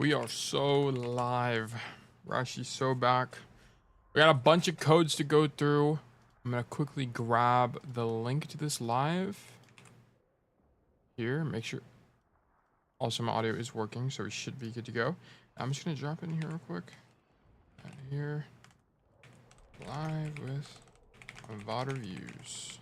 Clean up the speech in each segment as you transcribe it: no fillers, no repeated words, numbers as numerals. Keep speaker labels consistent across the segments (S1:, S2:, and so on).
S1: We are so live. We're actually so back. We got a bunch of codes to go through. I'm gonna quickly grab the link to this live here. Make sure also my audio is working, so we should be good to go. I'm just gonna drop in here real quick. Right here, live with Avada Views.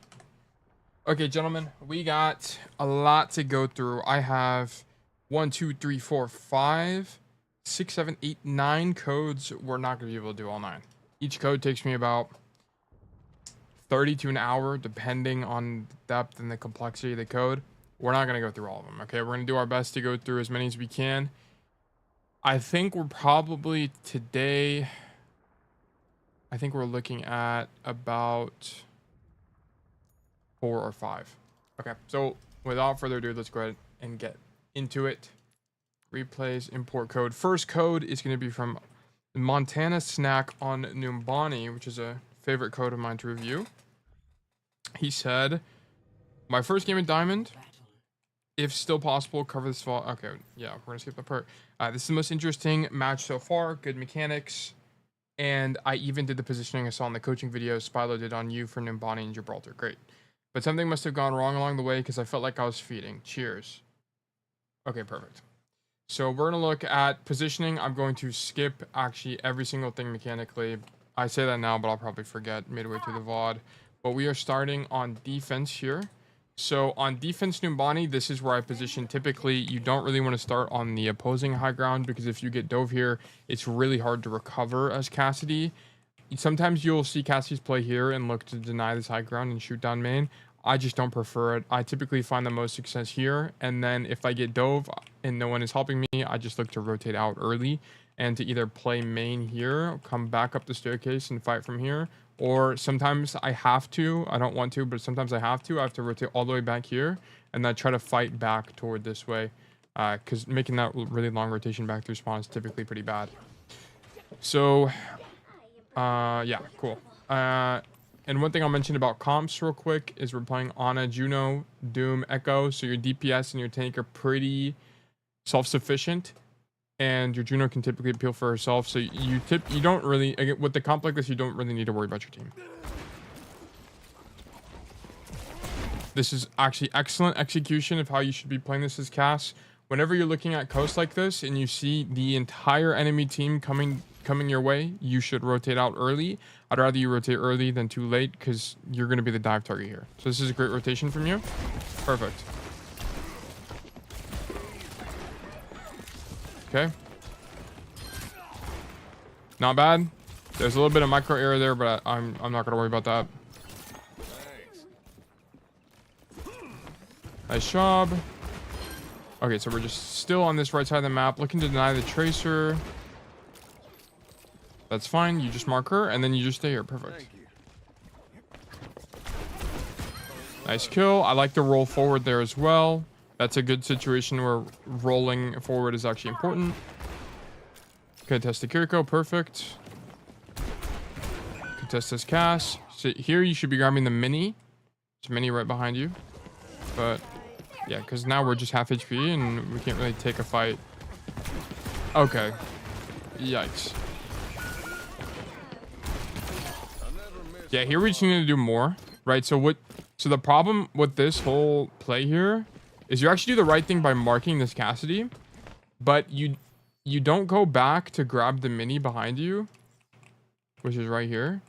S1: Okay, gentlemen, we got a lot to go through. I have 1, 2, 3, 4, 5, 6, 7, 8, 9 codes. We're not gonna be able to do all 9. Each code takes me about 30 to an hour, depending on the depth and the complexity of the code. We're not gonna go through all of them. Okay, we're gonna do our best to go through as many as we can. I think we're probably today. I think we're looking at about 4 or 5. Okay, so without further ado, let's go ahead and get into it. Replays, import code. First code is going to be from Montana Snack on Numbani, which is a favorite code of mine to review. He said, my first game of Diamond, if still possible, cover this fall. Okay, yeah, we're going to skip that part. This is the most interesting match so far. Good mechanics. And I even did the positioning I saw in the coaching video Spilo did on you for Numbani and Gibraltar. Great. But something must have gone wrong along the way because I felt like I was feeding. Cheers. Okay, perfect. So we're going to look at positioning. I'm going to skip actually every single thing mechanically. I say that now, but I'll probably forget midway through the VOD. But we are starting on defense here. So on defense Numbani, this is where I position. Typically, you don't really want to start on the opposing high ground because if you get dove here, it's really hard to recover as Cassidy. Sometimes you'll see Cassidy's play here and look to deny this high ground and shoot down main. I just don't prefer it. I typically find the most success here. And then if I get dove and no one is helping me, I just look to rotate out early and to either play main here, come back up the staircase and fight from here. Or sometimes I have to, I don't want to, but sometimes I have to rotate all the way back here and then try to fight back toward this way. Because making that really long rotation back through spawn is typically pretty bad. So, yeah, cool. And one thing I'll mention about comps real quick is we're playing Ana, Juno, Doom, Echo. So your DPS and your tank are pretty self-sufficient. And your Juno can typically appeal for herself. So you don't really, again, with the comp like this, you don't really need to worry about your team. This is actually excellent execution of how you should be playing this as Cass. Whenever you're looking at coast like this and you see the entire enemy team coming your way, you should rotate out early. I'd rather you rotate early than too late because you're going to be the dive target here. So this is a great rotation from you. Perfect. Okay. Not bad. There's a little bit of micro error there, but I'm not going to worry about that. Nice job. Okay, so we're just still on this right side of the map, looking to deny the tracer. That's fine. You just mark her, and then you just stay here. Perfect. Nice kill. I like to roll forward there as well. That's a good situation where rolling forward is actually important. Contest the Kiriko. Perfect. Contest this Cass. So here you should be grabbing the mini. There's a mini right behind you. But, yeah, because now we're just half HP, and we can't really take a fight. Okay. Yikes. Yeah, here we just need to do more, right? So the problem with this whole play here is you actually do the right thing by marking this Cassidy, but you don't go back to grab the mini behind you, which is right here.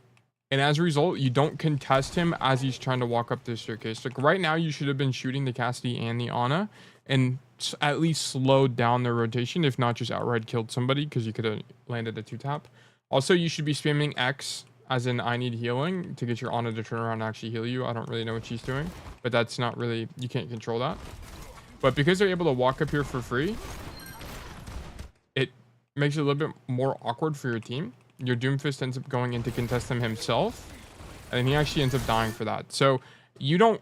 S1: And as a result, you don't contest him as he's trying to walk up this staircase. Like right now, you should have been shooting the Cassidy and the Ana and at least slowed down their rotation, if not just outright killed somebody because you could have landed a 2-tap. Also, you should be spamming X as in I need healing to get your Ana to turn around and actually heal you. I don't really know what she's doing, but that's not really, you can't control that. But because they're able to walk up here for free, it makes it a little bit more awkward for your team. Your Doomfist ends up going in to contest him himself, and he actually ends up dying for that. So you don't,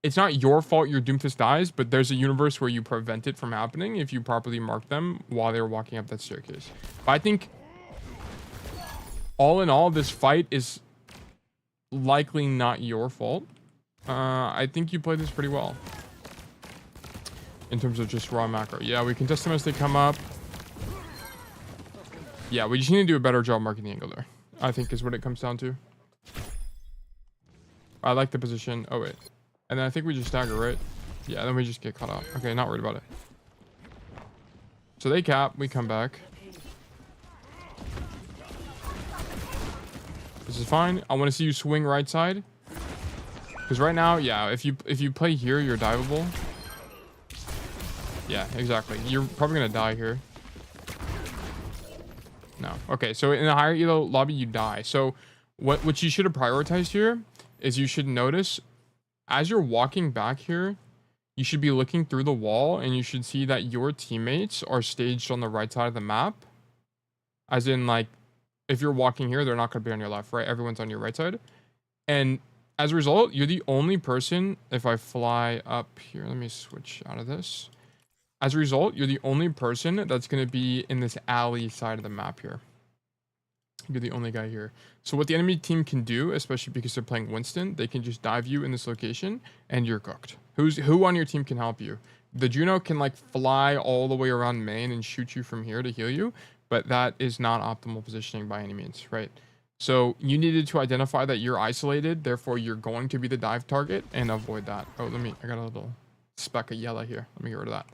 S1: it's not your fault your Doomfist dies, but there's a universe where you prevent it from happening if you properly mark them while they were walking up that staircase. But I think all in all, this fight is likely not your fault. I think you played this pretty well. in terms of just raw macro. Yeah, we contest them as they come up. Yeah, we just need to do a better job marking the angle there, I think is what it comes down to. I like the position. Oh, wait. And then I think we just stagger, right? Yeah, then we just get caught out. Okay, not worried about it. So they cap. We come back. This is fine. I want to see you swing right side. Because right now, yeah, if you play here, you're diveable. Yeah, exactly. You're probably going to die here. No. Okay, so in the higher elo lobby, you die. So what you should have prioritized here is you should notice as you're walking back here, you should be looking through the wall and you should see that your teammates are staged on the right side of the map. As in, like, if you're walking here, they're not going to be on your left, right? Everyone's on your right side. And as a result, you're the only person, if I fly up here, let me switch out of this. As a result, you're the only person that's going to be in this alley side of the map here. You're the only guy here. So what the enemy team can do, especially because they're playing Winston, they can just dive you in this location and you're cooked. Who on your team can help you? The Juno can like fly all the way around main and shoot you from here to heal you, but that is not optimal positioning by any means, right? So you needed to identify that you're isolated, therefore you're going to be the dive target and avoid that. Oh, I got a little speck of yellow here. Let me get rid of that.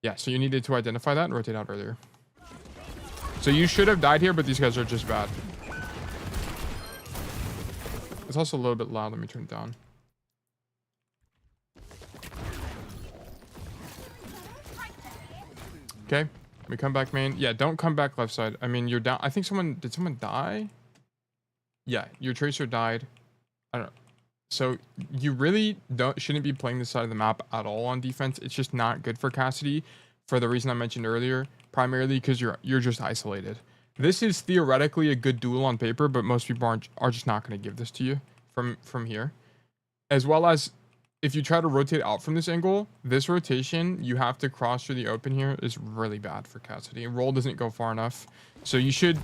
S1: Yeah, so you needed to identify that and rotate out earlier. So you should have died here, but these guys are just bad. It's also a little bit loud. Let me turn it down. Okay, we come back main. Yeah, don't come back left side. I mean, you're down. I think did someone die? Yeah, your tracer died. I don't know. So you really shouldn't be playing this side of the map at all on defense. It's just not good for Cassidy for the reason I mentioned earlier, primarily because you're just isolated. This is theoretically a good duel on paper, but most people are just not going to give this to you from here. As well as if you try to rotate out from this angle, this rotation you have to cross through the open here is really bad for Cassidy. Roll doesn't go far enough. So you should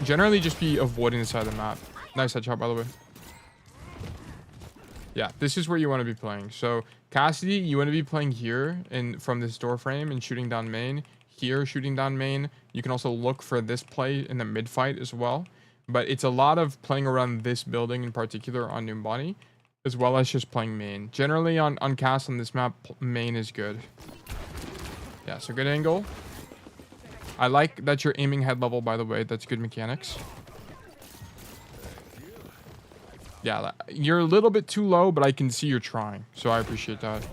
S1: generally just be avoiding the side of the map. Nice headshot, by the way. Yeah, this is where you want to be playing. So Cassidy, you want to be playing here and from this door frame and shooting down main. Here, shooting down main. You can also look for this play in the mid fight as well. But it's a lot of playing around this building in particular on Numbani, as well as just playing main. Generally on Cass on this map, main is good. Yeah, so good angle. I like that you're aiming head level, by the way. That's good mechanics. Yeah, you're a little bit too low, but I can see you're trying. So I appreciate that.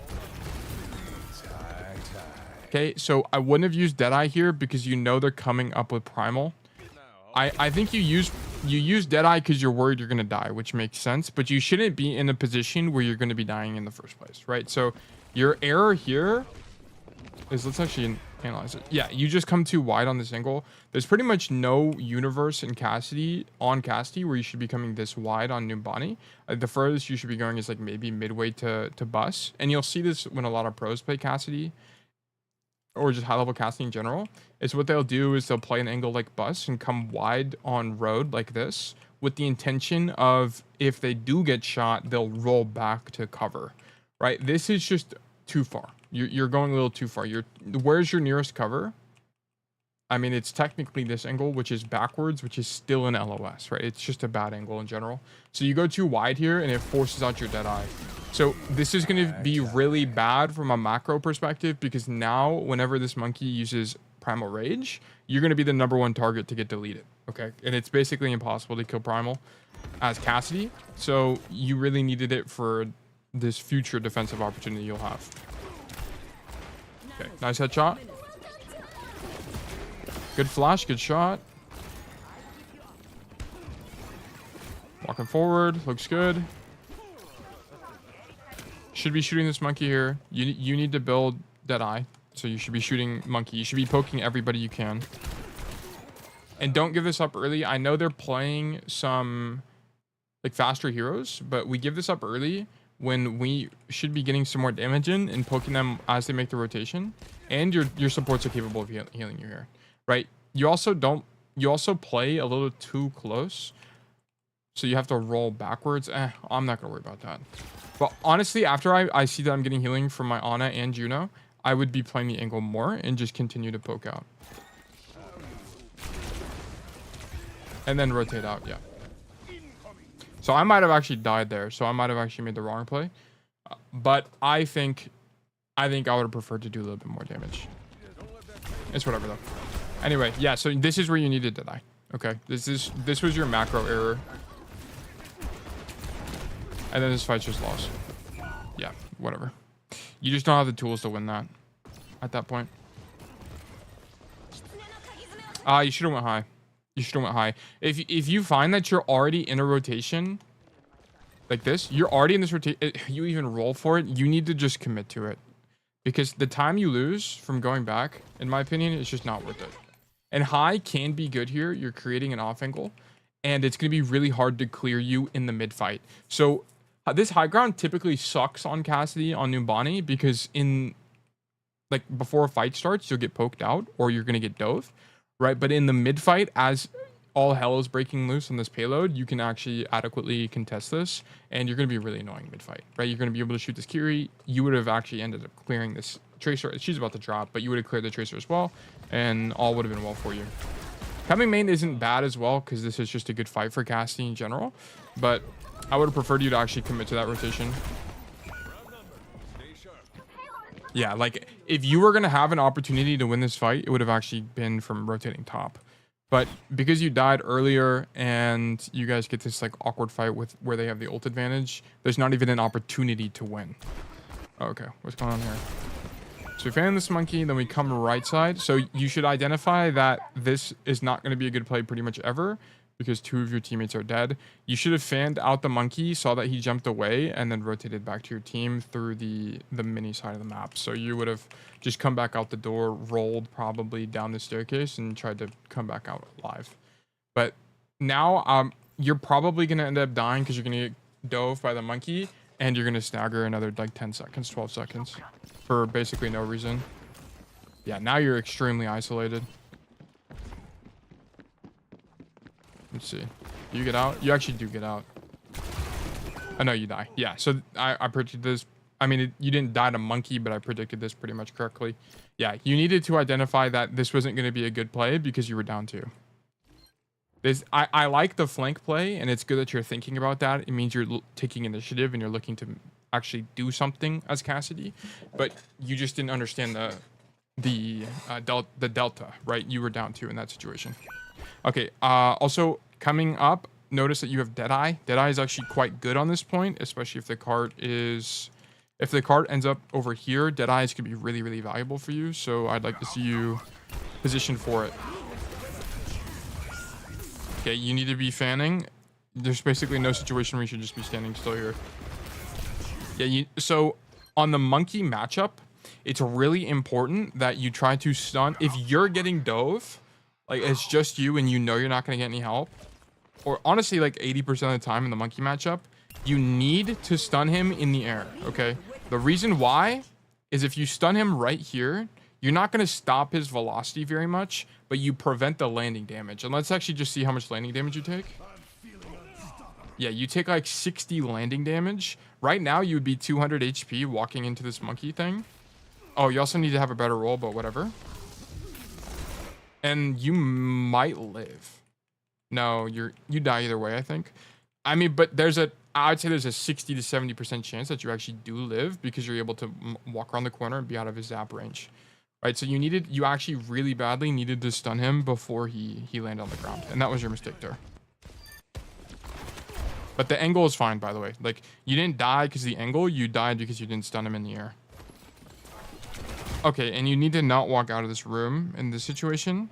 S1: Okay, so I wouldn't have used Deadeye here because you know they're coming up with Primal. I think you use Deadeye because you're worried you're going to die, which makes sense. But you shouldn't be in a position where you're going to be dying in the first place, right? So your error here is, let's actually analyze it. Yeah, you just come too wide on this angle. There's pretty much no universe in Cassidy where you should be coming this wide on Numbani. The furthest you should be going is like maybe midway to bus. And you'll see this when a lot of pros play Cassidy, or just high level Cassidy in general. Is what they'll do is they'll play an angle like bus and come wide on road like this with the intention of, if they do get shot, they'll roll back to cover, right? This is just too far. You're going a little too far. Where's your nearest cover? I mean, it's technically this angle, which is backwards, which is still an LOS, right? It's just a bad angle in general. So you go too wide here and it forces out your Deadeye. So this is going to be really bad from a macro perspective, because now whenever this monkey uses Primal Rage, you're going to be the #1 target to get deleted, okay? And it's basically impossible to kill Primal as Cassidy. So you really needed it for this future defensive opportunity you'll have. Okay, nice headshot. Good flash, good shot. Walking forward, looks good. Should be shooting this monkey here. You need to build Deadeye, so you should be shooting monkey. You should be poking everybody you can. And don't give this up early. I know they're playing some like faster heroes, but we give this up early when we should be getting some more damage in and poking them as they make the rotation. And your supports are capable of healing you here, right? You also play a little too close, so you have to roll backwards. I'm not gonna worry about that. But honestly, after I see that I'm getting healing from my Ana and Juno, I would be playing the angle more and just continue to poke out. And then rotate out, yeah. So I might have actually died there. So I might have actually made the wrong play. But I think I would have preferred to do a little bit more damage. It's whatever though. Anyway, yeah, so this is where you needed to die. Okay. This was your macro error. And then this fight's just lost. Yeah, whatever. You just don't have the tools to win that at that point. You should have went high. You should have went high. If you find that you're already in a rotation like this, you're already in this rotation, you even roll for it, you need to just commit to it. Because the time you lose from going back, in my opinion, is just not worth it. And high can be good here. You're creating an off angle, and it's going to be really hard to clear you in the mid fight. So this high ground typically sucks on Cassidy, on Numbani, because like before a fight starts, you'll get poked out or you're going to get dove, right? But in the mid fight, as all hell is breaking loose on this payload, you can actually adequately contest this, and you're going to be really annoying mid fight, right? You're going to be able to shoot this Kiri. You would have actually ended up clearing this Tracer. She's about to drop, but you would have cleared the Tracer as well, and all would have been well for you. Coming main isn't bad as well, because this is just a good fight for Cassidy in general, but I would have preferred you to actually commit to that rotation. Yeah, like, if you were going to have an opportunity to win this fight, it would have actually been from rotating top. But because you died earlier and you guys get this like awkward fight with where they have the ult advantage, there's not even an opportunity to win. Okay, what's going on here? So we fan this monkey, then we come right side. So you should identify that this is not going to be a good play pretty much ever, because 2 of your teammates are dead. You should have fanned out the monkey, saw that he jumped away, and then rotated back to your team through the mini side of the map. So you would have just come back out the door, rolled probably down the staircase, and tried to come back out alive. But now you're probably going to end up dying because you're going to get dove by the monkey, and you're going to stagger another like 10 seconds, 12 seconds for basically no reason. Yeah, now you're extremely isolated. Let's see. Do you get out? You actually do get out. Oh, no, you die. Yeah, so I predicted this. I mean, you didn't die to monkey, but I predicted this pretty much correctly. Yeah, you needed to identify that this wasn't going to be a good play because you were down 2. I like the flank play, and it's good that you're thinking about that. It means you're taking initiative and you're looking to actually do something as Cassidy, but you just didn't understand the delta, right? You were down 2 in that situation. Okay, also coming up, notice that you have Deadeye. Deadeye is actually quite good on this point, especially if the cart ends up over here. Deadeye is going to be really, really valuable for you, so I'd like to see you position for it. Okay, you need to be fanning. There's basically no situation where you should just be standing still here. Yeah, so on the monkey matchup, it's really important that you try to stun. If you're getting dove, like it's just you and you know you're not going to get any help, or honestly like 80% of the time in the monkey matchup, you need to stun him in the air, okay? The reason why is if you stun him right here, you're not going to stop his velocity very much, but you prevent the landing damage. And let's actually just see how much landing damage you take. Yeah, you take like 60 landing damage. Right now, you would be 200 HP walking into this monkey thing. Oh, you also need to have a better roll, but whatever. And you might live. No, you die either way, I think. I mean, but I'd say there's a 60 to 70% chance that you actually do live because you're able to walk around the corner and be out of his zap range. Right, so you actually really badly needed to stun him before he landed on the ground. And that was your mistake there. But the angle is fine, by the way. Like, you didn't die because of the angle. You died because you didn't stun him in the air. Okay, and you need to not walk out of this room in this situation.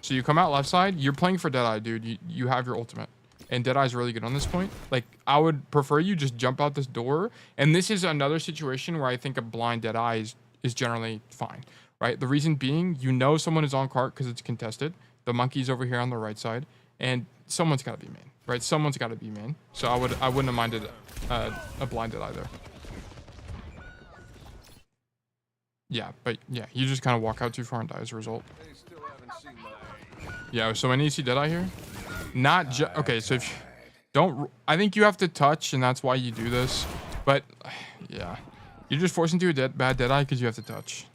S1: So you come out left side. You're playing for Deadeye, dude. You have your ultimate. And Deadeye's really good on this point. Like, I would prefer you just jump out this door. And this is another situation where I think a blind Deadeye is generally fine, right? The reason being, you know someone is on cart because it's contested. The monkey's over here on the right side. And someone's got to be main, right? Someone's got to be main. So I wouldn't have minded a blind Deadeye there. Yeah, but yeah, you just kind of walk out too far and die as a result. Yeah, so when you see Deadeye here, okay, so if I think you have to touch, and that's why you do this. But yeah, you're just forced into a bad Deadeye because you have to touch.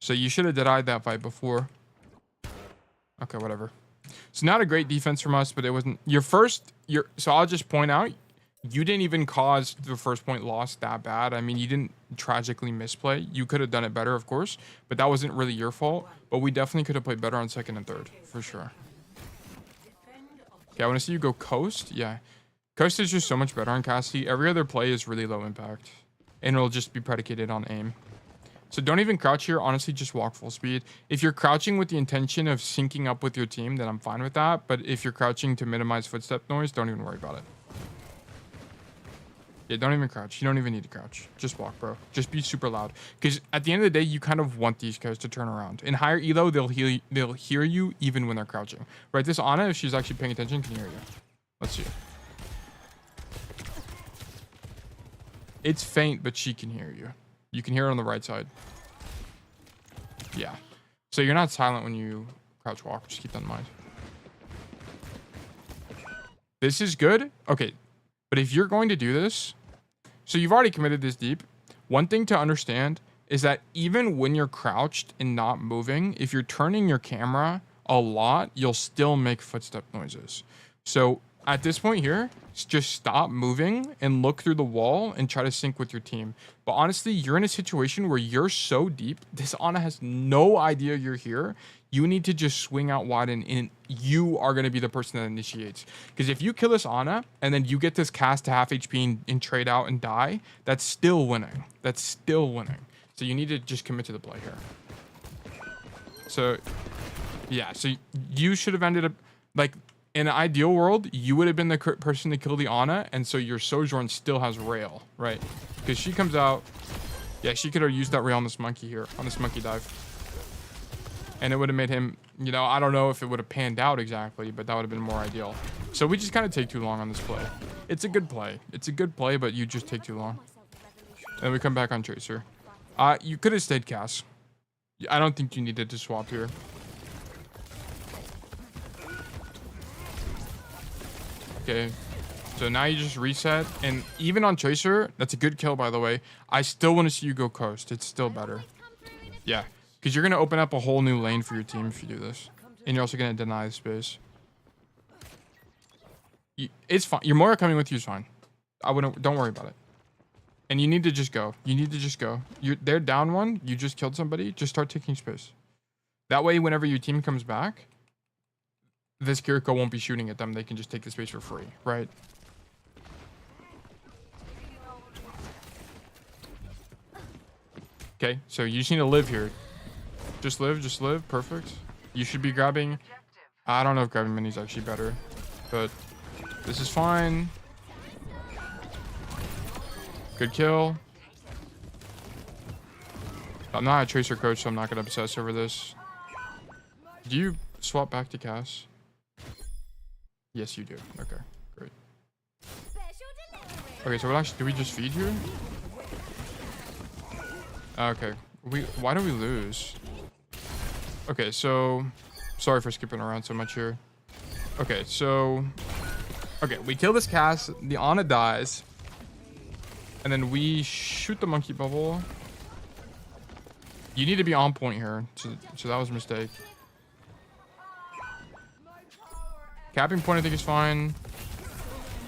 S1: So you should have Deadeyed that fight before. Okay, whatever. So not a great defense from us, but it wasn't your first. So I'll just point out, you didn't even cause the first point loss that bad. I mean, you didn't tragically misplay. You could have done it better, of course, but that wasn't really your fault. But we definitely could have played better on second and third, for sure. Okay, I want to see you go coast. Yeah, coast is just so much better on Cassidy. Every other play is really low impact, and it'll just be predicated on aim. So don't even crouch here. Honestly, just walk full speed. If you're crouching with the intention of syncing up with your team, then I'm fine with that. But if you're crouching to minimize footstep noise, don't even worry about it. Yeah, don't even crouch. You don't even need to crouch. Just walk, bro. Just be super loud. Because at the end of the day, you kind of want these guys to turn around. In higher elo, they'll hear you even when they're crouching. Right, this Ana, if she's actually paying attention, can hear you. Let's see. It's faint, but she can hear you. You can hear it on the right side. Yeah. So you're not silent when you crouch walk. Just keep that in mind. This is good. Okay. But if you're going to do this, so you've already committed this deep. One thing to understand is that even when you're crouched and not moving, if you're turning your camera a lot, you'll still make footstep noises. So at this point here, just stop moving and look through the wall and try to sync with your team. But honestly, you're in a situation where you're so deep. This Ana has no idea you're here. You need to just swing out wide and you are going to be the person that initiates. Because if you kill this Ana and then you get this cast to half HP and trade out and die, that's still winning. That's still winning. So you need to just commit to the play here. So, yeah. So you should have ended up, like, in an ideal world, you would have been the person to kill the Ana. And so your Sojourn still has rail, right? Because she comes out. Yeah, she could have used that rail on this monkey here, on this monkey dive. And it would have made him, you know, I don't know if it would have panned out exactly, but that would have been more ideal. So we just kind of take too long on this play. It's a good play. It's a good play, but you just take too long. And we come back on Tracer. You could have stayed Cass. I don't think you needed to swap here. Okay. So now you just reset. And even on Tracer, that's a good kill, by the way. I still want to see you go coast. It's still better. Yeah. Because you're going to open up a whole new lane for your team if you do this. And you're also going to deny the space. It's fine. Your Moira coming with you is fine. Don't worry about it. And you need to just go. You need to just go. They're down one. You just killed somebody. Just start taking space. That way, whenever your team comes back, this Kiriko won't be shooting at them. They can just take the space for free, right? Okay, so you just need to live here. Just live, just live. Perfect. You should be grabbing... I don't know if grabbing mini is actually better, but this is fine. Good kill. I'm not a Tracer coach, so I'm not going to obsess over this. Do you swap back to Cass? Yes, you do. Okay, great. Okay, so what actually... Do we just feed here? Okay. Why do we lose? Okay, so... Sorry for skipping around so much here. Okay, so... Okay, we kill this Cass. The Ana dies. And then we shoot the monkey bubble. You need to be on point here. So that was a mistake. Capping point I think is fine.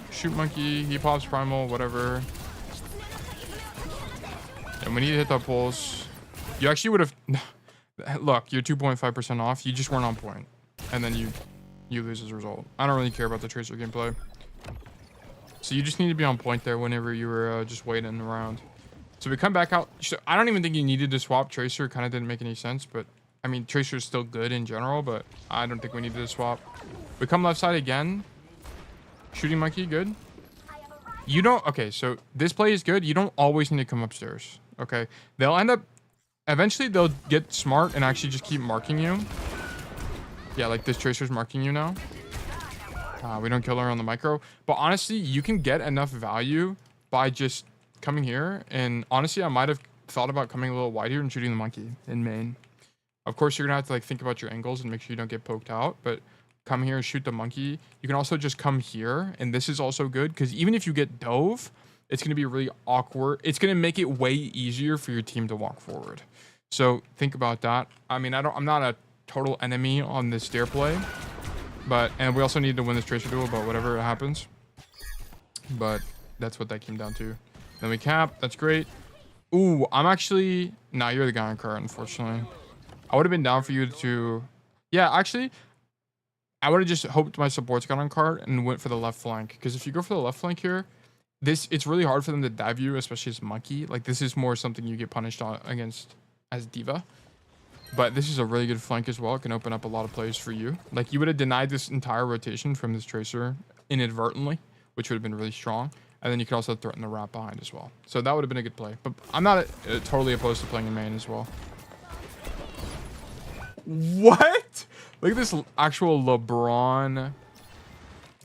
S1: Shoot monkey. He pops primal. Whatever. And we need to hit that pulse. You actually would have... Look, you're 2.5% off. You just weren't on point. And then you lose as a result. I don't really care about the Tracer gameplay. So you just need to be on point there whenever you were just waiting around. So we come back out. So I don't even think you needed to swap Tracer. Kind of didn't make any sense. But, I mean, Tracer is still good in general. But I don't think we needed to swap. We come left side again. Shooting monkey, good. You don't... Okay, so this play is good. You don't always need to come upstairs. Okay? They'll end up... Eventually, they'll get smart and actually just keep marking you. Yeah, like this Tracer's marking you now. We don't kill her on the micro. But honestly, you can get enough value by just coming here. And honestly, I might have thought about coming a little wide here and shooting the monkey in main. Of course, you're going to have to like think about your angles and make sure you don't get poked out. But come here and shoot the monkey. You can also just come here. And this is also good because even if you get dove, it's going to be really awkward. It's going to make it way easier for your team to walk forward. So think about that. I mean, I'm not a total enemy on this stair play. And we also need to win this Tracer duel, but whatever happens. But that's what that came down to. Then we cap. That's great. Ooh, I'm actually... Nah, you're the guy on cart, unfortunately. I would have been down for you to... Yeah, actually, I would have just hoped my supports got on cart and went for the left flank. Because if you go for the left flank here, it's really hard for them to dive you, especially as monkey. Like, this is more something you get punished on against as diva. But this is a really good flank as well. It can open up a lot of plays for you. Like, you would have denied this entire rotation from this Tracer inadvertently, which would have been really strong. And then you could also threaten the wrap behind as well. So that would have been a good play. But I'm not totally opposed to playing in main as well. What? Look at this actual LeBron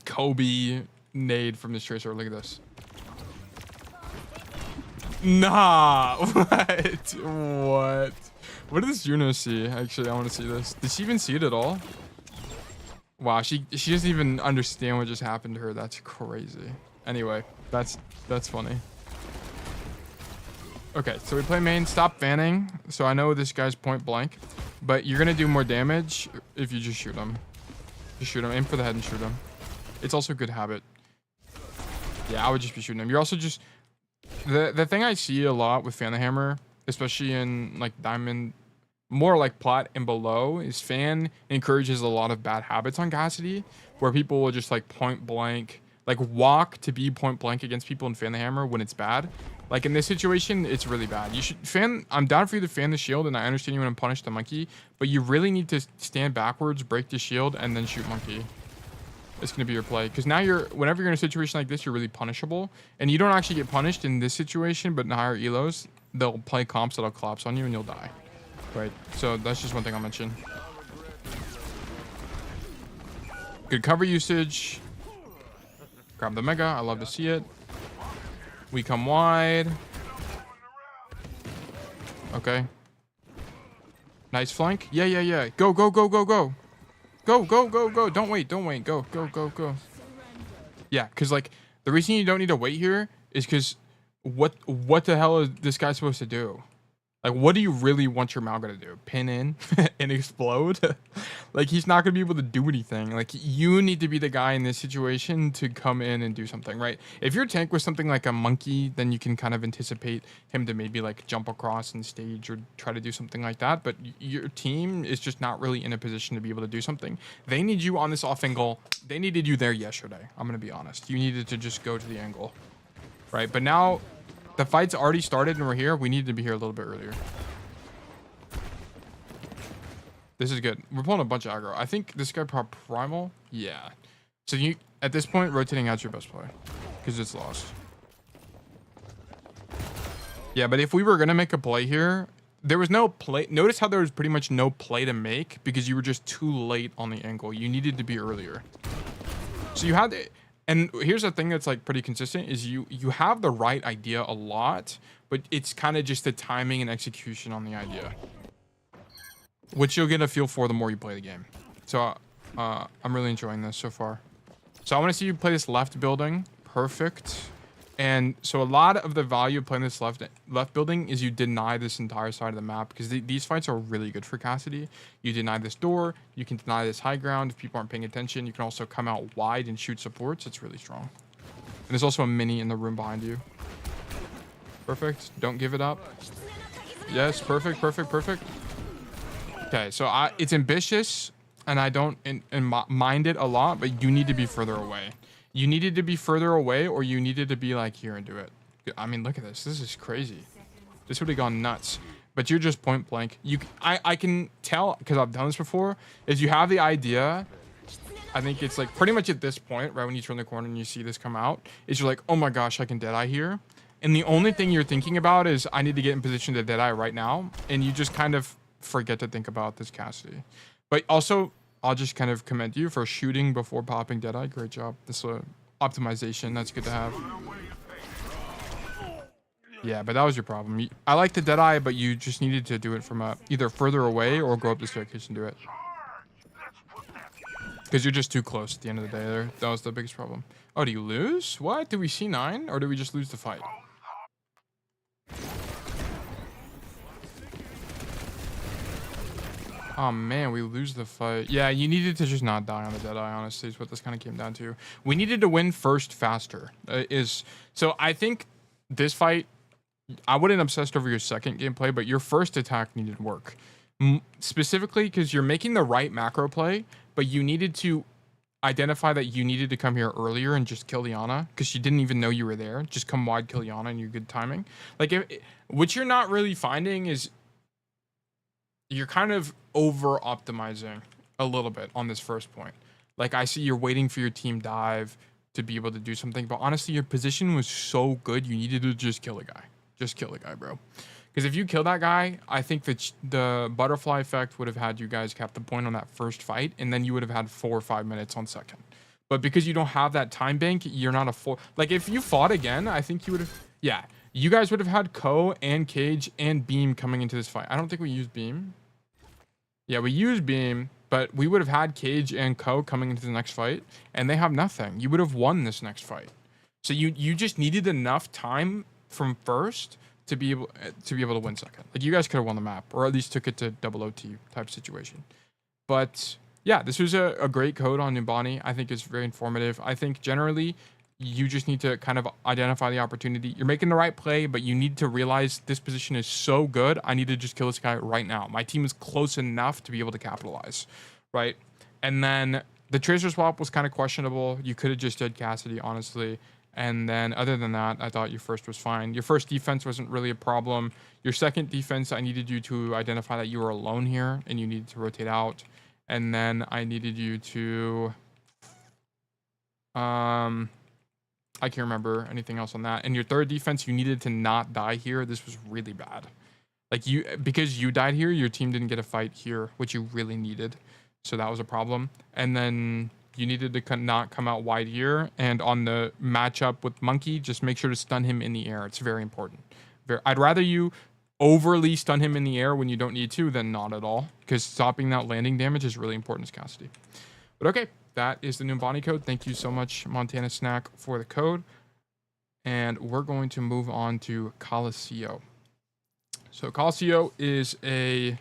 S1: Kobe nade from this Tracer. Look at this. Nah. What? What did this Juno see? Actually, I want to see this. Did she even see it at all? Wow, she doesn't even understand what just happened to her. That's crazy. Anyway, that's funny. Okay, so we play main. Stop fanning. So I know this guy's point blank, but you're gonna do more damage if you just shoot him. Just shoot him. Aim for the head and shoot him. It's also a good habit. Yeah, I would just be shooting him. You're also just... The thing I see a lot with Fan the Hammer, especially in like Diamond, more like Plat and below, is Fan encourages a lot of bad habits on Cassidy, where people will just like point blank, like walk to be point blank against people and Fan the Hammer when it's bad. Like in this situation, it's really bad. You should fan... I'm down for you to fan the shield, and I understand you want to punish the monkey, but you really need to stand backwards, break the shield, and then shoot monkey. It's going to be your play. Because now whenever you're in a situation like this, you're really punishable. And you don't actually get punished in this situation, but in higher elos, they'll play comps that'll collapse on you and you'll die. Right? So that's just one thing I'll mention. Good cover usage. Grab the mega. I love to see it. We come wide. Okay. Nice flank. Yeah. Go. Go. Don't wait. Go. Yeah, because like the reason you don't need to wait here is because what the hell is this guy supposed to do? Like, what do you really want your Malga to do? Pin in and explode? Like, he's not going to be able to do anything. Like, you need to be the guy in this situation to come in and do something, right? If your tank was something like a monkey, then you can kind of anticipate him to maybe, like, jump across and stage or try to do something like that. But your team is just not really in a position to be able to do something. They need you on this off angle. They needed you there yesterday. I'm going to be honest. You needed to just go to the angle, right? But now... the fight's already started and we're here. We needed to be here a little bit earlier. This is good. We're pulling a bunch of aggro. I think this guy probably primal. Yeah. So you, at this point, rotating out's your best play. Because it's lost. Yeah, but if we were going to make a play here, there was no play. Notice how there was pretty much no play to make because you were just too late on the angle. You needed to be earlier. So you had to... And here's the thing that's like pretty consistent is you have the right idea a lot, but it's kind of just the timing and execution on the idea, which you'll get a feel for the more you play the game. So I'm really enjoying this so far. So I want to see you play this left building. Perfect. And so a lot of the value of playing this left building is you deny this entire side of the map because these fights are really good for Cassidy. You deny this door, you can deny this high ground if people aren't paying attention. You can also come out wide and shoot supports. It's really strong. And there's also a mini in the room behind you. Perfect. Don't give it up. Yes, perfect. Okay, so it's ambitious and I don't mind it a lot, but you need to be further away. You needed to be further away or you needed to be like here and do it. I mean, look at this. This is crazy. This would have gone nuts. But you're just point blank. I can tell, because I've done this before, is you have the idea. I think it's like pretty much at this point, right when you turn the corner and you see this come out, is you're like, oh my gosh, I can Deadeye here. And the only thing you're thinking about is I need to get in position to Deadeye right now. And you just kind of forget to think about this Cassidy. But also... I'll just kind of commend you for shooting before popping Deadeye. Great job. This optimization. That's good to have. Yeah, but that was your problem. I like the Deadeye, but you just needed to do it from either further away or go up the staircase and do it. Because you're just too close at the end of the day there. That was the biggest problem. Oh, do you lose? What? Did we C9? Or did we just lose the fight? Oh man, we lose the fight. Yeah, you needed to just not die on the Deadeye, honestly, is what this kind of came down to. We needed to win first faster. So I think this fight, I wouldn't obsessed over your second gameplay, but your first attack needed work. Specifically because you're making the right macro play, but you needed to identify that you needed to come here earlier and just kill Liana because she didn't even know you were there. Just come wide, kill Liana, and you're good timing. Like, what you're not really finding is you're kind of over optimizing a little bit on this first point. Like, I see you're waiting for your team dive to be able to do something, but honestly, your position was so good, you needed to just kill a guy. Just kill a guy, bro. Because if you kill that guy, I think that the butterfly effect would have had you guys cap the point on that first fight, and then you would have had 4 or 5 minutes on second. But because you don't have that time bank, you're not a full... Like, if you fought again, I think you would have... Yeah, you guys would have had Ko and Cage and Beam coming into this fight. I don't think we used Beam. Yeah, we used Beam, but we would have had Cage and Ko coming into the next fight, and they have nothing. You would have won this next fight. So you just needed enough time from first to be able to win second. Like, you guys could have won the map, or at least took it to double OT type situation. But yeah, this was a great code on Numbani. I think it's very informative. I think generally you just need to kind of identify the opportunity. You're making the right play, but you need to realize this position is so good. I need to just kill this guy right now. My team is close enough to be able to capitalize, right? And then the tracer swap was kind of questionable. You could have just did Cassidy, honestly. And then other than that, I thought your first was fine. Your first defense wasn't really a problem. Your second defense, I needed you to identify that you were alone here and you needed to rotate out. And then I needed you to... I can't remember anything else on that. And your third defense, you needed to not die here. This was really bad. Like, because you died here, your team didn't get a fight here, which you really needed. So that was a problem. And then you needed to not come out wide here. And on the matchup with Monkey, just make sure to stun him in the air. It's very important. I'd rather you overly stun him in the air when you don't need to than not at all. Because stopping that landing damage is really important as Cassidy. But okay, that is the Numbani code. Thank you so much, Montana Snack, for the code. And we're going to move on to Colosseo. So Colosseo is a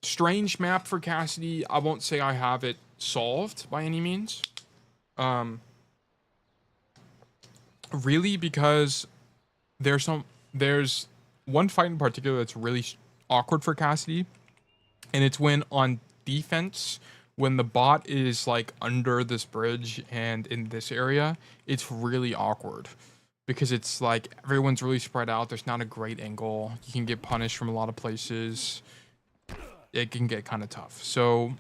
S1: strange map for Cassidy. I won't say I have it solved by any means. Really, because there's one fight in particular that's really awkward for Cassidy. And it's when on defense, when the bot is like under this bridge and in this area, it's really awkward because it's like everyone's really spread out. There's not a great angle. You can get punished from a lot of places. It can get kind of tough. So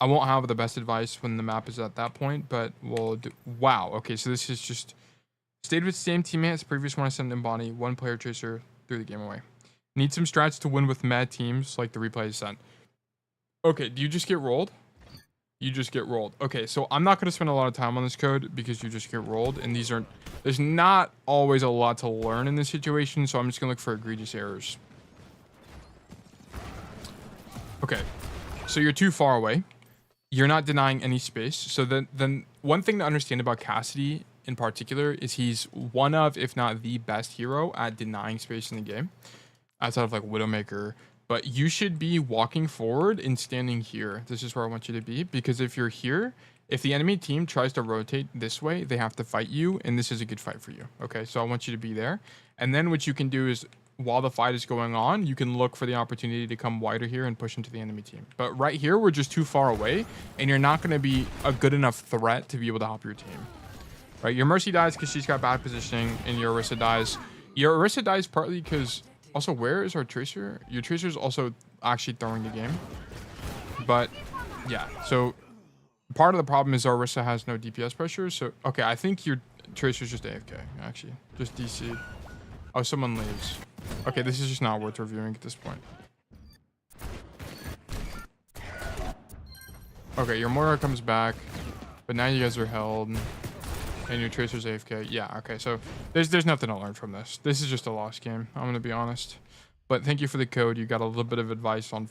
S1: I won't have the best advice when the map is at that point, but we'll do. Wow. Okay. So this is just stayed with the same teammate as the previous one. I sent Numbani, one player tracer, threw the game away. Need some strats to win with mad teams like the replay is sent. Okay, do you just get rolled? You just get rolled. Okay, so I'm not going to spend a lot of time on this code because you just get rolled. And there's not always a lot to learn in this situation. So I'm just going to look for egregious errors. Okay, so you're too far away. You're not denying any space. So then one thing to understand about Cassidy in particular is he's one of, if not the best hero at denying space in the game. Outside of like Widowmaker. But you should be walking forward and standing here. This is where I want you to be. Because if you're here, if the enemy team tries to rotate this way, they have to fight you. And this is a good fight for you. Okay, so I want you to be there. And then what you can do is, while the fight is going on, you can look for the opportunity to come wider here and push into the enemy team. But right here, we're just too far away. And you're not going to be a good enough threat to be able to help your team. Right, your Mercy dies because she's got bad positioning. And your Orisa dies. Your Orisa dies partly because... Also, where is our tracer? Your tracer is also actually throwing the game. But, yeah. So, part of the problem is our Orisa has no DPS pressure. So, okay, I think your tracer's just AFK, actually. Just DC. Oh, someone leaves. Okay, this is just not worth reviewing at this point. Okay, your Moira comes back. But now you guys are held. And your tracer's AFK. Yeah, okay. So there's nothing to learn from this. This is just a lost game. I'm going to be honest. But thank you for the code. You got a little bit of advice on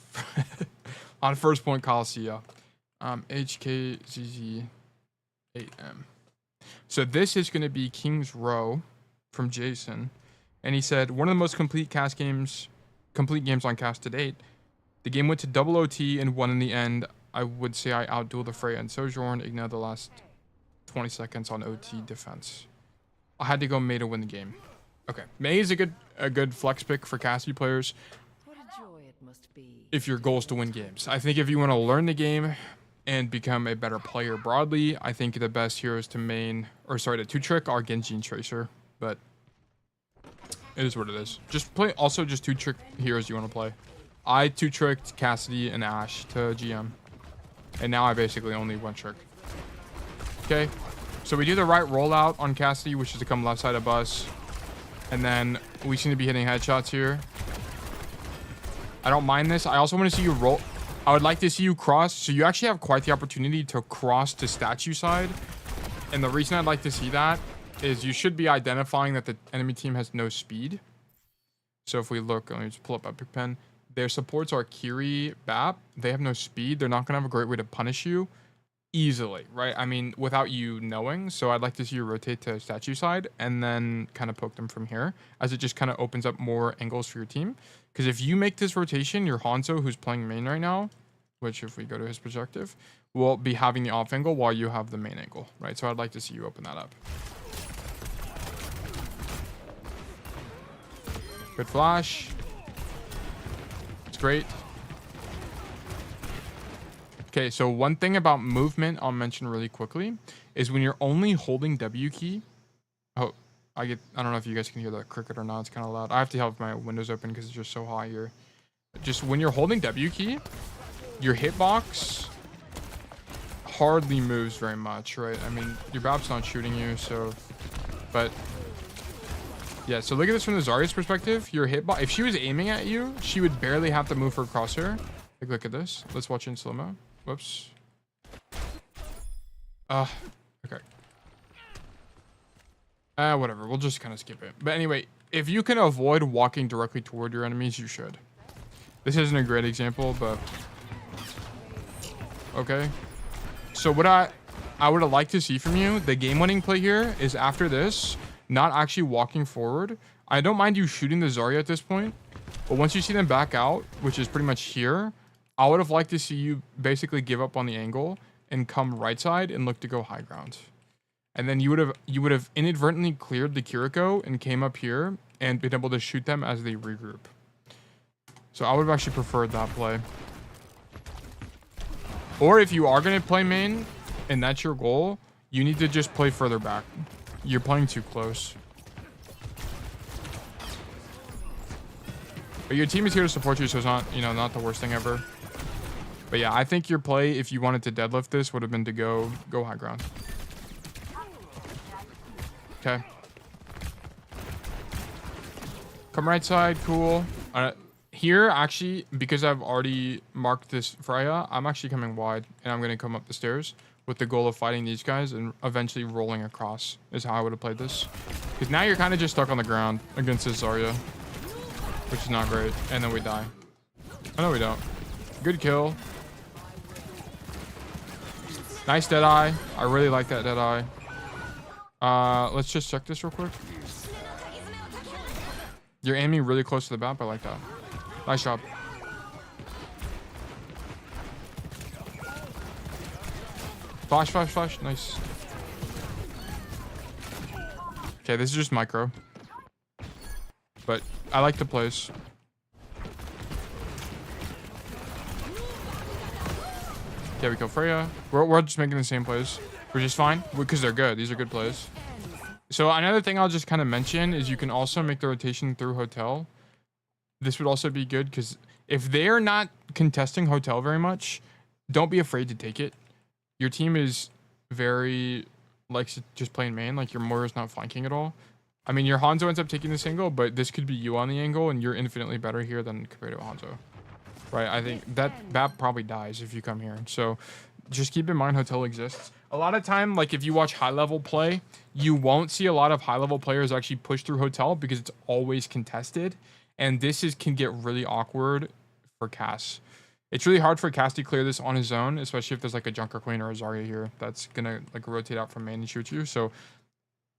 S1: on first point Colosseo. HKZZ8M. So this is going to be King's Row from Jason. And he said, one of the most complete cast games complete games on cast to date. The game went to double OT and won in the end. I would say I outdueled the Freya and Sojourn, ignored the last 20 seconds on OT defense. I had to go May to win the game. Okay, May is a good flex pick for Cassidy players if your goal is to win games. I think if you want to learn the game and become a better player broadly, I think the best heroes to main, or sorry, to 2-trick are Genji and Tracer, but it is what it is. Just play, also just 2-trick heroes you want to play. I 2-tricked Cassidy and Ashe to GM, and now I basically only 1-trick. Okay, so we do the right rollout on Cassidy, which is to come left side of bus, and then we seem to be hitting headshots here. I don't mind this. I also want to see you roll. I would like to see you cross. So you actually have quite the opportunity to cross to statue side. And the reason I'd like to see that is you should be identifying that the enemy team has no speed. So if we look, let me just pull up Epic Pen. Their supports are Kiri, Bap. They have no speed. They're not going to have a great way to punish you easily, right? I mean, without you knowing. So I'd like to see you rotate to statue side and then kind of poke them from here, as it just kind of opens up more angles for your team. Because if you make this rotation, your Hanzo, who's playing main right now, which if we go to his perspective, will be having the off angle while you have the main angle, right? So I'd like to see you open that up. Good flash. It's great. Okay, so one thing about movement I'll mention really quickly is when you're only holding W key. Oh, I don't know if you guys can hear the cricket or not. It's kind of loud. I have to have my windows open because it's just so hot here. Just when you're holding W key, your hitbox hardly moves very much, right? I mean, your Bab's not shooting you, so, but yeah, so look at this from the Zarya's perspective. Your hitbox, if she was aiming at you, she would barely have to move her crosshair. Like, look at this. Let's watch it in slow-mo. Whoops. Okay. Whatever. We'll just kind of skip it. But anyway, if you can avoid walking directly toward your enemies, you should. This isn't a great example, but okay. So what I would have liked to see from you, the game-winning play here is after this, not actually walking forward. I don't mind you shooting the Zarya at this point, but once you see them back out, which is pretty much here, I would have liked to see you basically give up on the angle and come right side and look to go high ground. And then you would have inadvertently cleared the Kiriko and came up here and been able to shoot them as they regroup. So I would have actually preferred that play. Or if you are going to play main and that's your goal, you need to just play further back. You're playing too close. But your team is here to support you, so it's not, you know, not the worst thing ever. But yeah, I think your play, if you wanted to deadlift this, would have been to go high ground. Okay. Come right side, cool. Here, actually, because I've already marked this Freya, I'm actually coming wide, and I'm going to come up the stairs with the goal of fighting these guys and eventually rolling across is how I would have played this. Because now you're kind of just stuck on the ground against this Zarya, which is not great. And then we die. Oh, no, we don't. Good kill. Nice Deadeye. I really like that Deadeye. Let's just check this real quick. You're aiming really close to the map. I like that. Nice job. Flash, flash, flash. Nice. Okay, this is just micro. But I like the plays. Okay, we kill Freya. We're just making the same plays, which is fine because they're good. These are good plays. So another thing I'll just kind of mention is you can also make the rotation through hotel. This would also be good because if they're not contesting hotel very much, don't be afraid to take it. Your team is very likes to just playing main, like your Moira's not flanking at all. I mean, your Hanzo ends up taking this angle, but this could be you on the angle, and you're infinitely better here than compared to Hanzo. Right? I think that probably dies if you come here. So just keep in mind hotel exists. A lot of time, like if you watch high level play, you won't see a lot of high level players actually push through hotel because it's always contested. And this can get really awkward for Cass. It's really hard for Cass to clear this on his own, especially if there's like a Junker Queen or a Zarya here that's gonna like rotate out from main and shoot you. So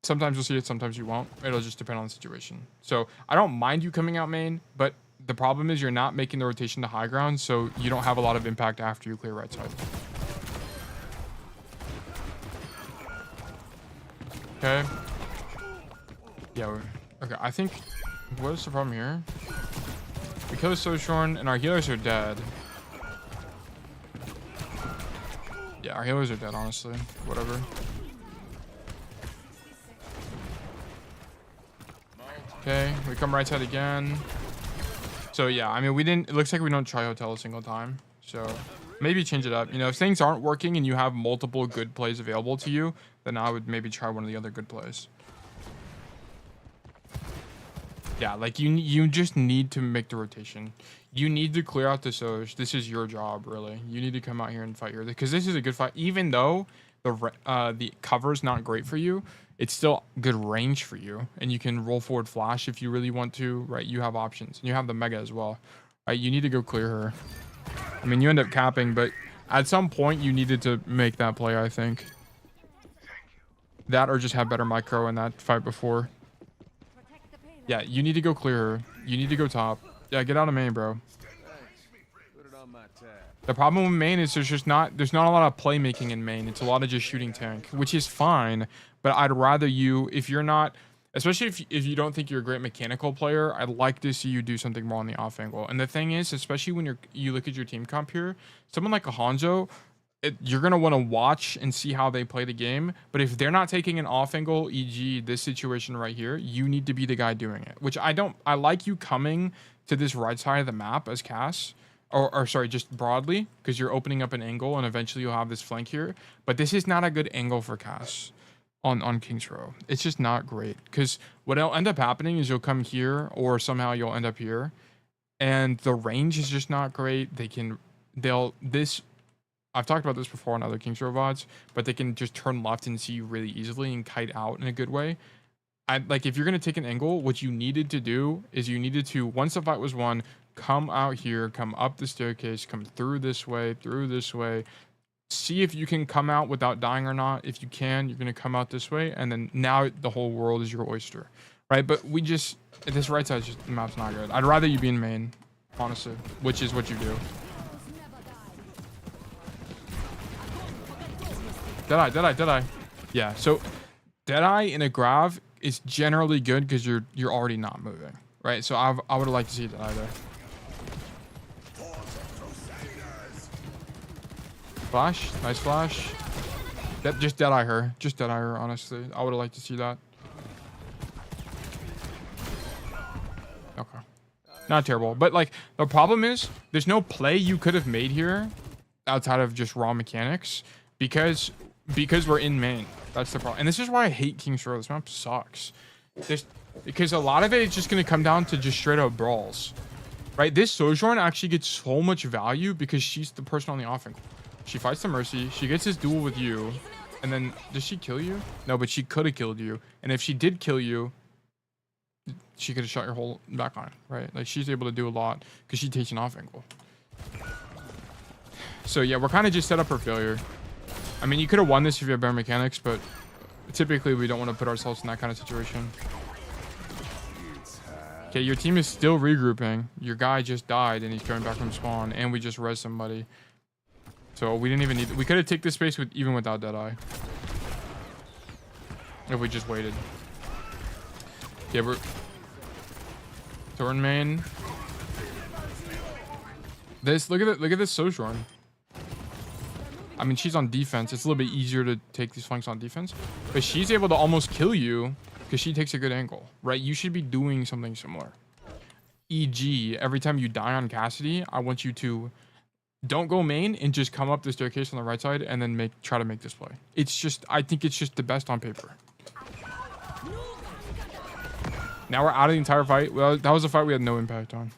S1: sometimes you'll see it, sometimes you won't. It'll just depend on the situation. So I don't mind you coming out main, but the problem is you're not making the rotation to high ground, so you don't have a lot of impact after you clear right side. Okay. Yeah, okay, I think, what is the problem here? We kill the Sojourn, and our healers are dead. Yeah, our healers are dead, honestly. Whatever. Okay, we come right side again. So yeah, I mean, it looks like we don't try hotel a single time. So maybe change it up. You know, if things aren't working and you have multiple good plays available to you, then I would maybe try one of the other good plays. Yeah, like you just need to make the rotation. You need to clear out the Soj. This is your job, really. You need to come out here and fight here because this is a good fight. Even though the cover is not great for you, it's still good range for you, and you can roll forward flash if you really want to. Right, you have options, and you have the mega as well. Right, you need to go clear her. I mean, you end up capping, but at some point you needed to make that play. I think that, or just have better micro in that fight before. Yeah, you need to go clear her. You need to go top. Yeah, get out of main, bro. The problem with main is there's not a lot of playmaking in main. It's a lot of just shooting tank, which is fine. But I'd rather you, if you're not, especially if you don't think you're a great mechanical player, I'd like to see you do something more on the off angle. And the thing is, especially when you look at your team comp here, someone like a Hanzo, you're going to want to watch and see how they play the game. But if they're not taking an off angle, e.g. this situation right here, you need to be the guy doing it, which I like you coming to this right side of the map as Cass, or sorry, just broadly, because you're opening up an angle and eventually you'll have this flank here. But this is not a good angle for Cass on King's Row. It's just not great, because what'll end up happening is you'll come here or somehow you'll end up here, and the range is just not great. I've talked about this before on other King's Row VODs, but they can just turn left and see you really easily and kite out in a good way. Like, if you're going to take an angle, what you needed to do is you needed to, once the fight was won, come out here, come up the staircase, come through this way, see if you can come out without dying or not. If you can, you're going to come out this way, and then now the whole world is your oyster, right? But this right side, the map's not good. I'd rather you be in main, honestly, which is what you do. Deadeye. Yeah, so Deadeye in a grav is generally good because you're already not moving, right? So I would like to see Deadeye there. Flash, nice flash. Just Deadeye her, honestly. I would have liked to see that. Okay, not terrible, but like the problem is there's no play you could have made here outside of just raw mechanics because we're in main. That's the problem, and this is why I hate King's Row. This map sucks. Because a lot of it is just going to come down to just straight up brawls, right? This Sojourn actually gets so much value because she's the person on the offense. She fights the Mercy. She gets this duel with you, and then does she kill you? No, but she could have killed you. And if she did kill you, she could have shot your whole backline, right? Like, she's able to do a lot because she takes an off angle. So yeah, we're kind of just set up for failure. I mean, you could have won this if you have better mechanics, but typically we don't want to put ourselves in that kind of situation. Okay, your team is still regrouping. Your guy just died and he's coming back from spawn, and we just res somebody. So we didn't even need, we could have taken this space even without Deadeye. If we just waited. Yeah, Thorn main. Look at this Sojourn. I mean, she's on defense. It's a little bit easier to take these flanks on defense, but she's able to almost kill you because she takes a good angle, right? You should be doing something similar. E.g., every time you die on Cassidy, I want you to don't go main and just come up the staircase on the right side and then try to make this play. I think it's just the best on paper. Now we're out of the entire fight. Well, that was a fight we had no impact on.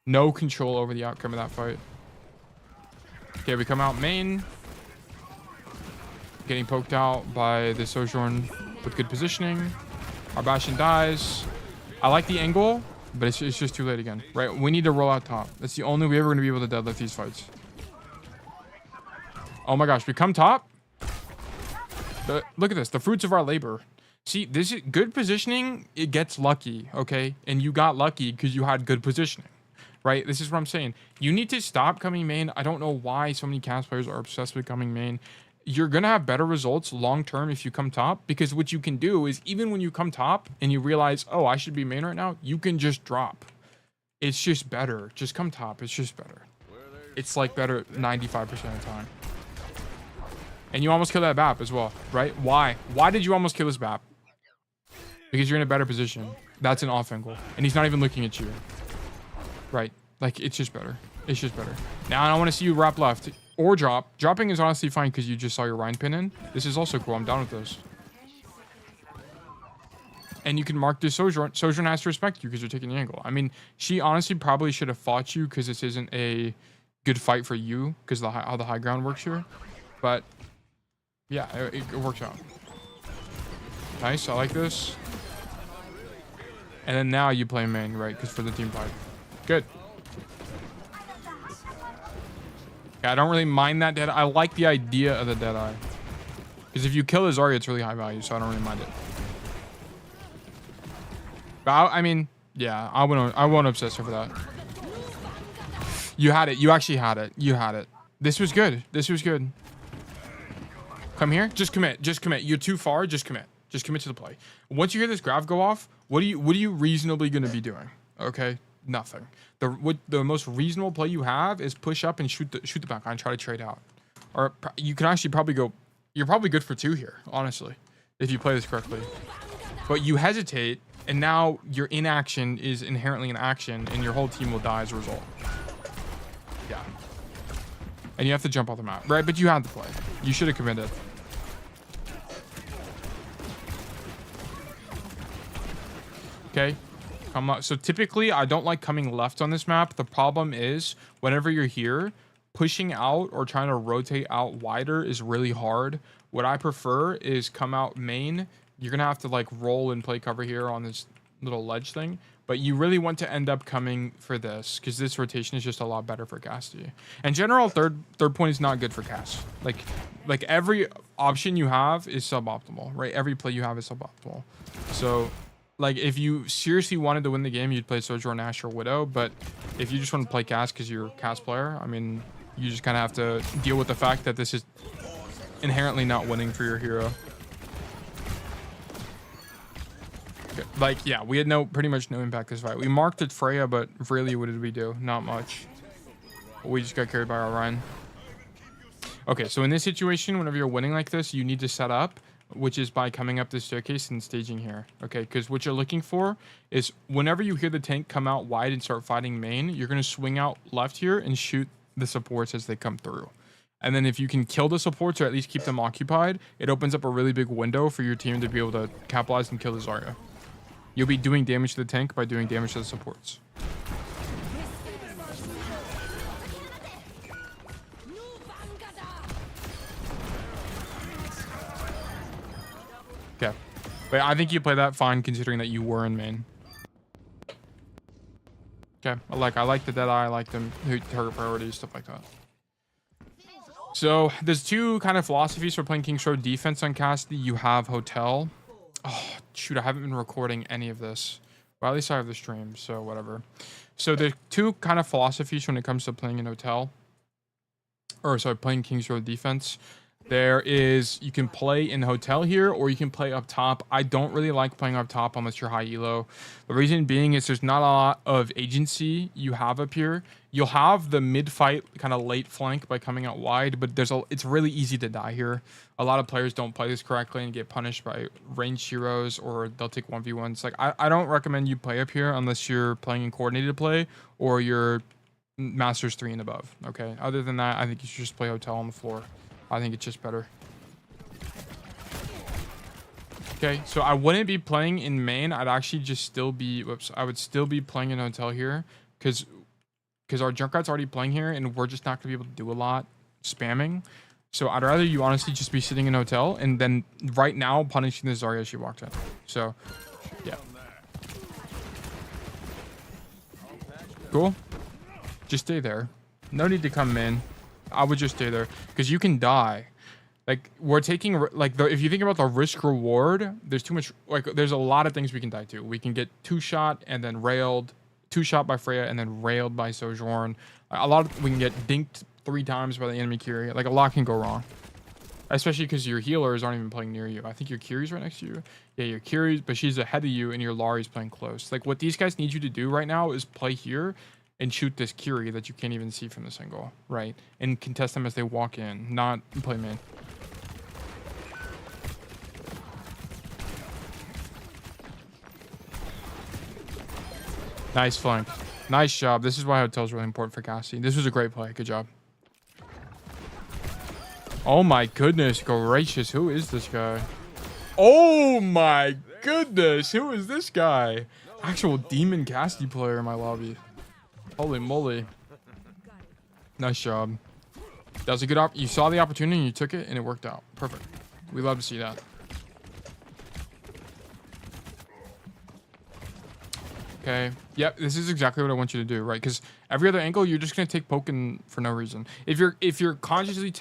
S1: No control over the outcome of that fight. Okay, we come out main. Getting poked out by the Sojourn with good positioning. Our Bastion dies. I like the angle, but it's just too late again, right? We need to roll out top. That's the only way we're going to be able to deadlift these fights. Oh my gosh, we come top. Look at this, the fruits of our labor. See, this is good positioning. It gets lucky, okay? And you got lucky because you had good positioning. right? This is what I'm saying. You need to stop coming main. I don't know why so many cast players are obsessed with coming main. You're going to have better results long term if you come top, because what you can do is even when you come top and you realize, oh, I should be main right now, you can just drop. It's just better. Just come top. It's just better. It's like better 95% of the time. And you almost kill that BAP as well, right? Why? Why did you almost kill this BAP? Because you're in a better position. That's an off angle. And he's not even looking at you. Right. Like, it's just better. It's just better. Now I want to see you wrap left. Or drop. Dropping is honestly fine because you just saw your Rhine pin in. This is also cool. I'm down with this. And you can mark this Sojourn. Sojourn has to respect you because you're taking the angle. I mean, she honestly probably should have fought you because this isn't a good fight for you because of how the high ground works here. But, yeah, it works out. Nice. I like this. And then now you play main, right? Because for the team fight. Good. Yeah, I don't really mind that dead. I like the idea of the Deadeye. Because if you kill the Zarya, it's really high value, so I don't really mind it. But I mean, yeah, I won't obsess over that. You had it. You actually had it. You had it. This was good. This was good. Come here. Just commit. Just commit. You're too far. Just commit. Just commit to the play. Once you hear this graph go off, what are you reasonably going to be doing? Okay, nothing. The most reasonable play you have is push up and shoot the back and try to trade out. Or you can actually probably go. You're probably good for 2 here, honestly, if you play this correctly. But you hesitate, and now your inaction is inherently an action, and your whole team will die as a result. Yeah. And you have to jump off the map, right? But you had the play. You should have committed. Okay. Come up. So typically, I don't like coming left on this map. The problem is, whenever you're here, pushing out or trying to rotate out wider is really hard. What I prefer is come out main. You're going to have to like roll and play cover here on this little ledge thing. But you really want to end up coming for this because this rotation is just a lot better for Cassidy. In general, third point is not good for Cass. Like every option you have is suboptimal, right? Every play you have is suboptimal. So like if you seriously wanted to win the game, you'd play Sojourn, Ashe, or Widow. But if you just want to play Cass because you're a Cass player, I mean, you just kind of have to deal with the fact that this is inherently not winning for your hero. Like, yeah, we had pretty much no impact this fight. We marked it Freya, but really, what did we do? Not much. We just got carried by our Rhine. Okay, so in this situation, whenever you're winning like this, you need to set up, which is by coming up the staircase and staging here. Okay, because what you're looking for is whenever you hear the tank come out wide and start fighting main, you're going to swing out left here and shoot the supports as they come through. And then if you can kill the supports or at least keep them occupied, it opens up a really big window for your team to be able to capitalize and kill the Zarya. You'll be doing damage to the tank by doing damage to the supports. Okay. But I think you play that fine considering that you were in main. Okay. I like the Deadeye. I like them target priorities, stuff like that. So there's 2 kind of philosophies for playing King's Road defense on Cassidy. You have Hotel. Oh, shoot, I haven't been recording any of this. Well, at least I have the stream, so whatever. So there's 2 kind of philosophies when it comes to playing in Hotel. Or, sorry, playing King's Road defense. There is, you can play in Hotel here, or you can play up top. I don't really like playing up top unless you're high elo. The reason being is there's not a lot of agency you have up here. You'll have the mid-fight kind of late flank by coming out wide, but it's really easy to die here. A lot of players don't play this correctly and get punished by ranged heroes, or they'll take 1v1s. Like, I don't recommend you play up here unless you're playing in coordinated play or you're Masters 3 and above, okay? Other than that, I think you should just play Hotel on the floor. I think it's just better. Okay, so I wouldn't be playing in main. I'd actually just still be... Whoops. I would still be playing in Hotel here because our Junkrat's already playing here and we're just not going to be able to do a lot spamming. So I'd rather you honestly just be sitting in Hotel and then right now punishing the Zarya as she walked in. So, yeah. Cool. Just stay there. No need to come in. I would just stay there because you can die. Like, we're taking, like, if you think about the risk reward, there's too much, like, there's a lot of things we can die to. We can get 2-shot and then railed, two-shot by Freya and then railed by Sojourn. We can get dinked 3 times by the enemy Curie. Like, a lot can go wrong. Especially because your healers aren't even playing near you. I think your Curie's right next to you. Yeah, your Curie's, but she's ahead of you, and your Lari's playing close. Like, what these guys need you to do right now is play here and shoot this Curie that you can't even see from this angle, right? And contest them as they walk in, not play main. Nice flank. Nice job. This is why hotel's really important for Cassidy. This was a great play. Good job. Oh my goodness gracious. Who is this guy? Oh my goodness. Who is this guy? Actual demon Cassidy player in my lobby. Holy moly. Nice job. That was a good you saw the opportunity and you took it and it worked out. Perfect. We love to see that. Okay. Yep, this is exactly what I want you to do, right? Because every other angle, you're just gonna take poking for no reason. If you're consciously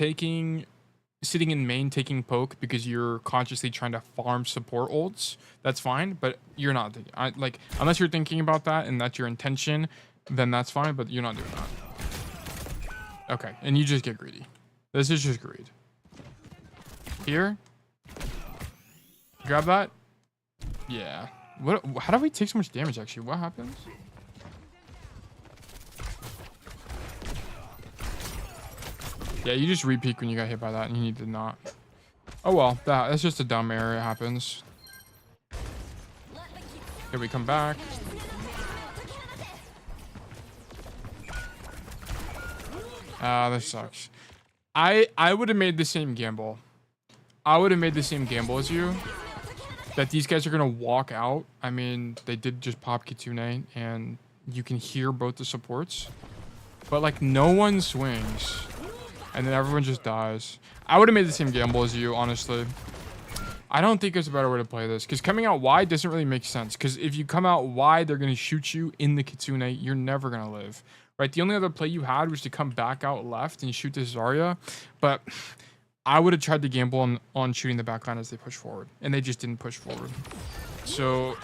S1: sitting in main taking poke because you're consciously trying to farm support ults, that's fine. But you're not thinking. Unless you're thinking about that and that's your intention, then that's fine. But you're not doing that. Okay, and you just get greedy. This is just greed. Here. Grab that. Yeah. How do we take so much damage, actually? What happens? Yeah, you just re-peek when you got hit by that, and you need to not. Oh, well. That's just a dumb error. It happens. Here we come back. This sucks. I would have made the same gamble. I would have made the same gamble as you. That these guys are going to walk out. I mean, they did just pop Kitsune, and you can hear both the supports. But, like, no one swings. And then everyone just dies. I would have made the same gamble as you, honestly. I don't think there's a better way to play this. Because coming out wide doesn't really make sense. Because if you come out wide, they're going to shoot you in the Kitsune. You're never going to live. Right? The only other play you had was to come back out left and shoot this Zarya. But I would have tried to gamble on shooting the backline as they push forward. And they just didn't push forward. So,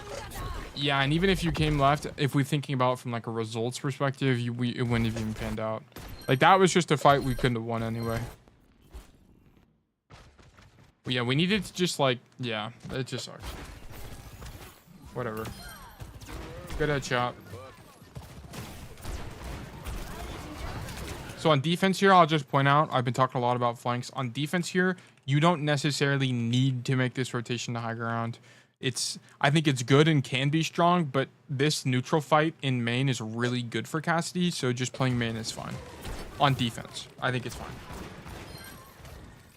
S1: yeah, and even if you came left, if we're thinking about it from like a results perspective, it wouldn't have even panned out. Like, that was just a fight we couldn't have won anyway. But yeah, we needed to just like, yeah, it just sucks. Whatever. Good headshot. So on defense here, I'll just point out, I've been talking a lot about flanks. On defense here, you don't necessarily need to make this rotation to high ground. I think it's good and can be strong, but this neutral fight in main is really good for Cassidy, so just playing main is fine. On defense, I think it's fine.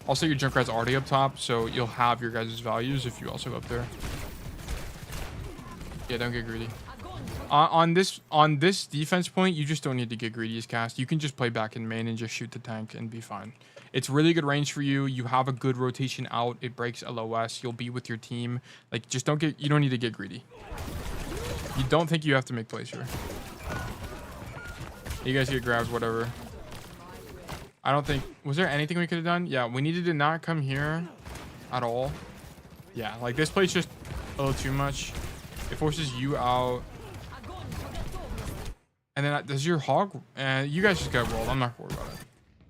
S1: Also, your Junkrat's already up top, so you'll have your guys' values if you also go up there. Yeah, don't get greedy. On this defense point, you just don't need to get greedy as Cast. You can just play back in main and just shoot the tank and be fine. It's really good range for you. You have a good rotation out. It breaks LOS. You'll be with your team. Like, just you don't need to get greedy. You don't think you have to make plays here. You guys get grabs, whatever. I don't think... Was there anything we could have done? Yeah, we needed to not come here at all. Yeah, like, this play's just a little too much. It forces you out. And then does your hog... you guys just got rolled. I'm not worried about it.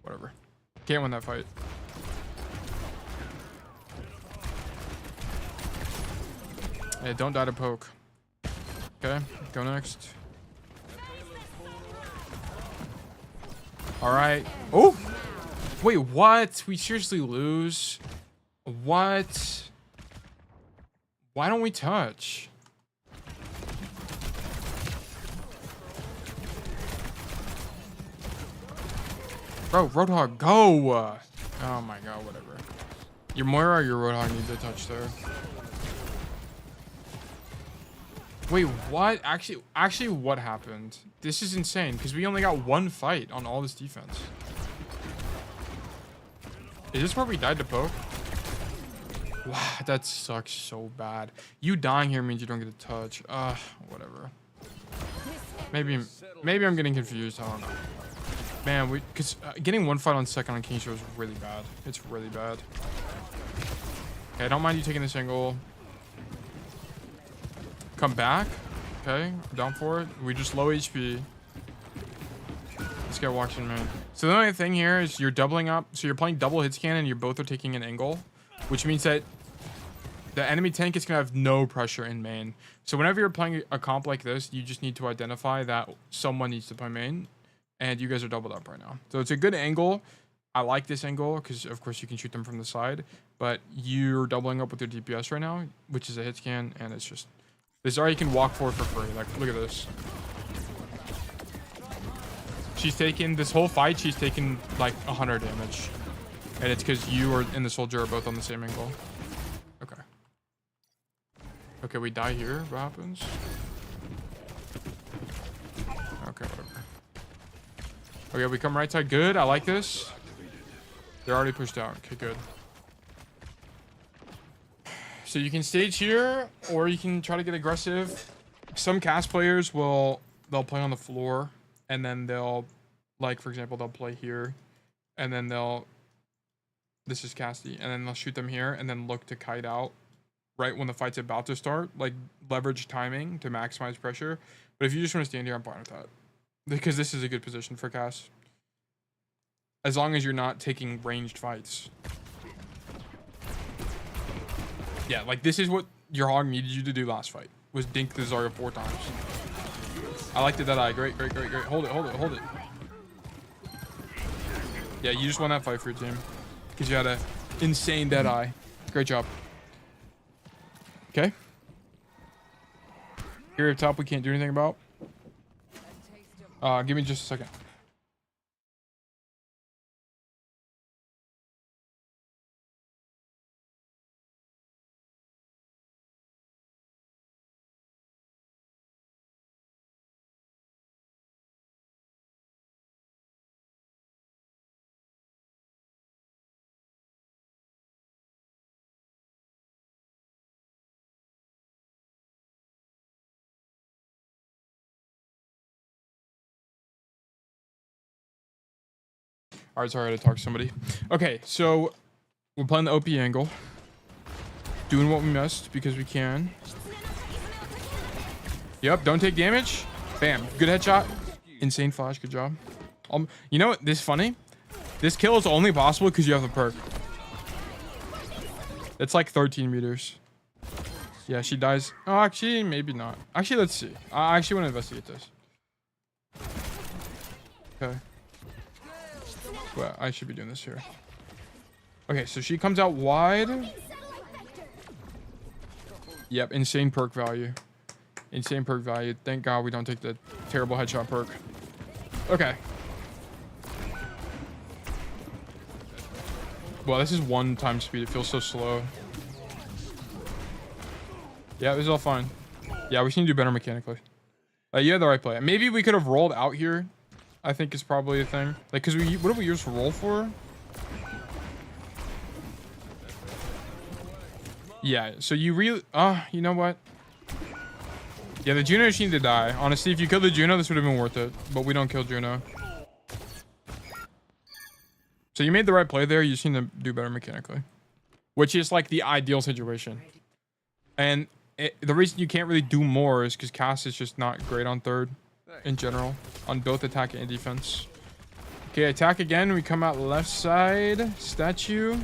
S1: Whatever. Can't win that fight. Hey, don't die to poke. Okay, go next. All right. Oh! Wait, what? We seriously lose? What? Why don't we touch? Bro, Roadhog, go! Oh my god, whatever. Your Moira or your Roadhog needs a touch there. Wait, what? Actually, what happened? This is insane, because we only got one fight on all this defense. Is this where we died to poke? Wow, that sucks so bad. You dying here means you don't get a touch. Whatever. Maybe I'm getting confused. I don't know. Man, because getting one fight on second on King Show is really bad. It's really bad. Okay, I don't mind you taking this angle. Come back. Okay, down for it. We just low HP. This guy walks in, man. So the only thing here is you're doubling up. So you're playing double hit scan and you both are taking an angle, which means that the enemy tank is gonna have no pressure in main. So whenever you're playing a comp like this, you just need to identify that someone needs to play main, and you guys are doubled up right now. So it's a good angle. I like this angle because of course you can shoot them from the side, but you're doubling up with your DPS right now, which is a hit scan, and it's just this is all you can walk for free. Like, look at this. She's taken this whole fight. She's taken like 100 damage, and it's because you and the soldier are both on the same angle. Okay. Okay, we die here. What happens? Okay, whatever. Okay, we come right side. Good. I like this. They're already pushed out. Okay, good. So you can stage here, or you can try to get aggressive. Some cast players they'll play on the floor, and then they'll, like for example, they'll play here, and then this is Cassidy, and then they'll shoot them here, and then look to kite out right when the fight's about to start, like leverage timing to maximize pressure. But if you just want to stand here, I'm fine with that, because this is a good position for cast. As long as you're not taking ranged fights. Yeah, like this is what your hog needed you to do last fight, was dink the Zarya 4 times. I like the Deadeye. Great. Hold it. Yeah, you just won that fight for your team, because you had an insane Deadeye. Great job. Okay. Here up top we can't do anything about. Give me just a second. All right, sorry, I had to talk to somebody. Okay, so we're playing the OP angle, doing what we must because we can. Yep, don't take damage. Bam, good headshot. Insane flash, good job. You know what? This is funny. This kill is only possible because you have the perk. It's like 13 meters. Yeah, she dies. Oh, actually, maybe not. Actually, let's see. I actually want to investigate this. Okay. Well, I should be doing this here. Okay, so she comes out wide. Yep, insane perk value. Insane perk value. Thank God we don't take the terrible headshot perk. Okay. Well, this is 1 time speed. It feels so slow. Yeah, this is all fine. Yeah, we just need to do better mechanically. You had the right play. Maybe we could have rolled out here. I think is probably a thing. Like, cause what did we use to roll for? Yeah. So you really, you know what? Yeah, the Juno just needed to die. Honestly, if you killed the Juno, this would have been worth it. But we don't kill Juno. So you made the right play there. You just need to do better mechanically, which is like the ideal situation. And the reason you can't really do more is because Cass is just not great on third. In general, on both attack and defense. Okay, attack again. We come out left side. Statue.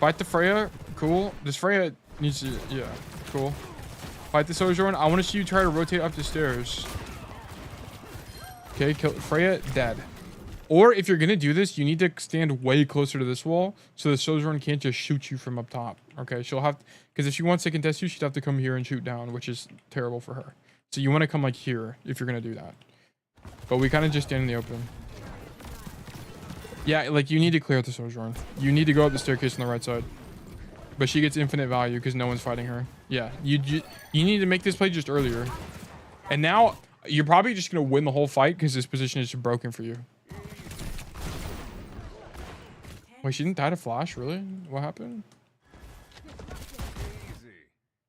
S1: Fight the Freya. Cool. This Freya needs to... Yeah, cool. Fight the Sojourn. I want to see you try to rotate up the stairs. Okay, kill Freya. Dead. Or if you're going to do this, you need to stand way closer to this wall so the Sojourn can't just shoot you from up top. Okay, she'll have... Because if she wants to contest you, she'd have to come here and shoot down, which is terrible for her. So you want to come like here if you're going to do that. But we kind of just stand in the open. Yeah, like you need to clear out the Sojourn. You need to go up the staircase on the right side. But she gets infinite value because no one's fighting her. Yeah, you need to make this play just earlier. And now you're probably just going to win the whole fight because this position is broken for you. Wait, she didn't die to flash? Really? What happened?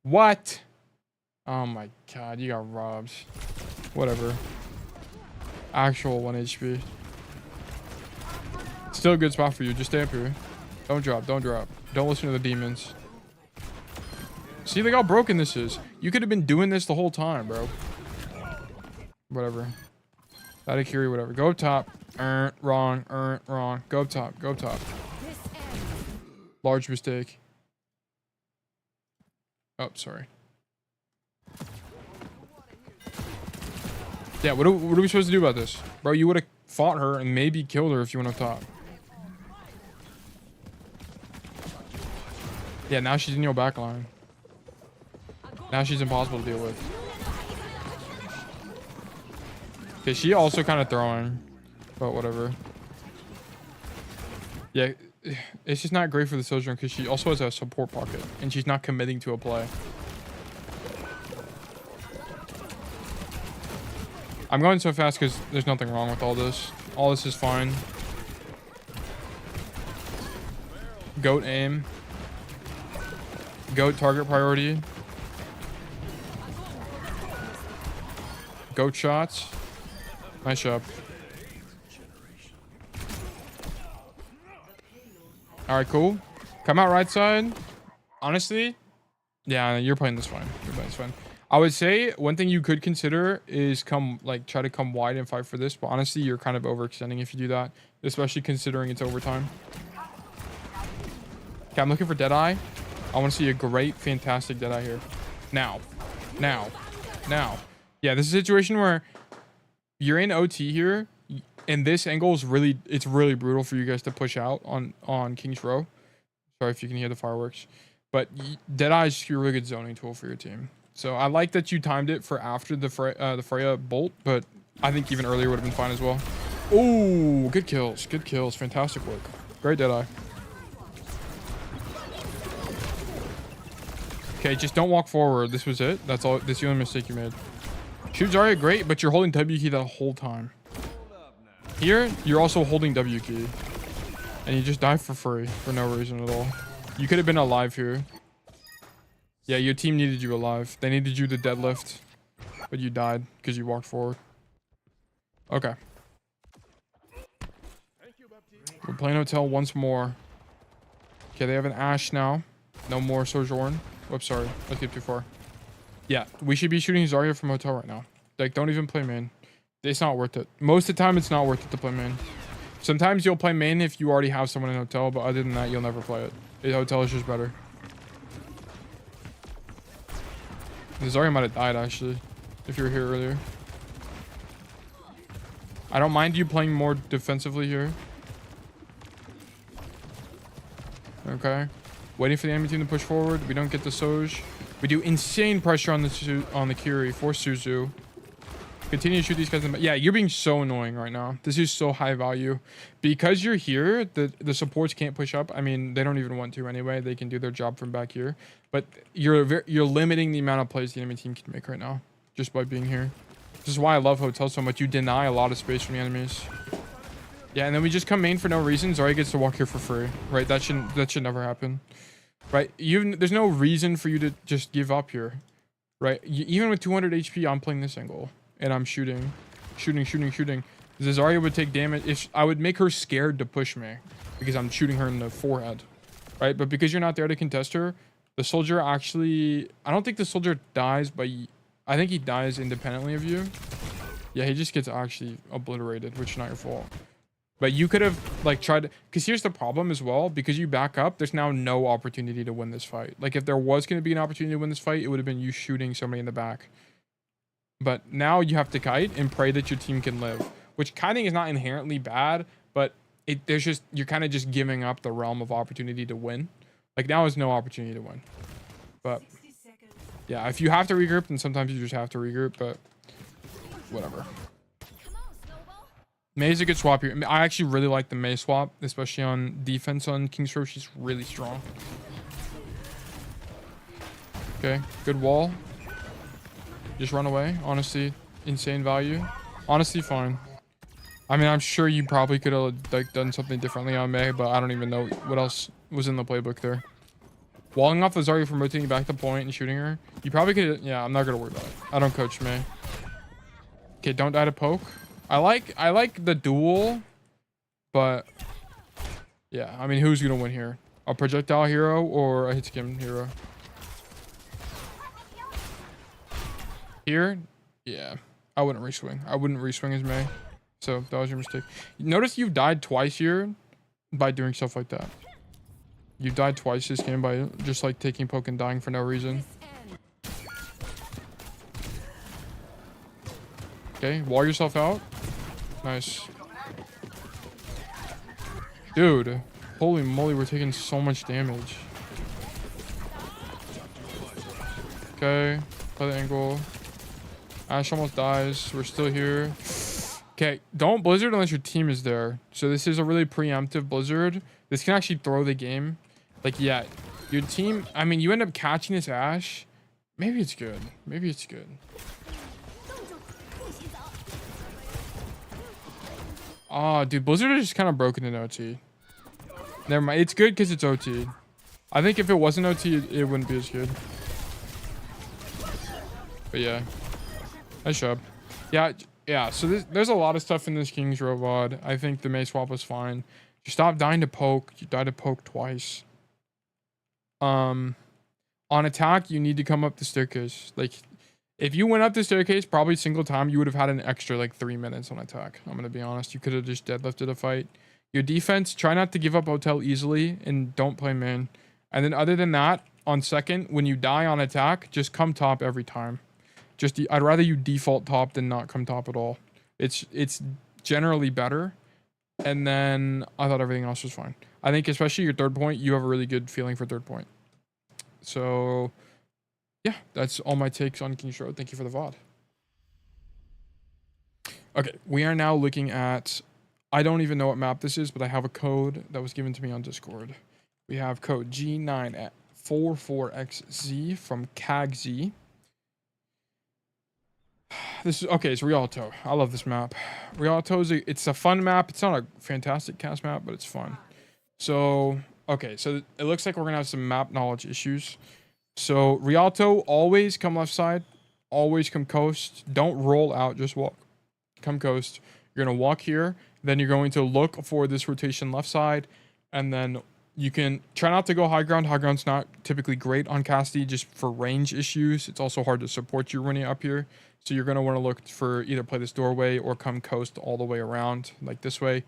S1: What? Oh my God, you got robbed. Whatever. Actual 1 HP. Still a good spot for you. Just stay up here. Don't drop. Don't drop. Don't listen to the demons. See, like how broken this is. You could have been doing this the whole time, bro. Whatever. Kiri, whatever. Go up top. Wrong. Wrong. Go up top. Go up top. Large mistake. Oh, sorry. Yeah, what are we supposed to do about this? Bro, you would have fought her and maybe killed her if you went up top. Yeah, now she's in your back line. Now she's impossible to deal with. Okay, she also kind of throwing, but whatever. Yeah, it's just not great for the Sojourn because she also has a support pocket and she's not committing to a play. I'm going so fast because there's nothing wrong with all this. All this is fine. Goat aim. Goat target priority. Goat shots. Nice job. Alright, cool. Come out right side. Honestly, yeah, you're playing this fine. You're playing this fine. I would say one thing you could consider is try to come wide and fight for this, but honestly, you're kind of overextending if you do that, especially considering it's overtime. Okay, I'm looking for Deadeye. I want to see a great, fantastic Deadeye here. Now. Yeah, this is a situation where you're in OT here, and this angle is it's really brutal for you guys to push out on King's Row. Sorry if you can hear the fireworks, but Deadeye is a really good zoning tool for your team. So I like that you timed it for after the Freya bolt, but I think even earlier would have been fine as well. Oh, good kills, fantastic work, great Deadeye. Okay, just don't walk forward. This was it. That's all. That's the only mistake you made. Shoot Zarya, great, but you're holding W key the whole time. Here, you're also holding W key. And you just die for free for no reason at all. You could have been alive here. Yeah, your team needed you alive. They needed you to deadlift. But you died because you walked forward. Okay. We're playing Hotel once more. Okay, they have an Ashe now. No more Sojourn. Whoops, sorry. Let's get too far. Yeah, we should be shooting Zarya from Hotel right now. Like, don't even play main. It's not worth it. Most of the time, it's not worth it to play main. Sometimes you'll play main if you already have someone in Hotel, but other than that, you'll never play it. Hotel is just better. The Zarya might have died, actually, if you were here earlier. I don't mind you playing more defensively here. Okay. Waiting for the enemy team to push forward. We don't get the Soj. We do insane pressure on the Kiri for Suzu. Continue to shoot these guys in the... Yeah, you're being so annoying right now. This is so high value. Because you're here, the supports can't push up. I mean, they don't even want to anyway. They can do their job from back here. But you're limiting the amount of plays the enemy team can make right now. Just by being here. This is why I love Hotel so much. You deny a lot of space from the enemies. Yeah, and then we just come main for no reason. Zarya gets to walk here for free. Right? That should never happen. Right? There's no reason for you to just give up here. Right? Even with 200 HP, I'm playing this angle. And I'm shooting. Zarya would take damage. If I would make her scared to push me. Because I'm shooting her in the forehead. Right? But because you're not there to contest her, the soldier actually... I don't think the soldier dies, but I think he dies independently of you. Yeah, he just gets actually obliterated, which is not your fault. But you could have, like, tried to... Because here's the problem as well. Because you back up, there's now no opportunity to win this fight. Like, if there was going to be an opportunity to win this fight, it would have been you shooting somebody in the back. But now you have to kite and pray that your team can live. Which kiting is not inherently bad, but you're kind of just giving up the realm of opportunity to win. Like, now is no opportunity to win. But, yeah, if you have to regroup, then sometimes you just have to regroup, but whatever. Mei is a good swap here. I actually really like the Mei swap, especially on defense on King's Row. She's really strong. Okay, good wall. Just run away. Honestly, insane value. Honestly, fine. I mean, I'm sure you probably could have like done something differently on Mei, but I don't even know what else was in the playbook there. Walling off the Zarya from rotating back to point and shooting her. You probably could. Yeah, I'm not gonna worry about it. I don't coach Mei. Okay, don't die to poke. I like the duel, but yeah, I mean, who's gonna win here? A projectile hero or a hit skim hero? Here, yeah. I wouldn't reswing. I wouldn't reswing as May. So that was your mistake. Notice you've died twice here by doing stuff like that. You died twice this game by just like taking poke and dying for no reason. Okay, wall yourself out. Nice. Dude, holy moly, we're taking so much damage. Okay, play the angle. Ash almost dies. We're still here. Okay, don't blizzard unless your team is there. So this is a really preemptive blizzard. This can actually throw the game. Like, yeah, your team, I mean, you end up catching this Ash. Maybe it's good. Maybe it's good. Oh, dude, blizzard is just kind of broken in OT. Never mind. It's good because it's OT. I think if it wasn't OT, it wouldn't be as good. But yeah. Nice job. Yeah, so there's a lot of stuff in this King's Row VOD. I think the May swap was fine. You stop dying to poke. You died to poke twice. On attack, you need to come up the staircase. Like, if you went up the staircase probably single time, you would have had an extra like 3 minutes on attack. I'm gonna be honest. You could have just deadlifted a fight. Your defense, try not to give up hotel easily and don't play main. And then other than that, on second, when you die on attack, just come top every time. I'd rather you default top than not come top at all. It's generally better. And then I thought everything else was fine. I think especially your third point, you have a really good feeling for third point. So yeah, that's all my takes on King's Row. Thank you for the VOD. Okay, we are now looking at, I don't even know what map this is, but I have a code that was given to me on Discord. We have code G944XZ from CAGZ. This is okay. It's Rialto. I love this map. Rialto it's a fun map. It's not a fantastic cast map, but it's fun. So okay, so it looks like we're gonna have some map knowledge issues. So Rialto, always come left side, always come coast. Don't roll out, just walk. Come coast. You're gonna walk here, then you're going to look for this rotation left side, and then you can try not to go high ground. High ground's not typically great on Cassidy just for range issues. It's also hard to support you when you're up here. So you're going to want to look for either play this doorway or come coast all the way around like this way.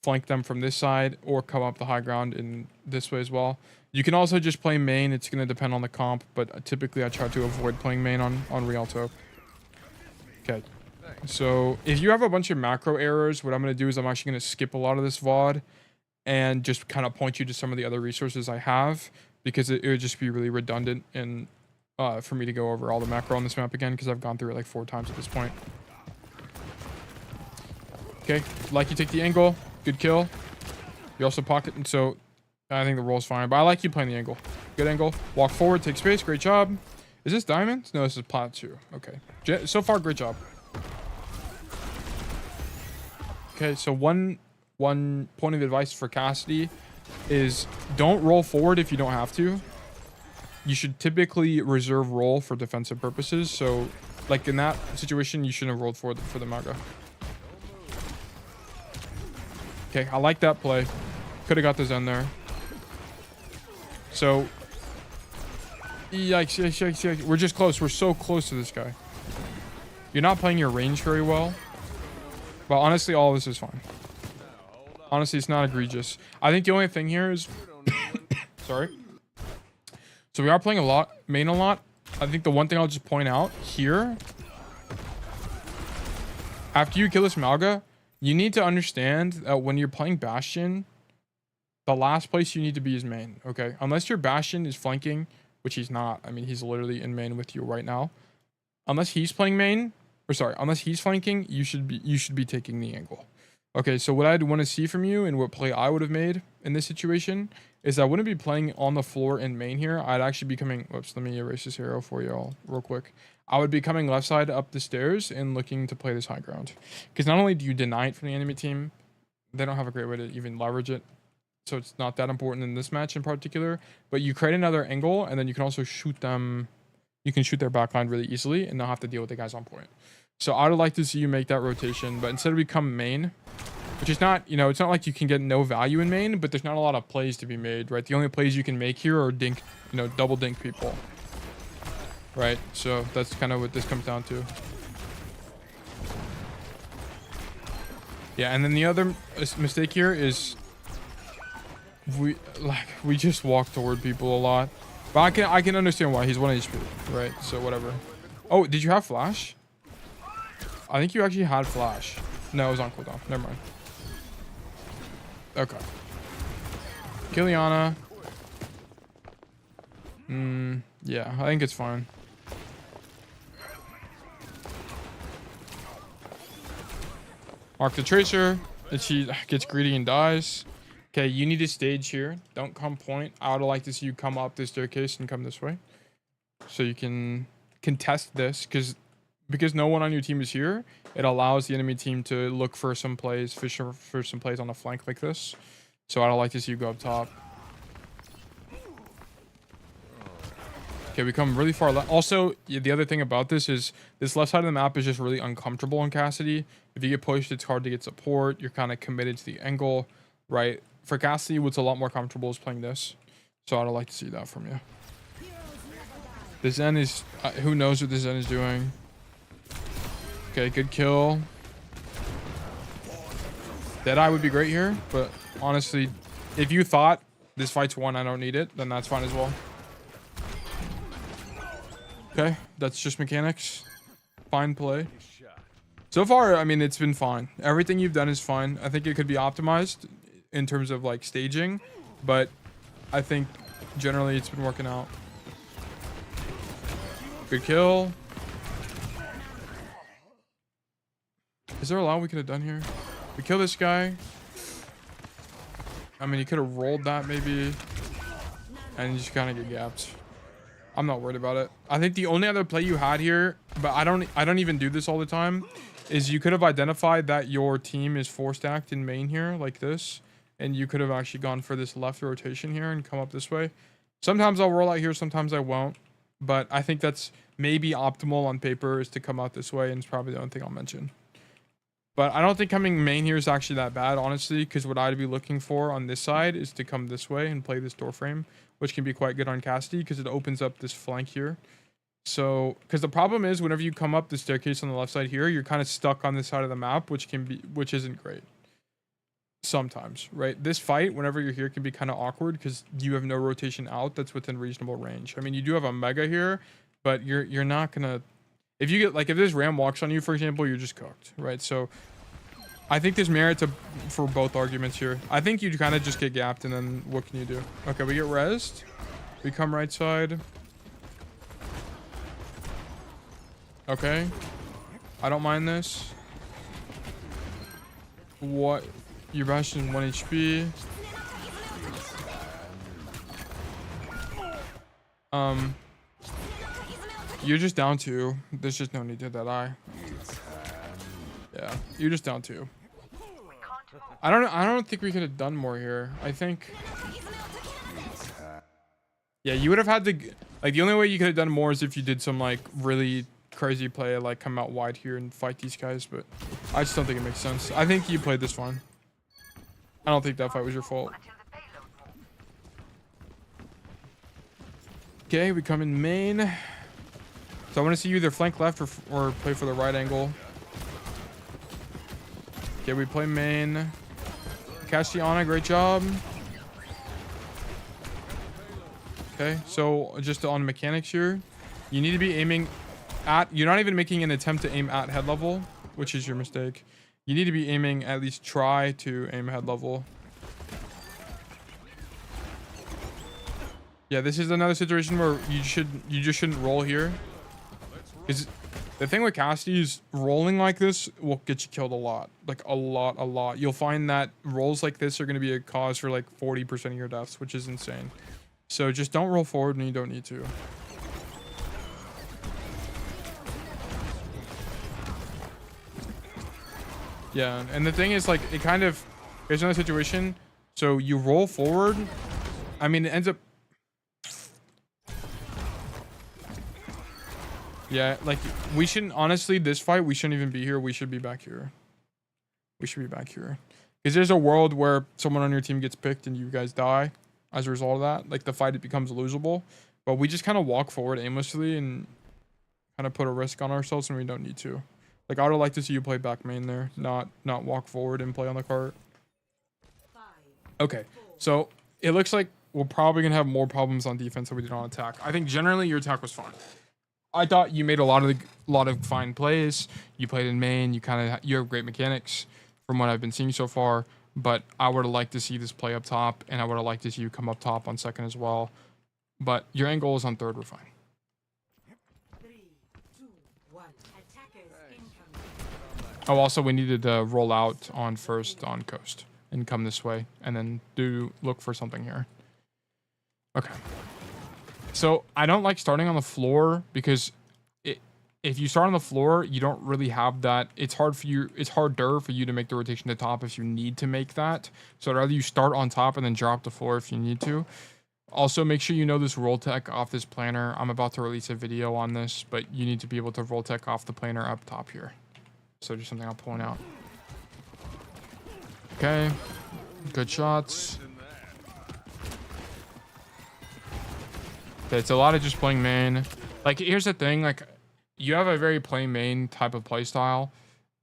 S1: Flank them from this side or come up the high ground in this way as well. You can also just play main. It's going to depend on the comp, but typically I try to avoid playing main on Rialto. Okay. So if you have a bunch of macro errors, what I'm going to do is I'm actually going to skip a lot of this VOD and just kind of point you to some of the other resources I have, because it would just be really redundant and for me to go over all the macro on this map again, because I've gone through it like 4 times at this point. Okay, like you take the angle, good kill. You also pocket, and so I think the roll's fine, but I like you playing the angle. Good angle, walk forward, take space, great job. Is this diamonds? No, this is plat 2. Okay, so far, great job. Okay, so one point of advice for Cassidy is don't roll forward if you don't have to. You should typically reserve roll for defensive purposes. So like in that situation, you shouldn't have rolled forward for the Maga. Okay, I like that play. Could have got the Zen there. So yikes. We're just close. We're so close to this guy. You're not playing your range very well. But honestly, all of this is fine. Honestly, it's not egregious. I think the only thing here is sorry. So we are playing main a lot. I think the one thing I'll just point out here, after you kill this Malga, you need to understand that when you're playing Bastion, the last place you need to be is main, okay? Unless your Bastion is flanking, which he's not. I mean, he's literally in main with you right now. Unless he's playing main, unless he's flanking, you should be taking the angle. Okay, so what I'd want to see from you and what play I would have made in this situation is I wouldn't be playing on the floor in main here. I'd actually be coming, whoops, let me erase this arrow for you all real quick. I would be coming left side up the stairs and looking to play this high ground. Because not only do you deny it from the enemy team, they don't have a great way to even leverage it. So it's not that important in this match in particular. But you create another angle and then you can also shoot them. You can shoot their backline really easily and not have to deal with the guys on point. So I would like to see you make that rotation, but instead we come main, which is not, you know, it's not like you can get no value in main, but there's not a lot of plays to be made, right? The only plays you can make here are dink, you know, double dink people, right? So that's kind of what this comes down to. Yeah, and then the other mistake here is we just walk toward people a lot. But I can understand why. He's 1 HP, right? So whatever. Oh, did you have flash? I think you actually had flash. No, it was on cooldown. Never mind. Okay. Kiliana. Yeah, I think it's fine. Mark the Tracer. And she gets greedy and dies. Okay, you need to stage here. Don't come point. I would like to see you come up this staircase and come this way. So you can contest this because no one on your team is here. It allows the enemy team to look for some plays, fish for some plays on the flank like this. So I'd like to see you go up top. Okay, we come really far left. Also, the other thing about this is this left side of the map is just really uncomfortable in Cassidy. If you get pushed, it's hard to get support. You're kind of committed to the angle, right? For Cassidy, what's a lot more comfortable is playing this. So I'd like to see that from you. The Zen is... who knows what the Zen is doing. Okay, good kill. Deadeye would be great here, but honestly, if you thought this fight's won, I don't need it, then that's fine as well. Okay, that's just mechanics. Fine play. So far, I mean, it's been fine. Everything you've done is fine. I think it could be optimized in terms of like staging, but I think generally it's been working out. Good kill. Is there a lot we could have done here? We kill this guy. I mean, you could have rolled that maybe, and you just kind of get gapped. I'm not worried about it. I think the only other play you had here, but I don't even do this all the time, is you could have identified that your team is 4-stacked in main here like this, and you could have actually gone for this left rotation here and come up this way. Sometimes I'll roll out here, sometimes I won't, but I think that's maybe optimal on paper is to come out this way, and it's probably the only thing I'll mention. But I don't think coming main here is actually that bad, honestly, because what I'd be looking for on this side is to come this way and play this door frame, which can be quite good on Cassidy because it opens up this flank here. So, because the problem is whenever you come up the staircase on the left side here, you're kind of stuck on this side of the map, which isn't great. Sometimes, right? This fight, whenever you're here, can be kind of awkward because you have no rotation out that's within reasonable range. I mean, you do have a mega here, but you're not gonna... If you get, like, if this ram walks on you, for example, you're just cooked, right? So I think there's merit for both arguments here. I think you kind of just get gapped, and then what can you do? Okay, we get rezzed. We come right side. Okay. I don't mind this. What? Your Bastion 1 HP. You're just down 2. There's just no need to that eye. Yeah, you're just down 2. I don't think we could have done more here. I think... Yeah, you would have had to... Like, the only way you could have done more is if you did some, like, really crazy play, like, come out wide here and fight these guys, but I just don't think it makes sense. I think you played this fine. I don't think that fight was your fault. Okay, we come in main. So I want to see you either flank left or play for the right angle. Okay, we play main. Castiana, great job. Okay, so just on mechanics here, you need to be aiming at... You're not even making an attempt to aim at head level, which is your mistake. You need to be aiming, at least try to aim head level. Yeah, this is another situation where you just shouldn't roll here. Because the thing with Cassidy is rolling like this will get you killed a lot. Like a lot. You'll find that rolls like this are going to be a cause for like 40% of your deaths, which is insane. So just don't roll forward when you don't need to. Yeah, and the thing is, like, it kind of... Here's another situation. So you roll forward. I mean, it ends up... Yeah, like, we shouldn't... Honestly, this fight, we shouldn't even be here. We should be back here. We should be back here. Because there's a world where someone on your team gets picked and you guys die as a result of that. Like, the fight, it becomes losable. But we just kind of walk forward aimlessly and kind of put a risk on ourselves when we don't need to. Like, I would like to see you play back main there, not walk forward and play on the cart. Okay, so it looks like we're probably gonna have more problems on defense than we did on attack. I think generally your attack was fine. I thought you made a lot of fine plays. You played in main. You have great mechanics from what I've been seeing so far. But I would have liked to see this play up top, and I would have liked to see you come up top on second as well. But your end goal is on third. We're fine.
S2: 3, 2, 1. Attackers incoming.
S1: Oh, also we needed to roll out on first on coast and come this way, and then look for something here. Okay. So I don't like starting on the floor because if you start on the floor, you don't really have that. It's harder for you to make the rotation to top if you need to make that. So I'd rather you start on top and then drop the floor if you need to. Also, make sure you know this roll tech off this planner. I'm about to release a video on this, but you need to be able to roll tech off the planner up top here. So just something I'll point out. Okay. Good shots. Okay, it's a lot of just playing main. Like, here's the thing, like, you have a very play main type of play style,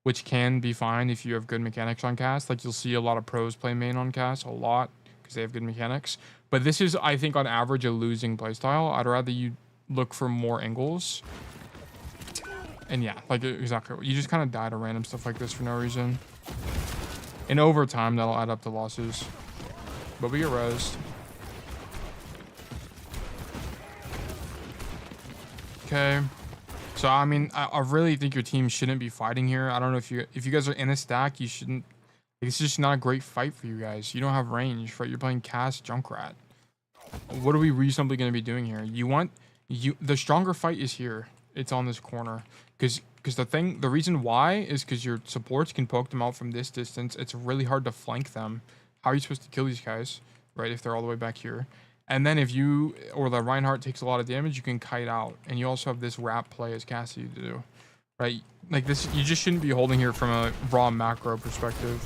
S1: which can be fine if you have good mechanics on cast. Like, you'll see a lot of pros play main on cast, a lot, because they have good mechanics. But this is, I think, on average, a losing play style. I'd rather you look for more angles. And yeah, like, exactly. You just kind of die to random stuff like this for no reason. And over time, that'll add up to losses. But we get rezzed. Okay. So, I mean, I really think your team shouldn't be fighting here. I don't know if you guys are in a stack, you shouldn't. It's just not a great fight for you guys. You don't have range, right? You're playing cast Junkrat. What are we reasonably going to be doing here? The stronger fight is here. It's on this corner. Because the reason why is because your supports can poke them out from this distance. It's really hard to flank them. How are you supposed to kill these guys, right? If they're all the way back here. And then if you, or the Reinhardt takes a lot of damage, you can kite out. And you also have this wrap play as Cassidy to do, right? Like this, you just shouldn't be holding here from a raw macro perspective.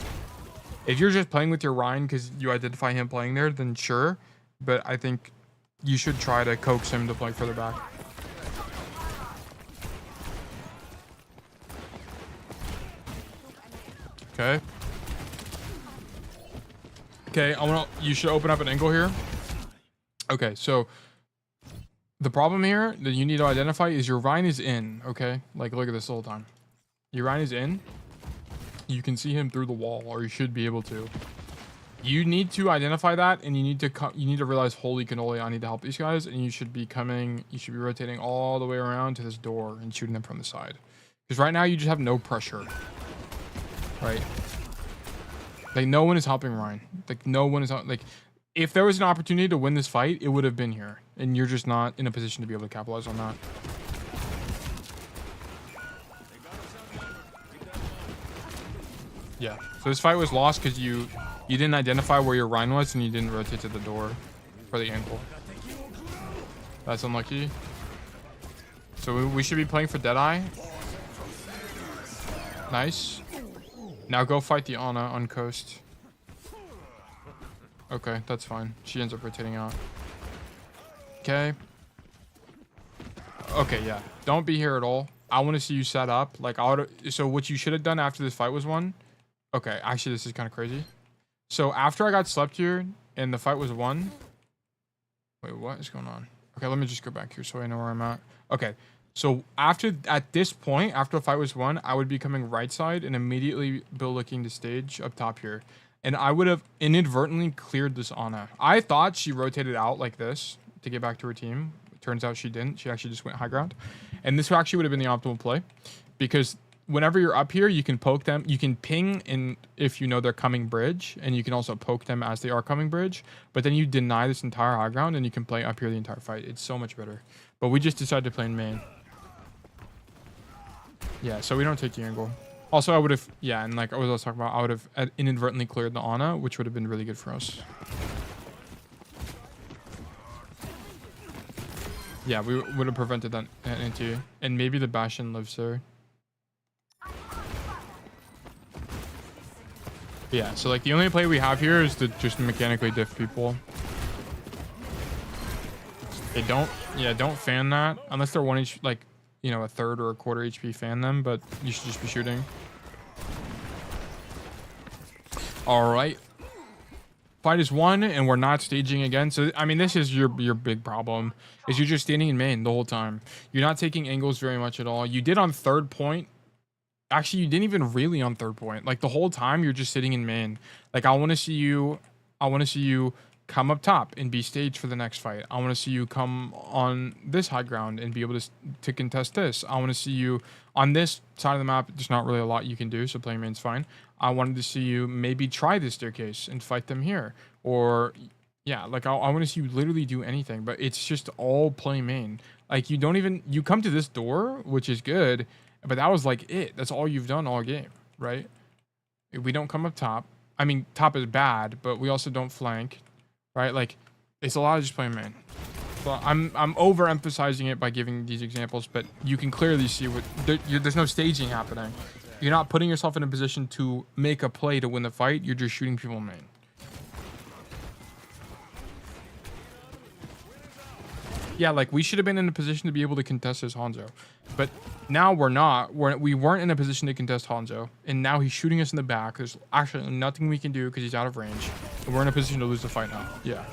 S1: If you're just playing with your Ryan because you identify him playing there, then sure. But I think you should try to coax him to play further back. Okay. Okay, you should open up an angle here. Okay, so the problem here that you need to identify is your Ryan is in, okay? Like, look at this the whole time. Your Ryan is in. You can see him through the wall, or you should be able to. You need to identify that, and you need to realize, holy cannoli, I need to help these guys, and you should be rotating all the way around to this door and shooting them from the side. Because right now, you just have no pressure. Right? Like, no one is helping Ryan. Like, no one is, like, if there was an opportunity to win this fight, it would have been here. And you're just not in a position to be able to capitalize on that. Yeah. So this fight was lost because you didn't identify where your Rhine was and you didn't rotate to the door for the ankle. That's unlucky. So we should be playing for Deadeye. Nice. Now go fight the Ana on coast. Okay, that's fine. She ends up rotating out. Okay. Okay, yeah. Don't be here at all. I want to see you set up. Like, so what you should have done after this fight was won. Okay, actually, this is kind of crazy. So after I got slept here and the fight was won. Wait, what is going on? Okay, let me just go back here so I know where I'm at. Okay, so at this point, after the fight was won, I would be coming right side and immediately looking to stage up top here. And I would have inadvertently cleared this Ana. I thought she rotated out like this to get back to her team. It turns out she didn't. She actually just went high ground. And this actually would have been the optimal play. Because whenever you're up here, you can poke them. You can ping in if you know they're coming bridge. And you can also poke them as they are coming bridge. But then you deny this entire high ground and you can play up here the entire fight. It's so much better. But we just decided to play in main. Yeah, so we don't take the angle. Also, I would have, yeah, and like I was talking about, I would have inadvertently cleared the Ana, which would have been really good for us. Yeah, we would have prevented that anti, and maybe the Bastion lives there. Yeah, so like the only play we have here is to just mechanically diff people. They don't fan that unless they're 1 HP, like, you know, a third or a quarter HP fan them, but you should just be shooting. All right. Fight is won, and we're not staging again. So, I mean, this is your big problem, is you're just standing in main the whole time. You're not taking angles very much at all. You did on third point. Actually, you didn't even really on third point. Like, the whole time, you're just sitting in main. Like, I want to see you come up top and be staged for the next fight. I want to see you come on this high ground and be able to contest this. I want to see you on this side of the map. There's not really a lot you can do, so playing main's fine. I wanted to see you maybe try this staircase and fight them here. Or, yeah, like, I want to see you literally do anything, but it's just all play main. Like, you come to this door, which is good, but that was like it. That's all you've done all game, right? We don't come up top. I mean, top is bad, but we also don't flank. Right, like it's a lot of just playing main. So I'm overemphasizing it by giving these examples, but you can clearly see what there's no staging happening. You're not putting yourself in a position to make a play to win the fight. You're just shooting people main. Yeah, like we should have been in a position to be able to contest this Hanzo, but now we're not. We weren't in a position to contest Hanzo, and now he's shooting us in the back. There's actually nothing we can do because he's out of range, and we're in a position to lose the fight now. Yeah,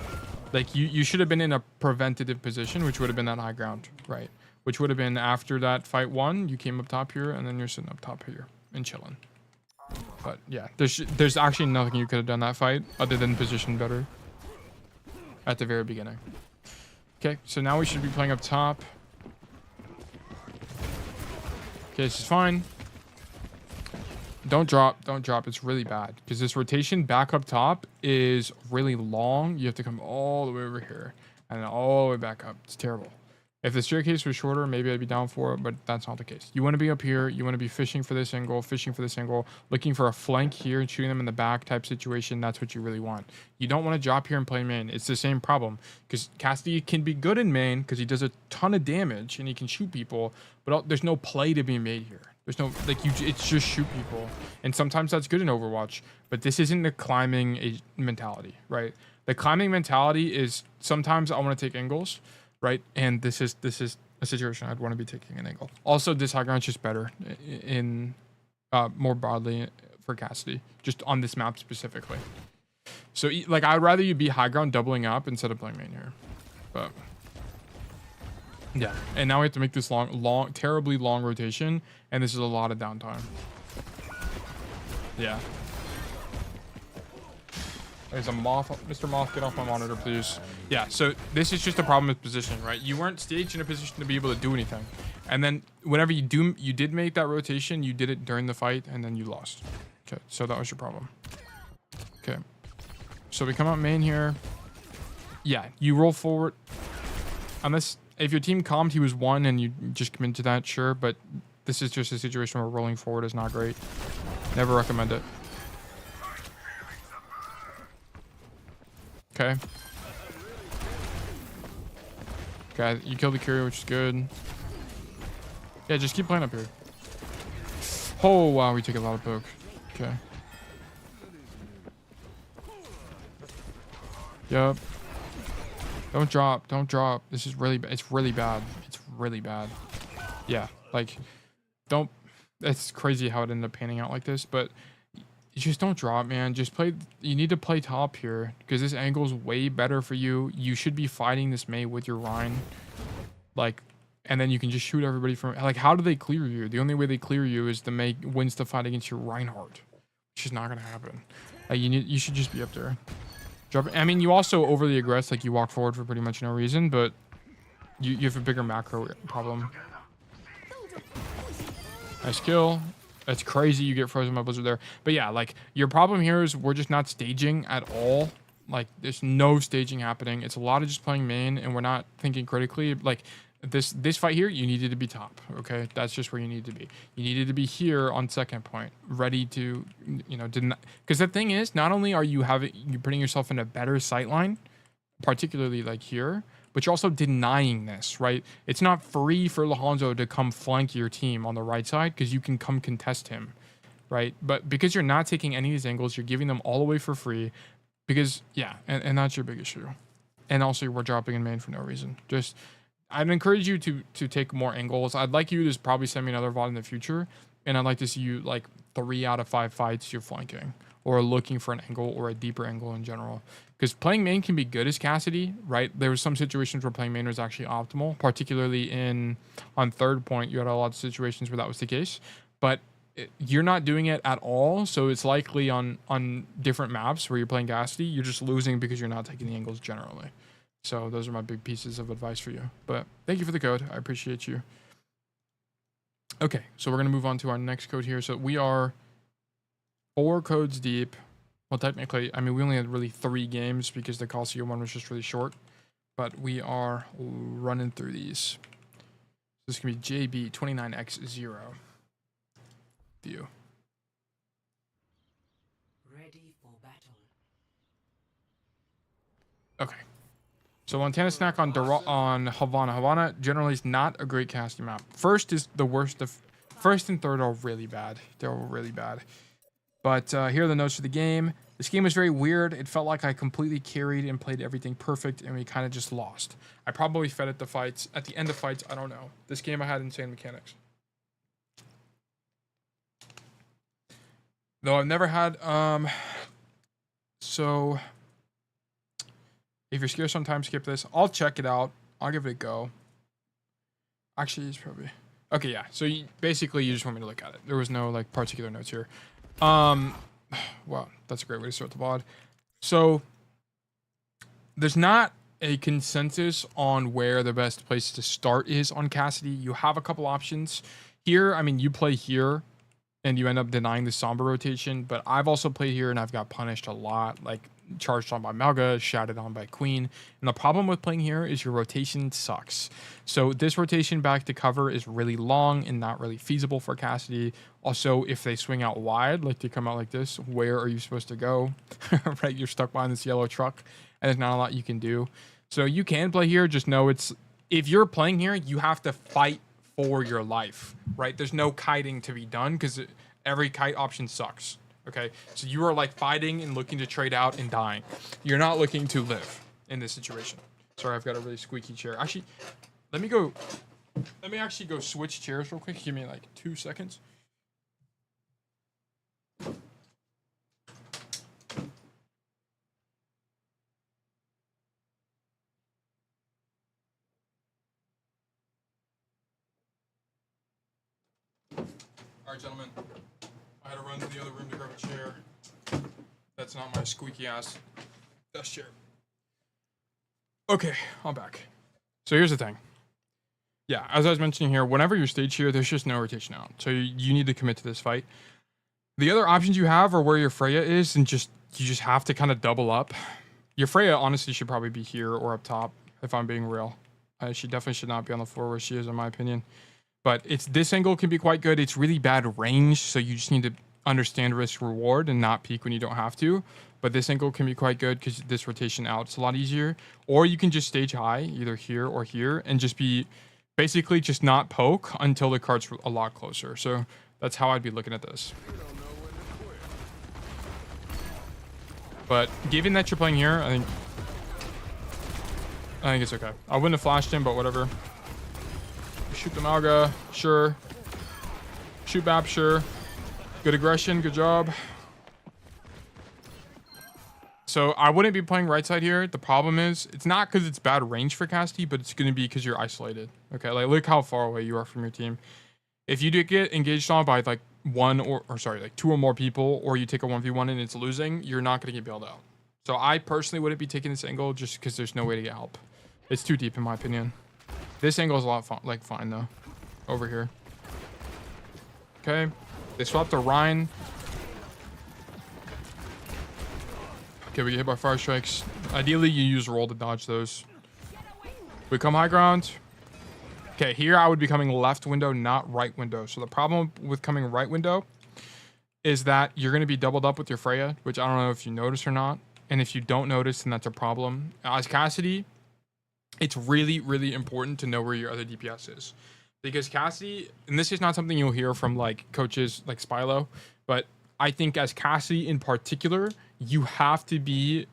S1: like you should have been in a preventative position, which would have been that high ground, right? Which would have been after that fight one, you came up top here, and then you're sitting up top here and chilling. But yeah, there's actually nothing you could have done that fight other than position better at the very beginning. Okay, so now we should be playing up top. Okay, this is fine. Don't drop. It's really bad because this rotation back up top is really long. You have to come all the way over here and then all the way back up. It's terrible. If the staircase was shorter, maybe I'd be down for it, but that's not the case. You want to be up here. You want to be fishing for this angle, looking for a flank here and shooting them in the back type situation. That's what you really want. You don't want to drop here and play main. It's the same problem because Cassidy can be good in main because he does a ton of damage and he can shoot people, but there's no play to be made here. There's no, like, it's just shoot people. And sometimes that's good in Overwatch, but this isn't the climbing mentality, right? The climbing mentality is sometimes I want to take angles, right? And this is a situation I'd want to be taking an angle. Also, this high ground's just better in more broadly for Cassidy, just on this map specifically. So, like, I'd rather you be high ground doubling up instead of playing main here. But yeah, and now we have to make this terribly long rotation, and this is a lot of downtime. Yeah. There's a moth. Mr. Moth, get off my monitor, please. Yeah, so this is just a problem with positioning, right? You weren't staged in a position to be able to do anything. And then whenever you did make that rotation, you did it during the fight, and then you lost. Okay, so that was your problem. Okay. So we come out main here. Yeah, you roll forward. Unless, if your team calmed, he was 1 and you just commit to that, sure. But this is just a situation where rolling forward is not great. Never recommend it. Okay. Okay, you killed the courier, which is good. Yeah, just keep playing up here. Oh, wow, we take a lot of poke. Okay. Yep. Don't drop. This is really bad. It's really bad. Yeah, like, don't. It's crazy how it ended up panning out like this, but you just don't drop, man. Just play. You need to play top here because this angle is way better for you. You should be fighting this Mei with your Rhine, like, and then you can just shoot everybody from. Like, how do they clear you? The only way they clear you is the Mei wins the fight against your Reinhardt, which is not gonna happen. Like, you should just be up there. Drop. I mean, you also overly aggress. Like, you walk forward for pretty much no reason, but you have a bigger macro problem. Nice kill. That's crazy. You get frozen by Blizzard there. But yeah, like, your problem here is we're just not staging at all. Like, there's no staging happening. It's a lot of just playing main, and we're not thinking critically. Like, this fight here, you needed to be top, okay? That's just where you need to be. You needed to be here on second point, ready to, you know, didn't. Because the thing is, not only are you're putting yourself in a better sight line, particularly like here, but you're also denying this, right? It's not free for Lahanzo to come flank your team on the right side because you can come contest him, right? But because you're not taking any of these angles, you're giving them all away for free because, yeah, and that's your big issue. And also, we're dropping in main for no reason. Just, I'd encourage you to take more angles. I'd like you to probably send me another VOD in the future, and I'd like to see you like 3 out of 5 fights you're flanking or looking for an angle or a deeper angle in general. Because playing main can be good as Cassidy, right? There were some situations where playing main was actually optimal, particularly on third point. You had a lot of situations where that was the case, but you're not doing it at all. So it's likely on different maps where you're playing Cassidy, you're just losing because you're not taking the angles generally. So those are my big pieces of advice for you. But thank you for the code. I appreciate you. Okay, so we're going to move on to our next code here. So we are 4 codes deep. Well, technically, I mean, we only had really 3 games because the Colosseo one was just really short. But we are running through these. This is going to be JB29X0. View.
S2: Ready for battle.
S1: Okay. So Montana Snack on Havana. Havana generally is not a great casting map. First is the worst of... First and third are really bad. They're really bad. But here are the notes for the game. This game was very weird. It felt like I completely carried and played everything perfect, and we kind of just lost. I probably fed at the fights. At the end of fights, I don't know. This game I had insane mechanics. Though I've never had... So... If you're scared sometimes, skip this. I'll check it out. I'll give it a go. Actually, it's probably... Okay, yeah. So basically, you just want me to look at it. There was no like particular notes here. Wow, that's a great way to start the VOD. So there's not a consensus on where the best place to start is on Cassidy. You have a couple options here. I mean, you play here and you end up denying the Sombra rotation, but I've also played here and I've got punished a lot, like charged on by Malga, shouted on by Queen. And the problem with playing here is your rotation sucks. So this rotation back to cover is really long and not really feasible for Cassidy. Also, if they swing out wide, like they come out like this, where are you supposed to go? Right, you're stuck behind this yellow truck and there's not a lot you can do. So you can play here, just know it's, if you're playing here, you have to fight for your life, right? There's no kiting to be done because every kite option sucks. Okay, so you are like fighting and looking to trade out and dying. You're not looking to live in this situation. Sorry, I've got a really squeaky chair. Actually, let me actually go switch chairs real quick. Give me like 2 seconds. All right, gentlemen. I had to run to the other room to grab a chair. That's not my squeaky ass desk chair. Okay, I'm back. So here's the thing. Yeah, as I was mentioning here, whenever you're stage here, there's just no rotation out. So you need to commit to this fight. The other options you have are where your Freya is, and you just have to kind of double up. Your Freya honestly should probably be here or up top, if I'm being real. She definitely should not be on the floor where she is, in my opinion. But this angle can be quite good. It's really bad range, so you just need to understand risk reward and not peek when you don't have to. But this angle can be quite good because this rotation out is a lot easier. Or you can just stage high, either here or here, and just be basically just not poke until the card's a lot closer. So that's how I'd be looking at this. But given that you're playing here, I think it's okay. I wouldn't have flashed him, but whatever. Shoot the Malga, sure. Shoot Bap, sure. Good aggression, good job. So I wouldn't be playing right side here. The problem is, it's not because it's bad range for Cassidy, but it's going to be because you're isolated. Okay, like look how far away you are from your team. If you do get engaged on by like like 2 or more people, or you take a 1v1 and it's losing, you're not going to get bailed out. So I personally wouldn't be taking this angle just because there's no way to get help. It's too deep in my opinion. This angle is a lot fine though. Over here. Okay. They swapped the Rhine. Okay, we get hit by fire strikes. Ideally, you use roll to dodge those. We come high ground. Okay, here I would be coming left window, not right window. So the problem with coming right window is that you're going to be doubled up with your Freya, which I don't know if you notice or not. And if you don't notice, then that's a problem. As Cassidy, it's really, really important to know where your other DPS is. Because Cassidy, and this is not something you'll hear from like coaches like Spilo, but I think as Cassidy in particular, you have to be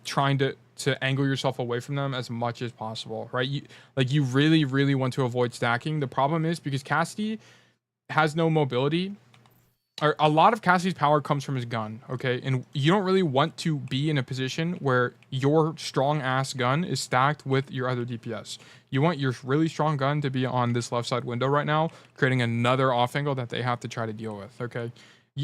S1: trying to angle yourself away from them as much as possible, right? You really, really want to avoid stacking. The problem is because Cassidy has no mobility, or a lot of Cassidy's power comes from his gun, okay? And you don't really want to be in a position where your strong ass gun is stacked with your other DPS. You want your really strong gun to be on this left side window right now, creating another off angle that they have to try to deal with, okay?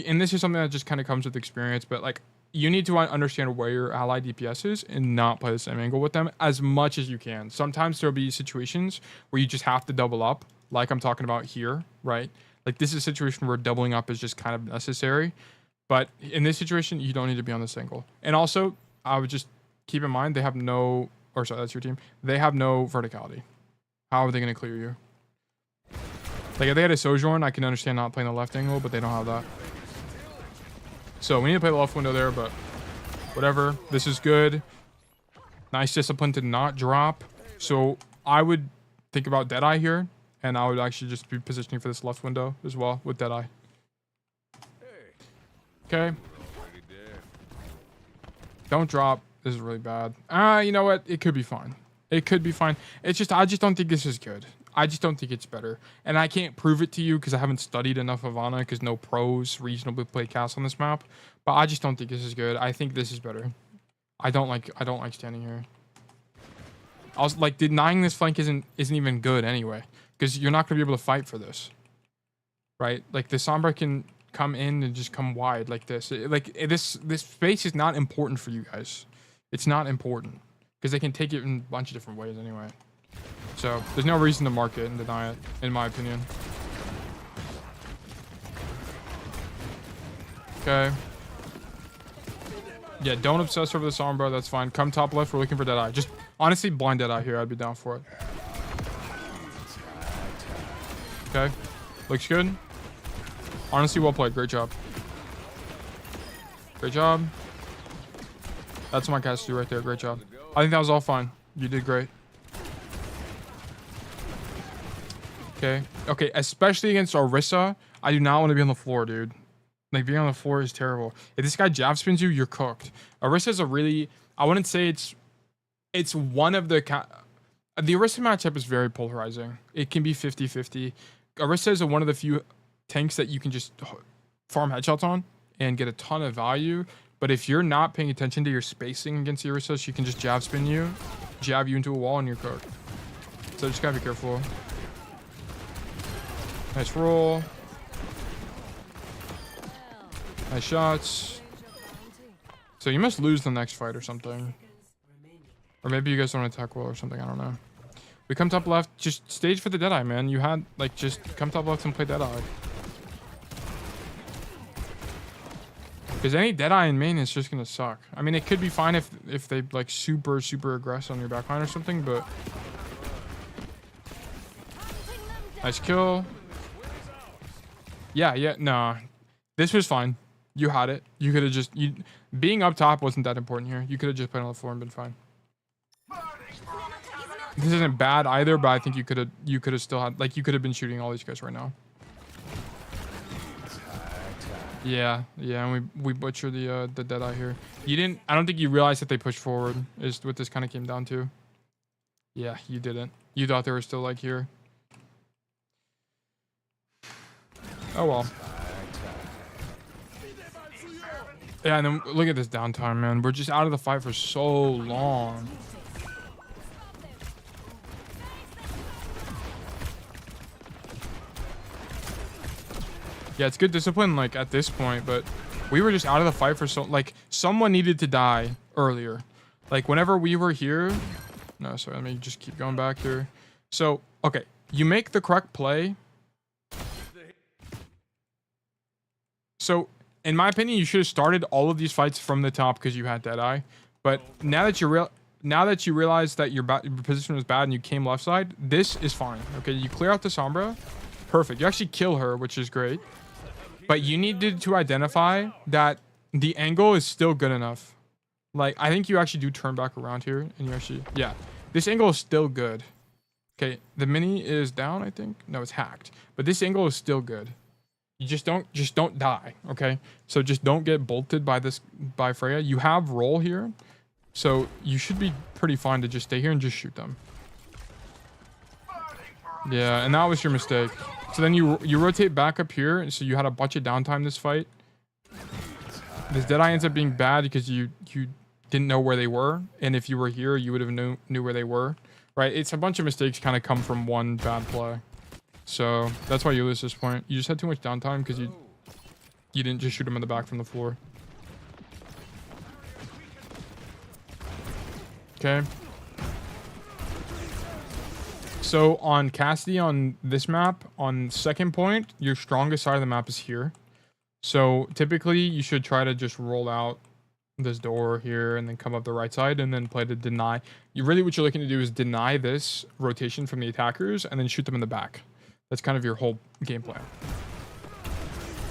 S1: And this is something that just kind of comes with experience, but like, you need to understand where your ally DPS is and not play the same angle with them as much as you can. Sometimes there'll be situations where you just have to double up, like I'm talking about here, right? Like this is a situation where doubling up is just kind of necessary. But in this situation, you don't need to be on this angle. And also, I would just keep in mind, they have no, or sorry, that's your team. They have no verticality. How are they going to clear you? Like if they had a Sojourn, I can understand not playing the left angle, but they don't have that. So we need to play the left window there, but whatever. This is good. Nice discipline to not drop. So I would think about Deadeye here, and I would actually just be positioning for this left window as well with Deadeye. Okay. Don't drop. This is really bad. You know what? It could be fine. It could be fine. It's just, I just don't think this is good. I just don't think it's better. And I can't prove it to you because I haven't studied enough Havana because no pros reasonably play Cass on this map. But I just don't think this is good. I think this is better. I don't like standing here. I was like, denying this flank isn't even good anyway. Because you're not gonna be able to fight for this. Right? Like the Sombra can come in and just come wide like this. This space is not important for you guys. It's not important. Because they can take it in a bunch of different ways anyway. So there's no reason to mark it and deny it, in my opinion. Okay. Yeah, don't obsess over the Sombra. That's fine. Come top left. We're looking for Deadeye. Just honestly, blind Deadeye here. I'd be down for it. Okay. Looks good. Honestly, well played. Great job. Great job. That's my Cassidy right there. Great job. I think that was all fine. You did great. Okay. Okay. Especially against Orisa, I do not want to be on the floor, dude. Like being on the floor is terrible. If this guy jab spins you, you're cooked. Orisa is a really, I wouldn't say it's one of the Orisa matchup is very polarizing. It can be 50-50. Orisa is one of the few tanks that you can just farm headshots on and get a ton of value. But if you're not paying attention to your spacing against the Orisa, she can just jab spin you, jab you into a wall, and you're cooked. So just gotta be careful. Nice roll. Nice shots. So you must lose the next fight or something. Or maybe you guys don't attack well or something. I don't know. We come top left. Just stage for the Deadeye, man. You had, like, just come top left and play Deadeye. Because any Deadeye in main is just going to suck. I mean, it could be fine if they, like, super aggress on your backline or something, but... Nice kill. Yeah, nah. This was fine. You had it. You could have just... being up top wasn't that important here. You could have just played on the floor and been fine. This isn't bad either, but I think you could have still had... Like, you could have been shooting all these guys right now. Yeah, and we butchered the Deadeye here. You didn't... I don't think you realized that they pushed forward, is what this kind of came down to. Yeah, you didn't. You thought they were still, like, here. Oh, well. Yeah, and then look at this downtime, man. We're just out of the fight for so long. Yeah, it's good discipline, like, at this point, but we were just out of the fight for so... Like, someone needed to die earlier. Like, whenever we were here... No, sorry, let me just keep going back here. So, okay. You make the correct play. So... In my opinion, you should have started all of these fights from the top because you had Deadeye. But now that you realize that your position was bad and you came left side, this is fine. Okay, you clear out the Sombra. Perfect. You actually kill her, which is great. But you needed to identify that the angle is still good enough. Like, I think you actually do turn back around here and you actually... Yeah, this angle is still good. Okay, the mini is down, I think. No, it's hacked. But this angle is still good. You just don't die, okay? So just don't get bolted by Freya. You have roll here. So you should be pretty fine to just stay here and just shoot them. Yeah, and that was your mistake. So then you rotate back up here, and so you had a bunch of downtime this fight. This Deadeye ends up being bad because you didn't know where they were, and if you were here, you would have knew where they were, right? It's a bunch of mistakes kind of come from one bad play. So that's why you lose this point. You just had too much downtime because you didn't just shoot him in the back from the floor. Okay. So on Cassidy on this map, on second point, your strongest side of the map is here. So typically you should try to just roll out this door here and then come up the right side and then play to deny. What you're looking to do is deny this rotation from the attackers and then shoot them in the back. That's kind of your whole game plan.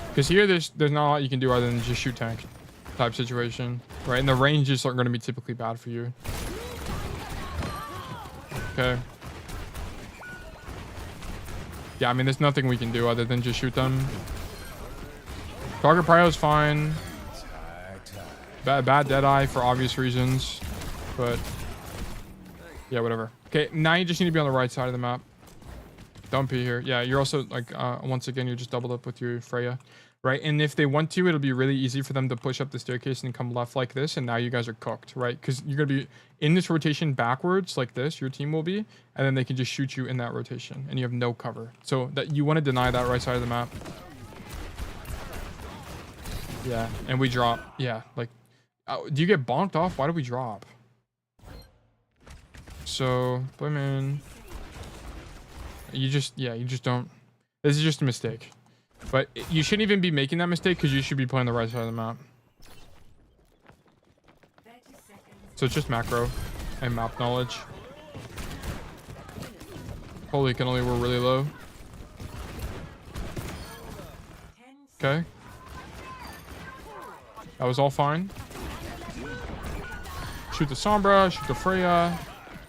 S1: Because here there's not a lot you can do other than just shoot tank type situation, right? And the ranges aren't going to be typically bad for you. Okay. Yeah, I mean, there's nothing we can do other than just shoot them. Target prio is fine. Bad Deadeye for obvious reasons. But, yeah, whatever. Okay, now you just need to be on the right side of the map. Don't be here. Yeah, you're also, like, once again, you're just doubled up with your Freya. Right? And if they want to, it'll be really easy for them to push up the staircase and come left like this. And now you guys are cooked, right? Because you're going to be in this rotation backwards like this. Your team will be. And then they can just shoot you in that rotation. And you have no cover. So that you want to deny that right side of the map. Yeah. And we drop. Yeah. Like, do you get bonked off? Why do we drop? So, women. You just don't. This is just a mistake. But you shouldn't even be making that mistake because you should be playing the right side of the map. So it's just macro and map knowledge. Holy cannoli, we're really low. Okay. That was all fine. Shoot the Sombra, shoot the Freya.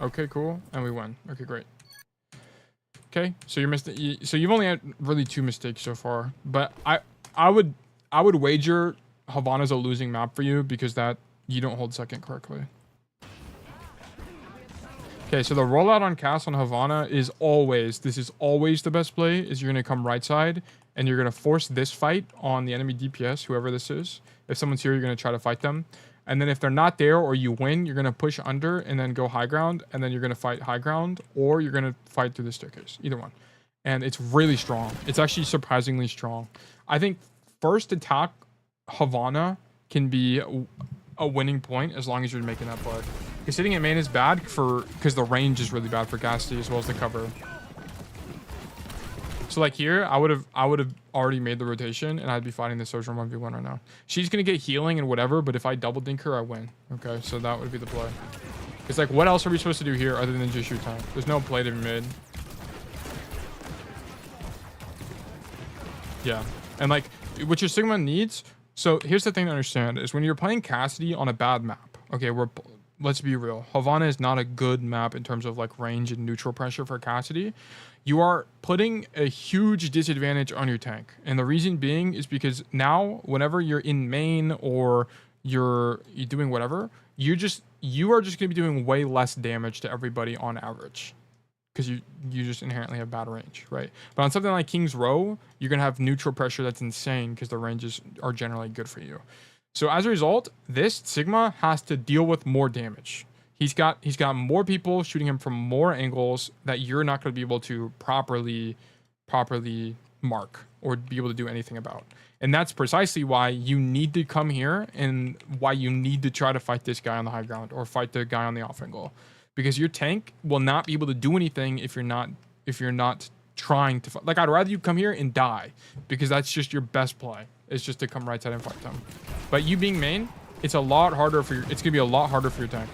S1: Okay, cool. And we win. Okay, great. Okay, so you've only had really 2 mistakes so far, but I would wager Havana's a losing map for you because that you don't hold second correctly. Okay, so the rollout on Cass on Havana is always the best play. Is you're gonna come right side and you're gonna force this fight on the enemy DPS, whoever this is. If someone's here, you're gonna try to fight them. And then if they're not there or you win, you're going to push under and then go high ground. And then you're going to fight high ground or you're going to fight through the staircase. Either one. And it's really strong. It's actually surprisingly strong. I think first attack Havana can be a winning point as long as you're making that play. Because sitting at main is bad because the range is really bad for Cassidy as well as the cover. So like here, I would have already made the rotation and I'd be fighting the Sojourn 1v1 right now. She's going to get healing and whatever, but if I double dink her, I win. Okay, so that would be the play. It's like, what else are we supposed to do here other than just shoot tank? There's no play to be made. Yeah, and like, what your Sigma needs... So here's the thing to understand, is when you're playing Cassidy on a bad map, okay, let's be real. Havana is not a good map in terms of like range and neutral pressure for Cassidy. You are putting a huge disadvantage on your tank. And the reason being is because now whenever you're in main or you're doing whatever, you are just going to be doing way less damage to everybody on average. Because you just inherently have bad range, right? But on something like King's Row, you're going to have neutral pressure that's insane because the ranges are generally good for you. So as a result, this Sigma has to deal with more damage. He's got more people shooting him from more angles that you're not going to be able to properly mark or be able to do anything about. And that's precisely why you need to come here and why you need to try to fight this guy on the high ground or fight the guy on the off angle. Because your tank will not be able to do anything if you're not trying to fight. Like, I'd rather you come here and die because that's just your best play. It's just to come right side and fight them. But you being main, it's a lot harder for it's gonna be a lot harder for your tank.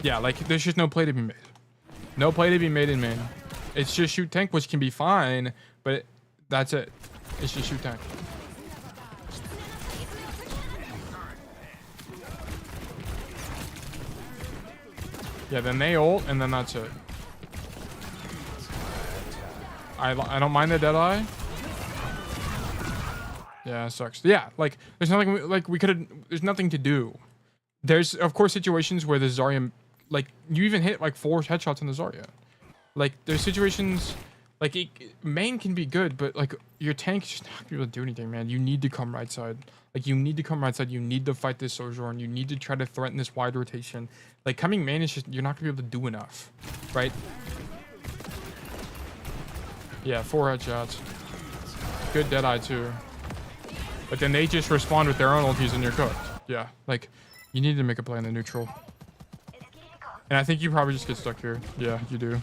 S1: Yeah, like there's just no play to be made. No play to be made in main. It's just shoot tank, which can be fine, but that's it. It's just shoot tank. Yeah, then they ult, and then that's it. I don't mind the Deadeye. Yeah, it sucks. Yeah, like there's nothing like we could have. There's nothing to do. There's of course situations where the Zarya, like you even hit like 4 headshots in the Zarya. Like there's situations like main can be good, but like your tank is just not gonna be able to do anything, man. You need to come right side. Like you need to come right side. You need to fight this Sojourn. You need to try to threaten this wide rotation. Like coming main is just you're not gonna be able to do enough, right? Yeah, 4 headshots. Good Deadeye too. But then they just respond with their own ultis and you're cooked. Yeah, like you need to make a play in the neutral. And I think you probably just get stuck here. Yeah, you do.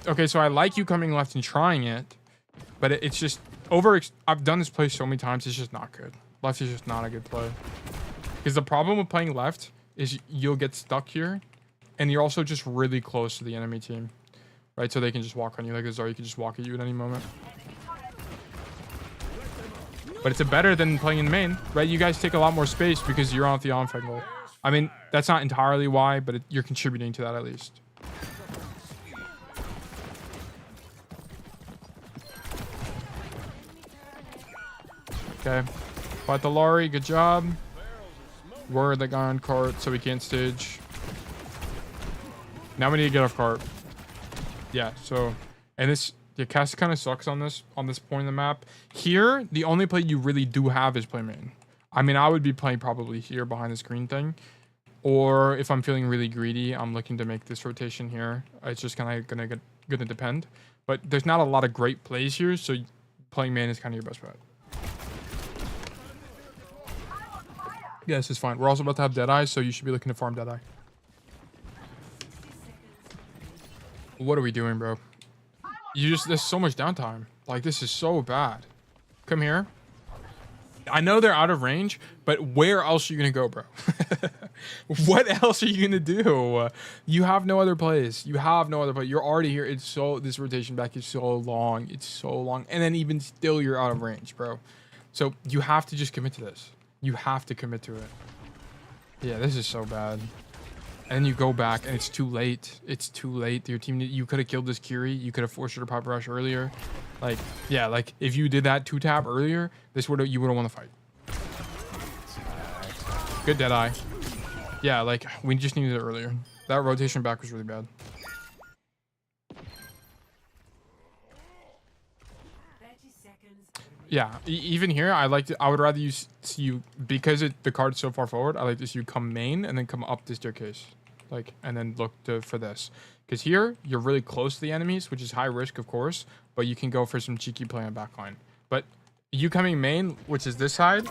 S1: Okay, so I like you coming left and trying it, but it's just I've done this play so many times. It's just not good. Left is just not a good play. Because the problem with playing left is you'll get stuck here, and you're also just really close to the enemy team, right? So they can just walk on you like this, or you can just walk at you at any moment. But it's better than playing in main, right? You guys take a lot more space because you're on the off angle. I mean, that's not entirely why, but you're contributing to that at least. Okay. Fight the Lari. Good job. We're the guy on cart, so we can't stage. Now we need to get off cart. Yeah, so... And this... Yeah, Cassidy kind of sucks on this point in the map. Here, the only play you really do have is play main. I mean, I would be playing probably here behind this green thing. Or if I'm feeling really greedy, I'm looking to make this rotation here. It's just kind of gonna depend. But there's not a lot of great plays here, so playing main is kind of your best bet. Yeah, this is fine. We're also about to have Deadeye, so you should be looking to farm Deadeye. What are we doing, bro? There's so much downtime. Like, this is so bad. Come here. I know they're out of range, but where else are you gonna go, bro? What else are you gonna do? You have no other plays. You have no other play. You're already here. This rotation back is so long. It's so long. And then even still, you're out of range, bro. So you have to just commit to this. You have to commit to it. Yeah, this is so bad. And you go back, and it's too late. It's too late. Your team, you could have killed this Curie. You could have forced her to pop rush earlier. Like, yeah, like if you did that 2-tap earlier, you would have won the fight. Good Deadeye. Yeah, like we just needed it earlier. That rotation back was really bad. Yeah, even here, I would rather see you because the card's so far forward. I like to see you come main and then come up the staircase, like, and then look for this. Because here you're really close to the enemies, which is high risk, of course, but you can go for some cheeky play on backline. But you coming main, which is this side,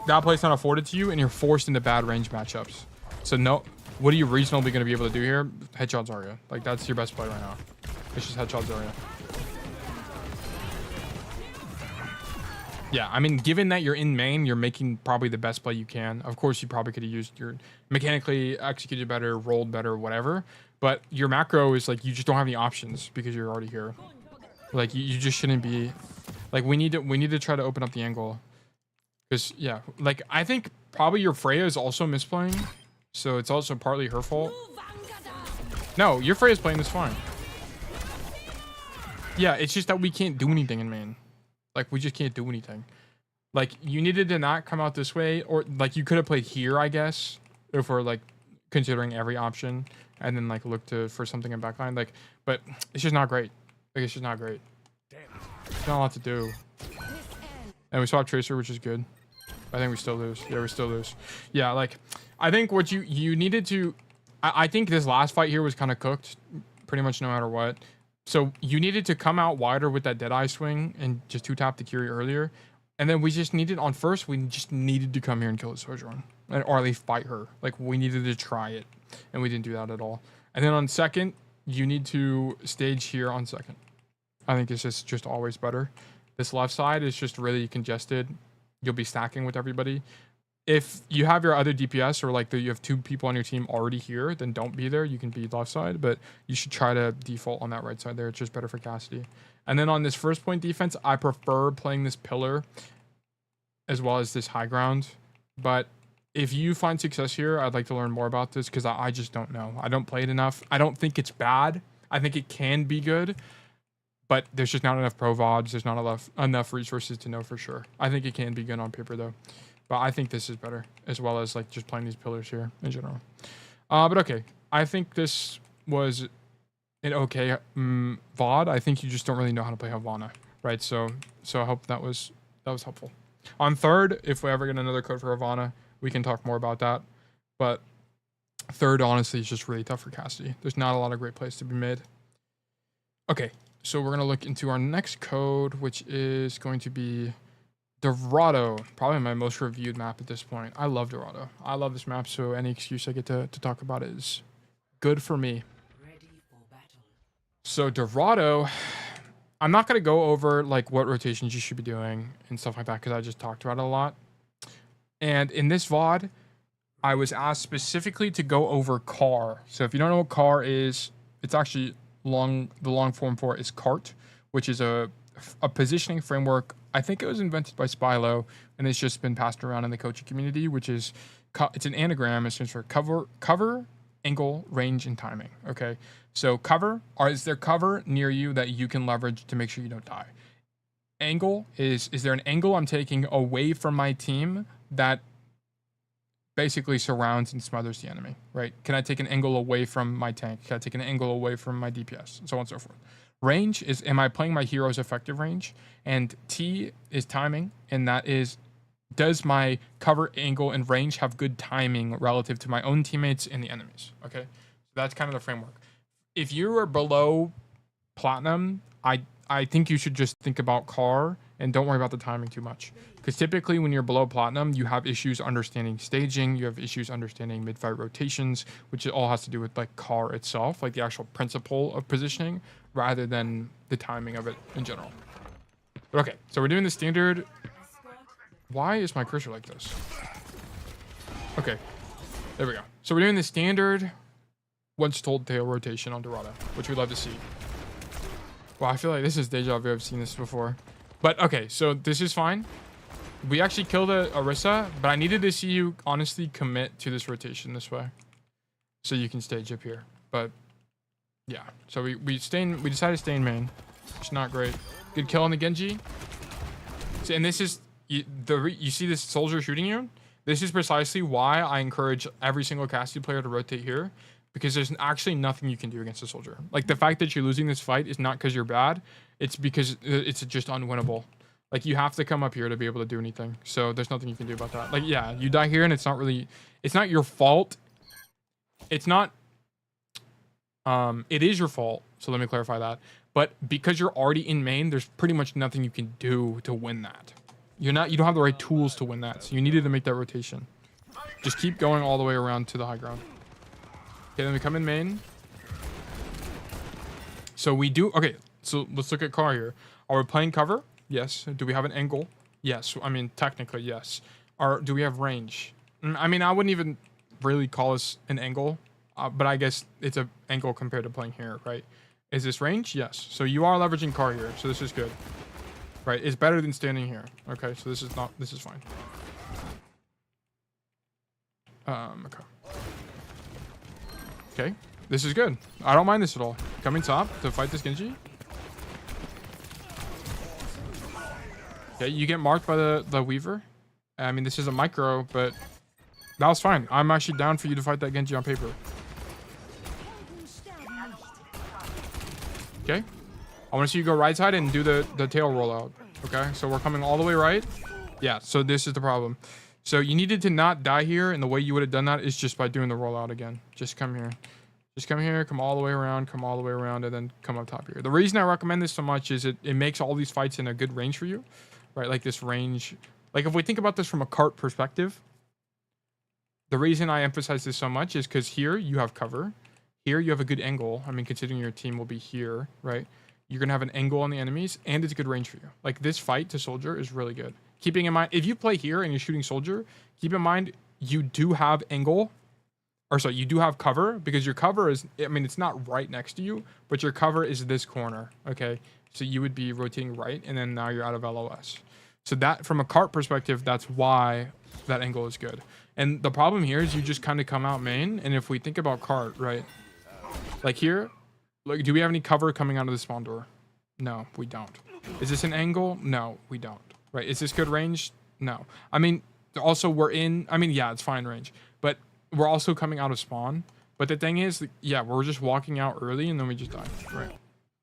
S1: that play's not afforded to you, and you're forced into bad range matchups. So no, what are you reasonably going to be able to do here? Headshot Zarya, like that's your best play right now. It's just headshot Zarya. Yeah, I mean, given that you're in main, you're making probably the best play you can. Of course, you probably could have used your mechanically executed better, rolled better, whatever. But your macro is like you just don't have any options because you're already here. Like you just shouldn't be. Like we need to try to open up the angle. Because yeah, like I think probably your Freya is also misplaying, so it's also partly her fault. No, your Freya's playing this fine. Yeah, it's just that we can't do anything in main. Like, we just can't do anything. Like, you needed to not come out this way. Or, like, you could have played here, I guess. If we're, like, considering every option. And then, like, look for something in backline. Like, but it's just not great. Like, it's just not great. There's not a lot to do. And we swapped Tracer, which is good. I think we still lose. Yeah, we still lose. Yeah, like, I think what you needed to... I think this last fight here was kind of cooked. Pretty much no matter what. So you needed to come out wider with that Deadeye swing and just 2-tap the Curie earlier. And then we just needed, on first, we just needed to come here and kill the Sojourn. Or at least fight her. Like, we needed to try it. And we didn't do that at all. And then on second, you need to stage here on second. I think it's just always better. This left side is just really congested. You'll be stacking with everybody. If you have your other DPS or like you have 2 people on your team already here, then don't be there. You can be left side, but you should try to default on that right side there. It's just better for Cassidy. And then on this first point defense, I prefer playing this pillar as well as this high ground. But if you find success here, I'd like to learn more about this because I just don't know. I don't play it enough. I don't think it's bad. I think it can be good. but there's just not enough pro VODs. There's not enough resources to know for sure. I think it can be good on paper though, but I think this is better, as well as like just playing these pillars here in general. But okay, I think this was an okay VOD. I think you just don't really know how to play Havana, right? So I hope that was helpful. On third, if we ever get another code for Havana, we can talk more about that. But third, honestly, is just really tough for Cassidy. There's not a lot of great plays to be made. Okay, so we're gonna look into our next code, which is going to be Dorado, probably my most reviewed map at this point. I love Dorado. I love this map, so any excuse I get to talk about it is good for me.
S2: Ready for battle.
S1: So Dorado, I'm not going to go over like what rotations you should be doing and stuff like that because I just talked about it a lot. And in this VOD, I was asked specifically to go over CAR. So if you don't know what CAR is, it's actually the long form for it is CART, which is a positioning framework. I think it was invented by Spilo, and it's just been passed around in the coaching community, which is it's an anagram. It stands for cover, angle, range, and timing. Okay, so cover, or is there cover near you that you can leverage to make sure you don't die? Angle is there an angle I'm taking away from my team that basically surrounds and smothers the enemy, right? Can I take an angle away from my tank? Can I take an angle away from my DPS? And so on and so forth. Range is, am I playing my hero's effective range? And T is timing, and that is, does my cover, angle, and range have good timing relative to my own teammates and the enemies? Okay, so that's kind of the framework. If you are below platinum, I think you should just think about CAR and don't worry about the timing too much. Because typically when you're below platinum, you have issues understanding staging, you have issues understanding mid-fight rotations, which all has to do with like CAR itself, like the actual principle of positioning, rather than the timing of it in general. But okay, so we're doing the standard. Why is my cursor like this? Okay, there we go. So we're doing the standard once told tail rotation on Dorado, which we'd love to see. Well, I feel like this is deja vu. I've seen this before. But okay, so this is fine. We actually killed a Orisa, but I needed to see you honestly commit to this rotation this way, so you can stage up here. But yeah, so we decided to stay in main, which is not great. Good kill on the Genji. So, and this is you see this soldier shooting you. This is precisely why I encourage every single Cassidy player to rotate here, because there's actually nothing you can do against a soldier. Like, the fact that you're losing this fight is not because you're bad. It's because it's just unwinnable. Like, you have to come up here to be able to do anything. So there's nothing you can do about that. Like, yeah, you die here and it's not your fault. It's not, it is your fault. So let me clarify that. But because you're already in main, there's pretty much nothing you can do to win that. You don't have the right tools to win that. So you needed to make that rotation. Just keep going all the way around to the high ground. Okay, then we come in main. So we do, okay, so let's look at CAR here. Are we playing cover? Yes. Do we have an angle? Yes. I mean, technically, yes. Do we have range? I mean, I wouldn't even really call this an angle, but I guess it's an angle compared to playing here, right? Is this range? Yes. So you are leveraging CAR here, so this is good. Right, it's better than standing here. Okay, so this is fine. Okay. Okay, this is good. I don't mind this at all. Coming top to fight this Genji. Okay, you get marked by the Weaver. I mean, this is a micro, but that was fine. I'm actually down for you to fight that Genji on paper. Okay. I want to see you go right side and do the tail rollout. Okay, so we're coming all the way right. Yeah, so this is the problem. So you needed to not die here, and the way you would have done that is just by doing the rollout again. Just come here. Just come here, come all the way around, and then come up top here. The reason I recommend this so much is it makes all these fights in a good range for you, right? Like this range. Like if we think about this from a cart perspective, the reason I emphasize this so much is because here you have cover. Here you have a good angle. I mean, considering your team will be here, right? You're going to have an angle on the enemies, and it's a good range for you. Like, this fight to soldier is really good. Keeping in mind, if you play here and you're shooting soldier, keep in mind, you do have angle, or sorry, you do have cover, because your cover is, I mean, it's not right next to you, but your cover is this corner, okay? So you would be rotating right, and then now you're out of LOS. So that, from a cart perspective, that's why that angle is good. And the problem here is you just kind of come out main, and if we think about cart, right? Like here, like, do we have any cover coming out of the spawn door? No, we don't. Is this an angle? No, we don't. Right? Is this good range? No. I mean, also we're in, I mean, yeah, it's fine range, but we're also coming out of spawn. But the thing is, yeah, we're just walking out early and then we just die. Right?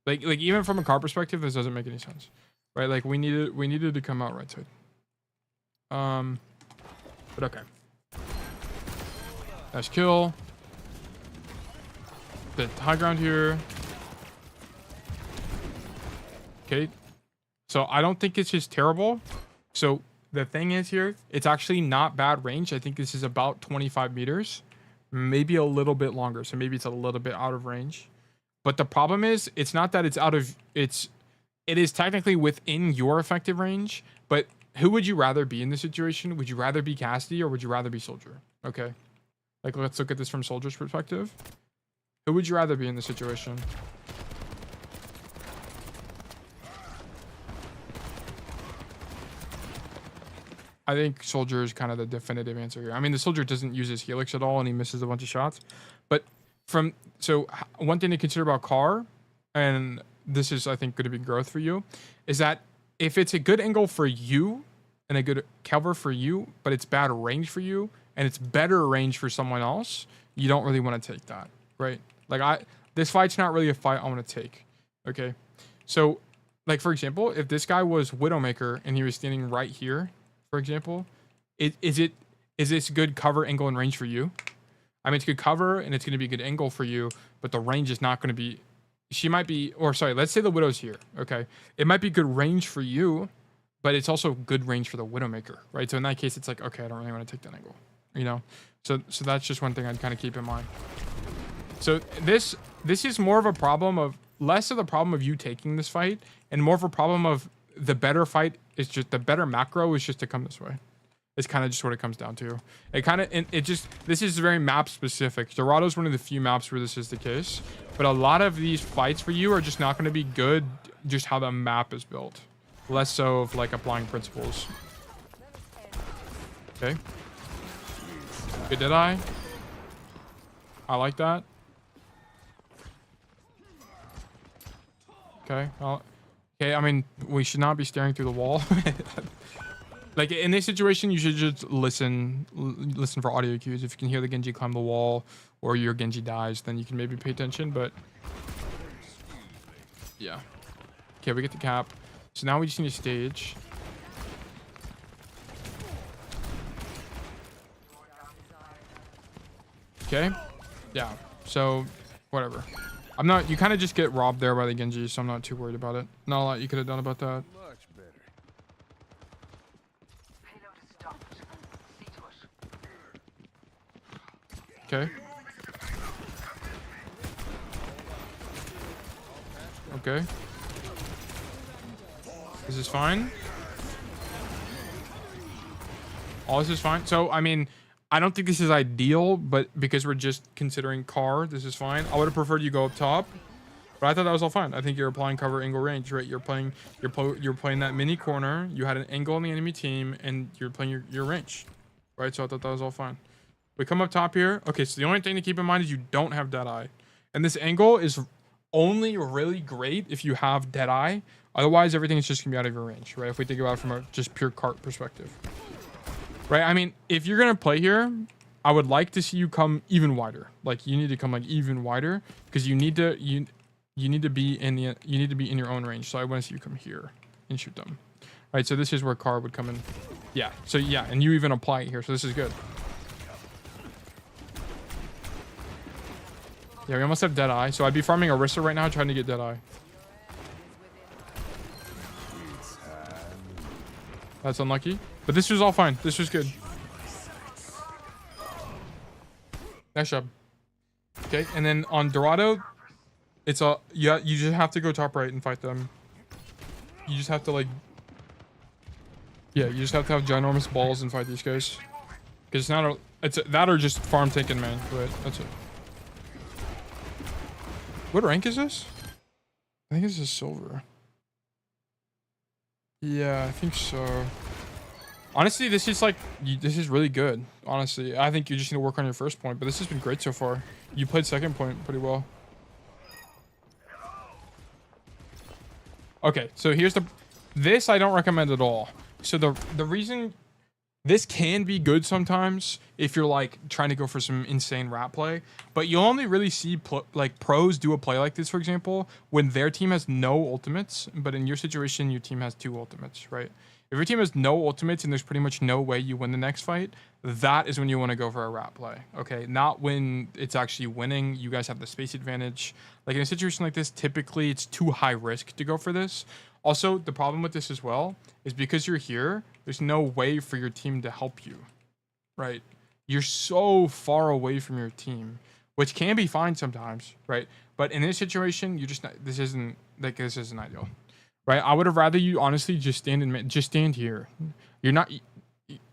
S1: Like even from a car perspective, this doesn't make any sense. Right? Like we needed to come out right side. But okay. Nice kill. Bit high ground here. Okay. So I don't think it's just terrible. So the thing is here, it's actually not bad range. I think this is about 25 meters, maybe a little bit longer. So maybe it's a little bit out of range. But the problem is, it's not that it's out of, it is technically within your effective range, but who would you rather be in this situation? Would you rather be Cassidy or would you rather be Soldier? Okay. Like, let's look at this from Soldier's perspective. Who would you rather be in this situation? I think Soldier is kind of the definitive answer here. I mean, the Soldier doesn't use his helix at all and he misses a bunch of shots. But so one thing to consider about Car, and this is, I think, going to be growth for you, is that if it's a good angle for you and a good cover for you, but it's bad range for you and it's better range for someone else, you don't really want to take that, right? Like this fight's not really a fight I want to take. Okay. So like, for example, if this guy was Widowmaker and he was standing right here, for example, is this good cover angle and range for you? I mean, it's good cover and it's going to be a good angle for you, but the range is not going to be, she might be, or sorry, let's say the Widow's here. Okay. It might be good range for you, but it's also good range for the Widowmaker, right? So in that case, it's like, okay, I don't really want to take that angle, you know? So that's just one thing I'd kind of keep in mind. So this is more of a problem of, less of the problem of you taking this fight and more of a problem of the better fight is just, the better macro is just to come this way. It's kind of just what it comes down to. This is very map specific. Dorado is one of the few maps where this is the case, but a lot of these fights for you are just not going to be good just how the map is built. Less so of like applying principles. Okay. Good Deadeye. I like that. Okay. Well, okay, I mean, we should not be staring through the wall. Like in this situation, you should just listen for audio cues. If you can hear the Genji climb the wall or your Genji dies, then you can maybe pay attention, but yeah. Okay, we get the cap. So now we just need a stage. Okay. Yeah. So whatever. I'm not, you kind of just get robbed there by the Genji, so I'm not too worried about it. Not a lot you could have done about that.
S3: Much better.
S1: Okay. Okay. This is fine. All this is fine. So, I mean, I don't think this is ideal, but because we're just considering Car, this is fine. I would have preferred you go up top, but I thought that was all fine. I think you're applying cover, angle, range, right? You're playing that mini corner. You had an angle on the enemy team, and you're playing your range, right? So I thought that was all fine. We come up top here. Okay, so the only thing to keep in mind is you don't have Deadeye, and this angle is only really great if you have Deadeye. Otherwise, everything is just gonna be out of your range, right? If we think about it from a just pure cart perspective. Right, I mean, if you're gonna play here, I would like to see you come even wider. Like you need to come like even wider because you need to be in your own range. So I want to see you come here and shoot them. Right, so this is where Car would come in. Yeah, so yeah, and you even apply it here, so this is good. Yeah, we almost have Deadeye, so I'd be farming Orisa right now trying to get Deadeye. That's unlucky. But this was all fine. This was good. Nice job. Okay, and then on Dorado, it's a you just have to go top right and fight them. You just have to like, yeah, you just have to have ginormous balls and fight these guys. Because it's that or just farm tanking, man. But that's it. What rank is this? I think this is silver. Yeah, I think so. Honestly, this is like, this is really good. Honestly, I think you just need to work on your first point, but this has been great so far. You played second point pretty well. Okay, so here's the... This I don't recommend at all. So the reason... This can be good sometimes if you're like trying to go for some insane rat play, but you'll only really see like pros do a play like this, for example, when their team has no ultimates, but in your situation, your team has 2 ultimates, right? If your team has no ultimates and there's pretty much no way you win the next fight, that is when you want to go for a rat play, okay? Not when it's actually winning. You guys have the space advantage. Like in a situation like this, typically it's too high risk to go for this. Also, the problem with this as well is because you're here, there's no way for your team to help you, right? You're so far away from your team, which can be fine sometimes, right? But in this situation, you're just not, this isn't ideal, right? I would have rather you honestly just stand here. You're not,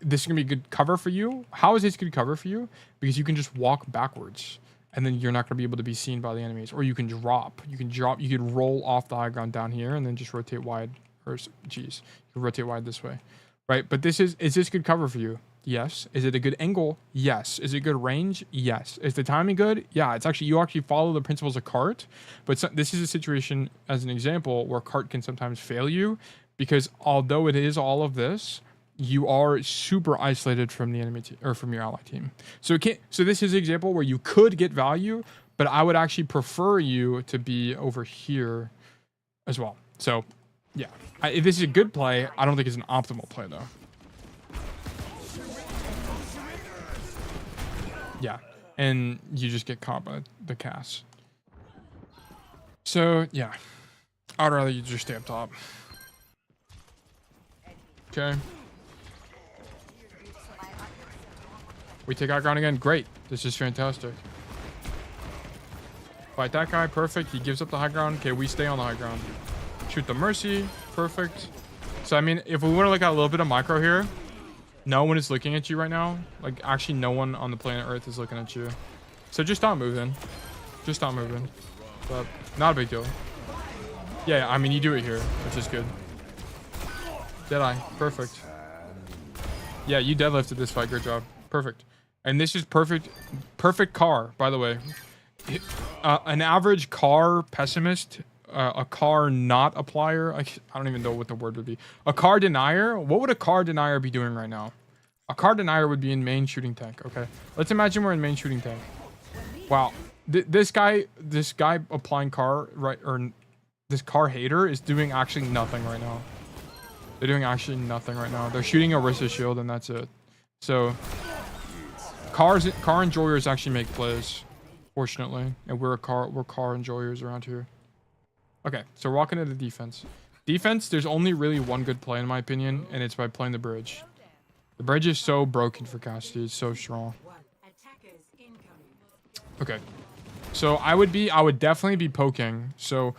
S1: this is gonna be good cover for you. How is this good cover for you? Because you can just walk backwards. And then you're not going to be able to be seen by the enemies. Or you can drop. You can roll off the high ground down here and then just rotate wide. Or, geez, you can rotate wide this way. Right? But is this good cover for you? Yes. Is it a good angle? Yes. Is it good range? Yes. Is the timing good? Yeah. It's actually, you actually follow the principles of cart. But this is a situation, as an example, where cart can sometimes fail you. Because although it is all of this, you are super isolated from the enemy team or from your ally team. So this is an example where you could get value, but I would actually prefer you to be over here as well. So yeah, if this is a good play, I don't think it's an optimal play though. Yeah, and you just get caught by the cast. So yeah, I'd rather you just stay up top. Okay. We take high ground again. Great. This is fantastic. Fight that guy. Perfect. He gives up the high ground. Okay, we stay on the high ground. Shoot the Mercy. Perfect. So, I mean, if we want to look at a little bit of micro here, no one is looking at you right now. Like, actually, no one on the planet Earth is looking at you. So, just stop moving. Just stop moving. But, not a big deal. Yeah, I mean, you do it here, which is good. Deadeye. Perfect. Yeah, you deadlifted this fight. Great job. Perfect. And this is perfect car, by the way. An average car pessimist, a car not applier. I don't even know what the word would be. A car denier. What would a car denier be doing right now? A car denier would be in main shooting tank. Okay, let's imagine we're in main shooting tank. Wow, this guy applying car right, or this car hater is doing actually nothing right now. They're doing actually nothing right now. They're shooting a Rissa shield and that's it. So. Car enjoyers actually make plays, fortunately, and we're car enjoyers around here. Okay, so we're walking into defense. Defense, there's only really one good play in my opinion, and it's by playing the bridge. The bridge is so broken for Cassidy. It's so strong. Okay, so I would definitely be poking. So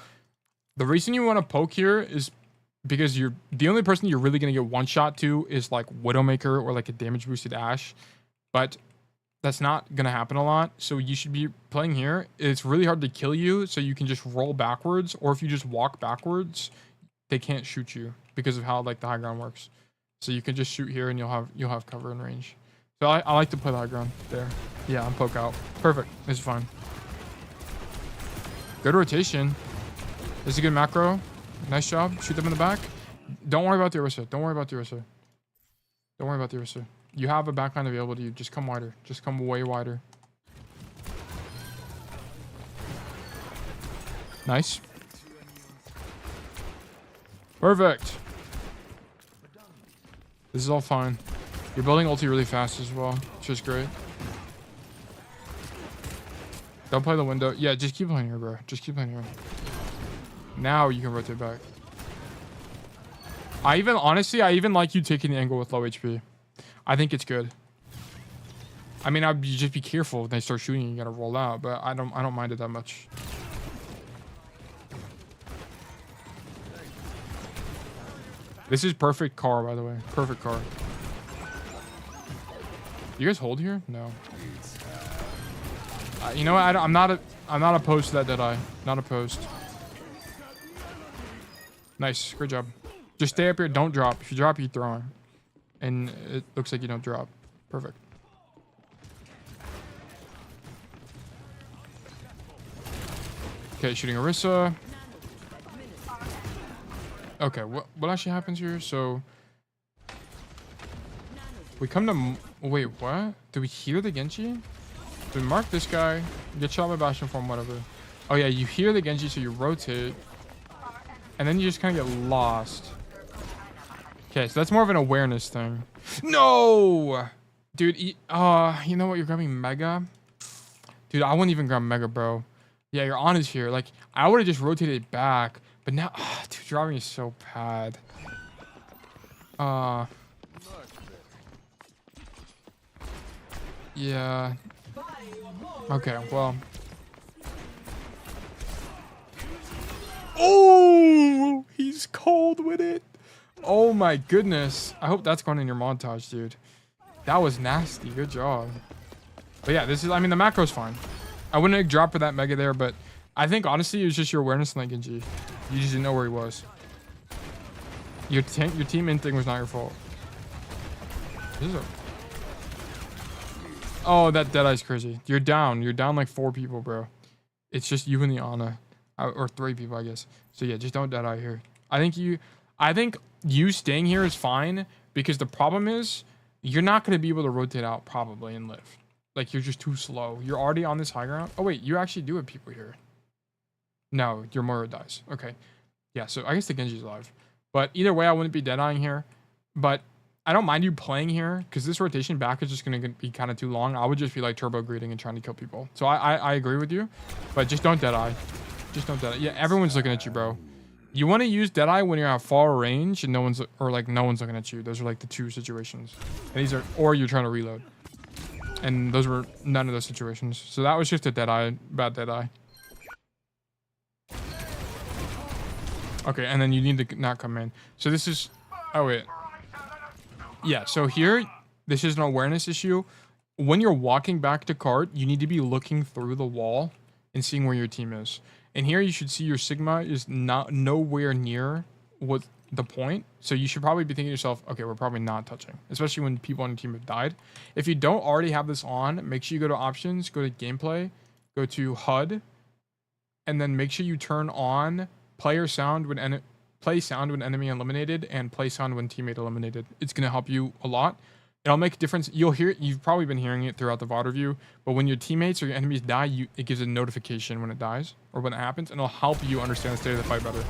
S1: the reason you want to poke here is because the only person you're really gonna get one shot to is like Widowmaker or like a damage boosted Ashe, but that's not going to happen a lot. So you should be playing here. It's really hard to kill you. So you can just roll backwards. Or if you just walk backwards, they can't shoot you because of how like the high ground works. So you can just shoot here and you'll have cover and range. So I like to play the high ground there. Yeah, I'm poke out. Perfect. This is fine. Good rotation. This is a good macro. Nice job. Shoot them in the back. Don't worry about the Orisa. Don't worry about the Orisa. Don't worry about the Orisa. You have a backline available to you. Just come wider. Just come way wider. Nice. Perfect. This is all fine. You're building ulti really fast as well, which is great. Don't play the window. Yeah, just keep playing here, bro. Just keep playing here. Now you can rotate back. Honestly, I even like you taking the angle with low HP. I think it's good. I mean, I'd just be careful when they start shooting. You gotta roll out, but I don't mind it that much. This is perfect car, by the way. Perfect car. You guys hold here? No. You know what? I'm not opposed to that Deadeye. Not opposed. Nice. Great job. Just stay up here. Don't drop. If you drop, you're throwing. And it looks like you don't drop. Perfect. Okay, shooting Orisa. Okay, what actually happens here? So we come to wait, what? Do we hear the Genji? So we mark this guy, get shot by Bastion form, whatever. Oh yeah, you hear the Genji, so you rotate, and then you just kind of get lost. Okay, so that's more of an awareness thing. No, dude. You know what? You're grabbing Mega, dude. I wouldn't even grab Mega, bro. Yeah, your on is here. Like I would have just rotated back, but now, dude, driving is so bad. Yeah. Okay, well. Oh, he's cold with it. Oh my goodness. I hope that's going in your montage, dude. That was nasty. Good job. But yeah, this is, I mean, the macro's fine. I wouldn't have dropped for that Mega there, but I think honestly, it was just your awareness in that Genji. You just didn't know where he was. Your team in thing was not your fault. Oh, that Deadeye's crazy. You're down. You're down like 4 people, bro. It's just you and the Ana. Or 3 people, I guess. So yeah, just don't Deadeye here. I think you staying here is fine because the problem is you're not going to be able to rotate out probably and live. Like you're just too slow. You're already on this high ground. Oh wait, you actually do have people here. No, your Moira dies. Okay. Yeah, so I guess the Genji's alive. But either way, I wouldn't be Deadeyeing here. But I don't mind you playing here because this rotation back is just going to be kind of too long. I would just be like turbo greeting and trying to kill people. So I agree with you, but just don't Deadeye. Just don't Deadeye. Yeah, everyone's looking at you, bro. You want to use Deadeye when you're at far range and no one's looking at you. Those are like the 2 situations. And these are, or you're trying to reload. And those were none of those situations. So that was just a Deadeye, bad Deadeye. Okay, and then you need to not come in. So this is, oh wait. Yeah, so here, this is an awareness issue. When you're walking back to cart, you need to be looking through the wall and seeing where your team is. And here you should see your Sigma is not nowhere near what the point. So you should probably be thinking to yourself, okay, we're probably not touching, especially when people on your team have died. If you don't already have this on, make sure you go to options, go to gameplay, go to HUD, and then make sure you turn on play sound when enemy eliminated and play sound when teammate eliminated. It's going to help you a lot. It'll make a difference. You've probably been hearing it throughout the VOD review, but when your teammates or your enemies die, it gives a notification when it dies or when it happens, and it'll help you understand the state of the fight better.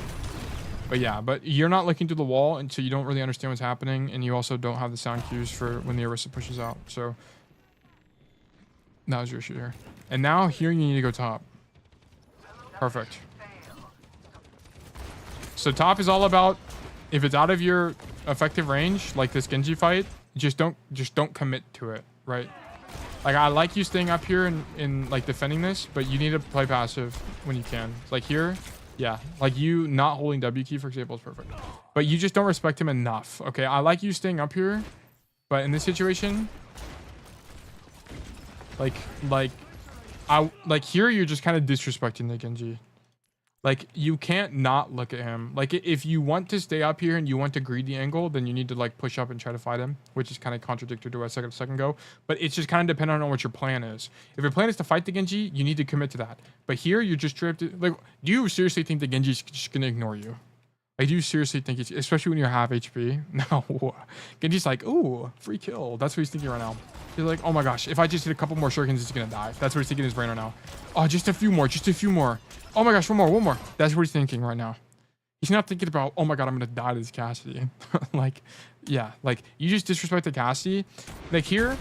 S1: But yeah, but you're not looking through the wall, and so you don't really understand what's happening, and you also don't have the sound cues for when the Orisa pushes out. So that was your issue here. And now here you need to go top. Perfect. So top is all about, if it's out of your effective range, like this Genji fight, just don't commit to it, right? Like I like you staying up here and like defending this, but you need to play passive when you can. Like here, yeah, like you not holding W key, for example, is perfect. But you just don't respect him enough. Okay, I like you staying up here, but in this situation, like here you're just kind of disrespecting the Genji. Like you can't not look at him. Like if you want to stay up here and you want to greed the angle, then you need to like push up and try to fight him, which is kind of contradictory to what I said a second ago. But it's just kind of dependent on what your plan is. If your plan is to fight the Genji, you need to commit to that. But here you're just tripped. Like, do you seriously think the Genji's just gonna ignore you? Like, do you seriously think he's, especially when you're half HP? No. Genji's like, ooh, free kill. That's what he's thinking right now. He's like, oh my gosh, if I just hit a couple more shurikens, he's gonna die. That's what he's thinking in his brain right now. Oh, just a few more, just a few more. Oh my gosh, one more. That's what he's thinking right now. He's not thinking about, oh my god, I'm gonna die to this Cassidy. Like, yeah, like you just disrespect the Cassidy. Like here,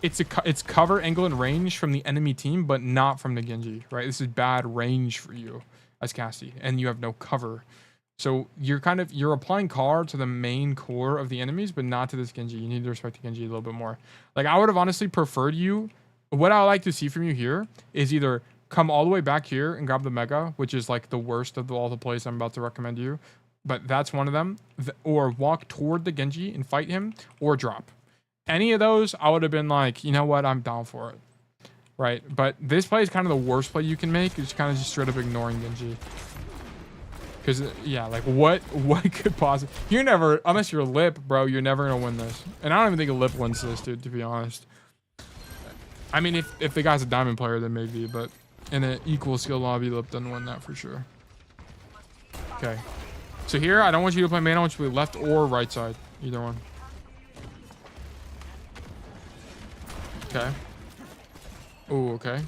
S1: it's cover, angle, and range from the enemy team, but not from the Genji, right? This is bad range for you as Cassidy, and you have no cover. So you're applying CAR to the main core of the enemies, but not to this Genji. You need to respect the Genji a little bit more. Like I would have honestly preferred you. What I would like to see from you here is either come all the way back here and grab the Mega, which is like the worst of all the plays I'm about to recommend you, but that's one of them. Or walk toward the Genji and fight him, or drop. Any of those, I would have been like, you know what, I'm down for it, right? But this play is kind of the worst play you can make. It's kind of just straight up ignoring Genji. Because, yeah, like, what could possibly... You're never... Unless you're Lip, bro, you're never going to win this. And I don't even think a Lip wins this, dude, to be honest. I mean, if the guy's a diamond player, then maybe, but in an equal skill lobby, Lip doesn't win that for sure. Okay. So here, I don't want you to play main. I want you to play left or right side. Either one. Okay. Oh, okay.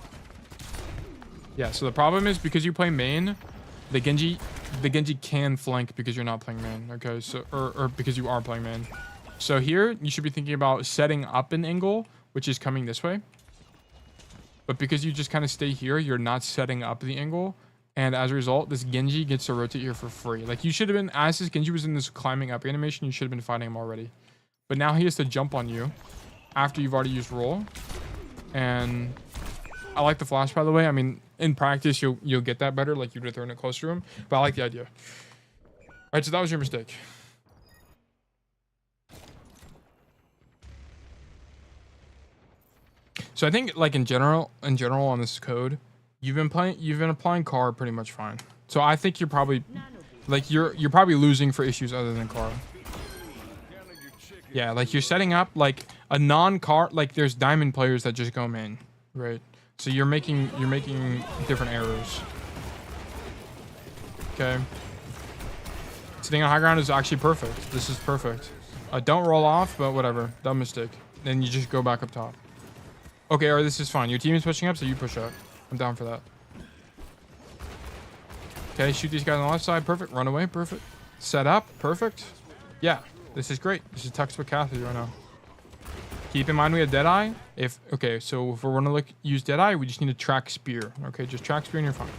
S1: Yeah, so the problem is because you play main, the Genji can flank because you're not playing main. Okay, so or because you are playing main. So here, you should be thinking about setting up an angle, which is coming this way. But because you just kind of stay here, you're not setting up the angle. And as a result, this Genji gets to rotate here for free. Like, you should have been, as this Genji was in this climbing up animation, you should have been fighting him already. But now he has to jump on you after you've already used roll. And I like the flash, by the way. I mean, in practice, you'll get that better. Like, you would have thrown it closer to him. But I like the idea. All right, so that was your mistake. So I think, like, in general on this code, you've been applying car pretty much fine. So I think you're probably, like, you're probably losing for issues other than car. Yeah, like, you're setting up like a non-car, like, there's diamond players that just go main, right? So you're making different errors. Okay. Sitting on high ground is actually perfect. This is perfect. Don't roll off, but whatever. Dumb mistake. Then you just go back up top. Okay, or this is fine. Your team is pushing up, so you push up. I'm down for that. Okay, shoot these guys on the left side. Perfect. Run away. Perfect. Set up. Perfect. Yeah, this is great. This is textbook Cassidy right now. Keep in mind we have Deadeye. Okay, so if we're gonna use Deadeye, we just need to track spear. Okay, just track spear and you're fine.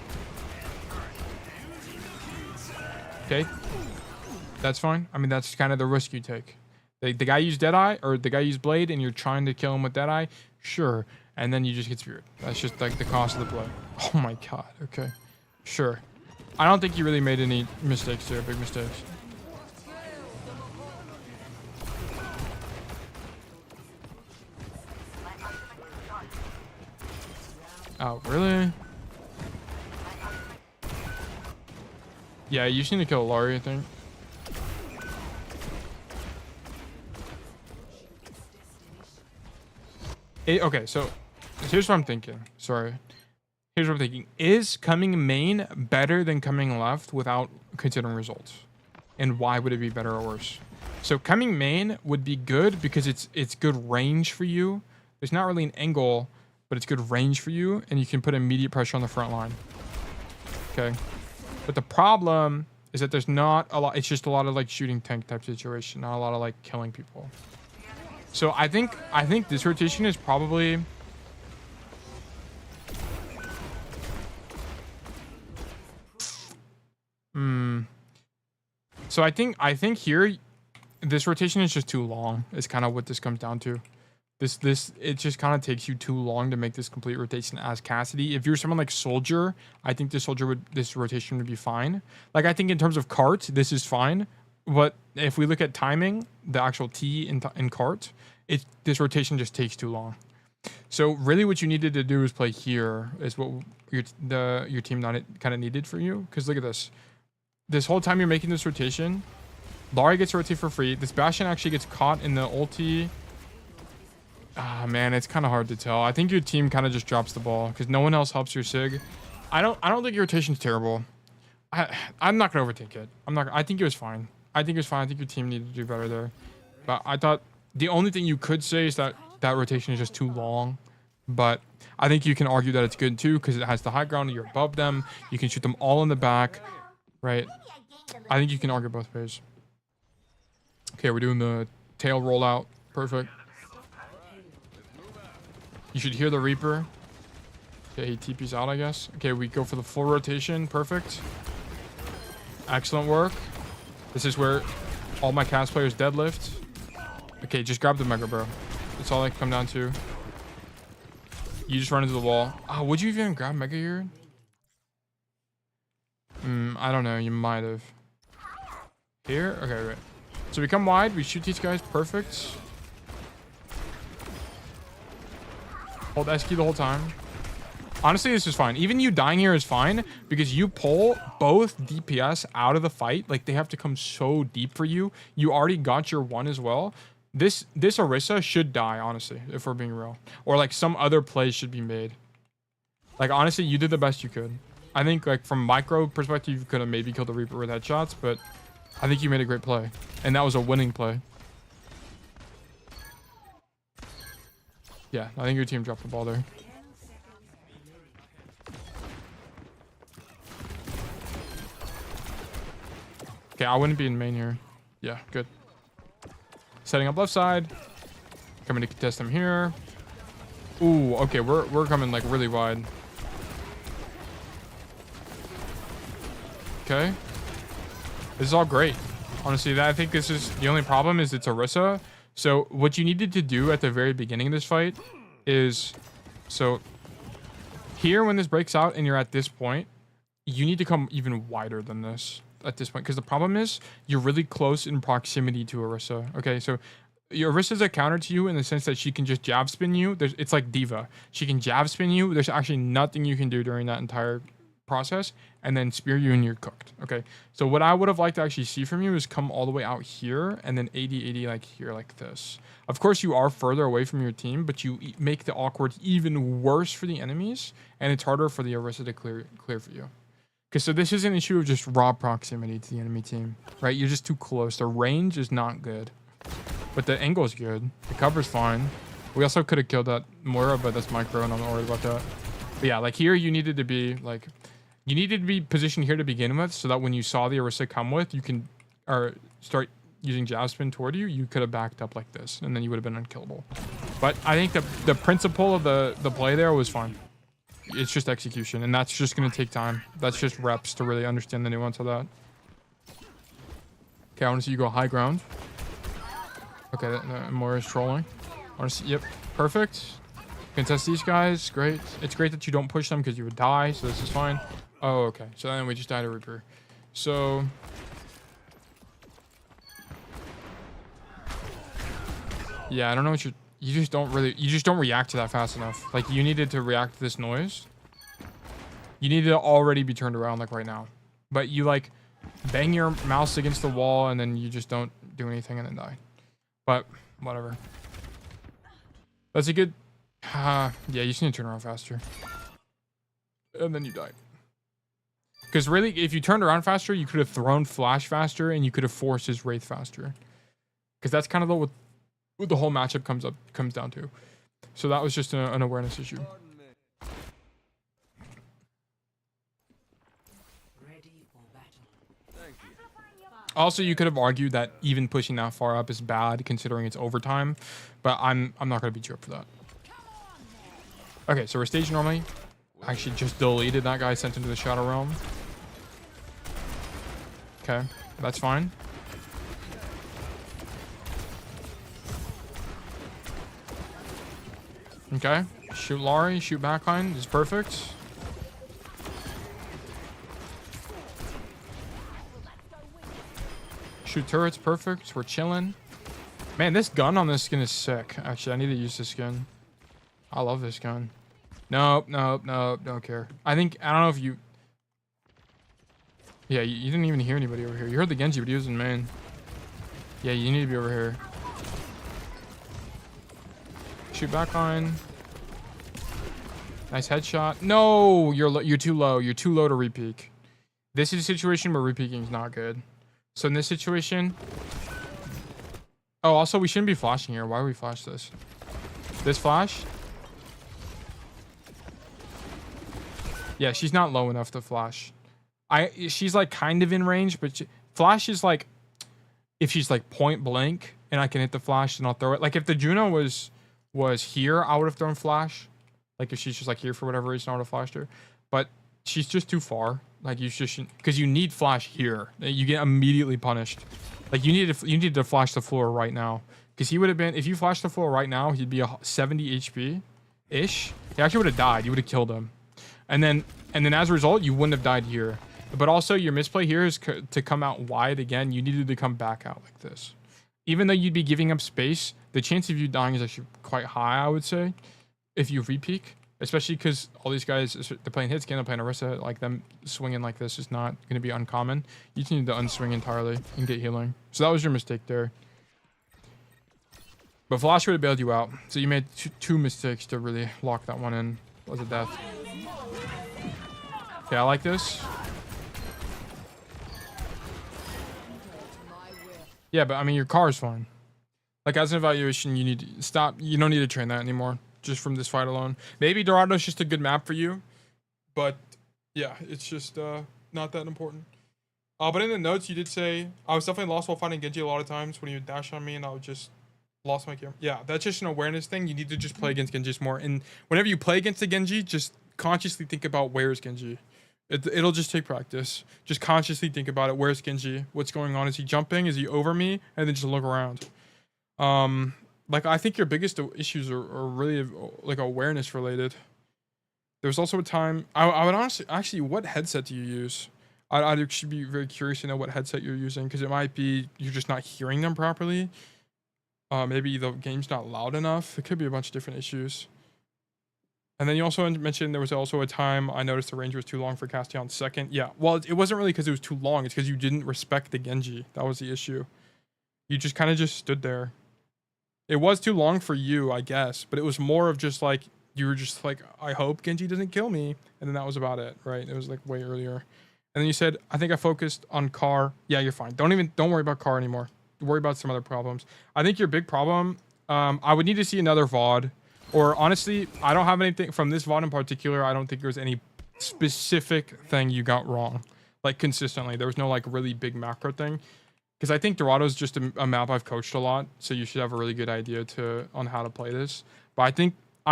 S1: Okay, that's fine. I mean, that's kind of the risk you take. The guy used Deadeye, or the guy used Blade, and you're trying to kill him with Deadeye. Sure, and then you just get speared. That's just like the cost of the play. Oh my god. Okay, sure. I don't think you really made any mistakes there. Big mistakes. Oh, really? Yeah, you just need to kill Laurie, I think. Okay, so here's what I'm thinking. Sorry. Here's what I'm thinking. Is coming main better than coming left without considering results? And why would it be better or worse? So coming main would be good because it's good range for you. There's not really an angle, but it's good range for you, and you can put immediate pressure on the front line. Okay. But the problem is that there's not a lot. It's just a lot of like shooting tank type situation, not a lot of like killing people. So I think this rotation is probably So I think here this rotation is just too long. Is kind of what this comes down to. It just kind of takes you too long to make this complete rotation as Cassidy. If you're someone like Soldier, I think this rotation would be fine. Like, I think in terms of cart, this is fine. But if we look at timing, the actual T in cart, this rotation just takes too long. So really what you needed to do is play here is what your team kind of needed for you. Because look at this. This whole time you're making this rotation, Laurie gets to rotate for free. This Bastion actually gets caught in the ulti. Ah, man, it's kind of hard to tell. I think your team kind of just drops the ball because no one else helps your Sig. I don't think your rotation's terrible. I'm not gonna overtake it. I think it was fine. I think your team needed to do better there. But I thought the only thing you could say is that rotation is just too long. But I think you can argue that it's good too because it has the high ground. You're above them. You can shoot them all in the back, right? I think you can argue both ways. Okay, we're doing the tail rollout. Perfect. You should hear the Reaper. Okay, he TP's out, I guess. Okay, we go for the full rotation. Perfect. Excellent work. This is where all my cast players deadlift. Okay, just grab the Mega, bro. That's all I come down to. You just run into the wall. Oh, would you even grab Mega here? I don't know. You might have. Here? Okay, right. So we come wide. We shoot these guys. Perfect. Hold S key the whole time. Honestly, this is fine. Even you dying here is fine because you pull both DPS out of the fight. Like, they have to come so deep for you. You already got your one as well. This Orisa should die, honestly, if we're being real. Or, like, some other plays should be made. Like, honestly, you did the best you could. I think, like, from micro perspective, you could have maybe killed the Reaper with headshots, but I think you made a great play. And that was a winning play. Yeah, I think your team dropped the ball there. Okay, I wouldn't be in main here. Yeah, good. Setting up left side. Coming to contest them here. Ooh, okay, we're coming like really wide. Okay. This is all great. Honestly, I think this is the only problem is it's Orisa. So what you needed to do at the very beginning of this fight is, so here when this breaks out and you're at this point, you need to come even wider than this at this point, because the problem is you're really close in proximity to Orisa. Okay, so your Orisa's a counter to you in the sense that she can just jab spin you. It's like Diva. She can jab spin you. There's actually nothing you can do during that entire process, and then spear you and you're cooked. Okay, so what I would have liked to actually see from you is come all the way out here and then 80 like here, like this. Of course you are further away from your team, but you make the awkward even worse for the enemies, and it's harder for the Orisa to clear for you. Okay, so this is an issue of just raw proximity to the enemy team, right? You're just too close. The range is not good, but the angle is good. The cover's fine. We also could have killed that Moira, but that's micro and I'm not worried about that. But yeah, like here you needed to be like, you needed to be positioned here to begin with, so that when you saw the Orisa come with, you can, or start using jab spin toward you, you could have backed up like this, and then you would have been unkillable. But I think the principle of the play there was fine. It's just execution, and that's just going to take time. That's just reps to really understand the nuance of that. Okay, I want to see you go high ground. Okay, Moira's trolling. I want to see, yep, perfect. Contest these guys, great. It's great that you don't push them because you would die, so this is fine. Oh, okay. So then we just died a Reaper. So yeah, I don't know what you just don't react to that fast enough. Like, you needed to react to this noise. You needed to already be turned around like right now. But you like bang your mouse against the wall and then you just don't do anything and then die. But whatever. That's a good yeah, you just need to turn around faster. And then you died. Because really, if you turned around faster, you could have thrown Flash faster and you could have forced his Wraith faster. Because that's kind of what the whole matchup comes down to. So that was just an awareness issue.
S2: Ready for battle. Thank you.
S1: Also, you could have argued that even pushing that far up is bad considering it's overtime, but I'm not going to beat you up for that. Okay, so we're staged normally. Actually just deleted that guy, sent him to the Shadow Realm. Okay, that's fine. Okay, shoot Laurie, shoot backline, is perfect. Shoot turrets, perfect. We're chilling. Man, this gun on this skin is sick. Actually, I need to use this skin. I love this gun. Nope, don't care. I don't know if you... Yeah, you didn't even hear anybody over here. You heard the Genji, but he was in main. Yeah, you need to be over here. Shoot backline. Nice headshot. No, you're too low. You're too low to repeak. This is a situation where repeaking is not good. So in this situation... Oh, also, we shouldn't be flashing here. Why would we flash this? This flash... Yeah, she's not low enough to flash. She's like kind of in range, but flash is like if she's like point blank and I can hit the flash, then I'll throw it. Like if the Juno was here, I would have thrown flash. Like if she's just like here for whatever reason, I would have flashed her. But she's just too far. Like you just because you need flash here, you get immediately punished. Like you need to flash the floor right now because he would have been if you flashed the floor right now, he'd be a 70 HP ish. He actually would have died. You would have killed him. And then as a result, you wouldn't have died here. But also, your misplay here is to come out wide again. You needed to come back out like this. Even though you'd be giving up space, the chance of you dying is actually quite high, I would say, if you repeak. Especially because all these guys, they're playing hit scan, they're playing Orisa. Like, them swinging like this is not going to be uncommon. You just need to unswing entirely and get healing. So that was your mistake there. But Flash would have bailed you out. So you made two mistakes to really lock that one in. It was a death. Okay, I like this. Yeah, but I mean, your car is fine. Like, as an evaluation, you need to stop. You don't need to train that anymore, just from this fight alone. Maybe Dorado's just a good map for you, but yeah, it's just not that important. But in the notes, you did say, I was definitely lost while fighting Genji a lot of times when he would dash on me and I would just lost my camera. Yeah, that's just an awareness thing. You need to just play against Genji more. And whenever you play against the Genji, just consciously think about where's Genji. It'll just take practice. Just consciously think about it. Where's Genji? What's going on? Is he jumping? Is he over me? And then just look around. Like, I think your biggest issues are really like awareness related. There's also a time I would honestly, actually, what headset do you use? I'd actually be very curious to know what headset you're using, because it might be you're just not hearing them properly. Maybe the game's not loud enough. It could be a bunch of different issues. And then you also mentioned there was also a time I noticed the range was too long for Cassidy on second. Yeah, well, it wasn't really because it was too long. It's because you didn't respect the Genji. That was the issue. You just kind of just stood there. It was too long for you, I guess, but it was more of just like, you were just like, I hope Genji doesn't kill me. And then that was about it, right? It was like way earlier. And then you said, I think I focused on car. Yeah, you're fine. Don't worry about car anymore. Worry about some other problems. I think your big problem, I would need to see another VOD. Or honestly, I don't have anything from this VOD in particular. I don't think there's any specific thing you got wrong. Like, consistently. There was no like really big macro thing. Because I think Dorado's just a map I've coached a lot. So you should have a really good idea on how to play this. But I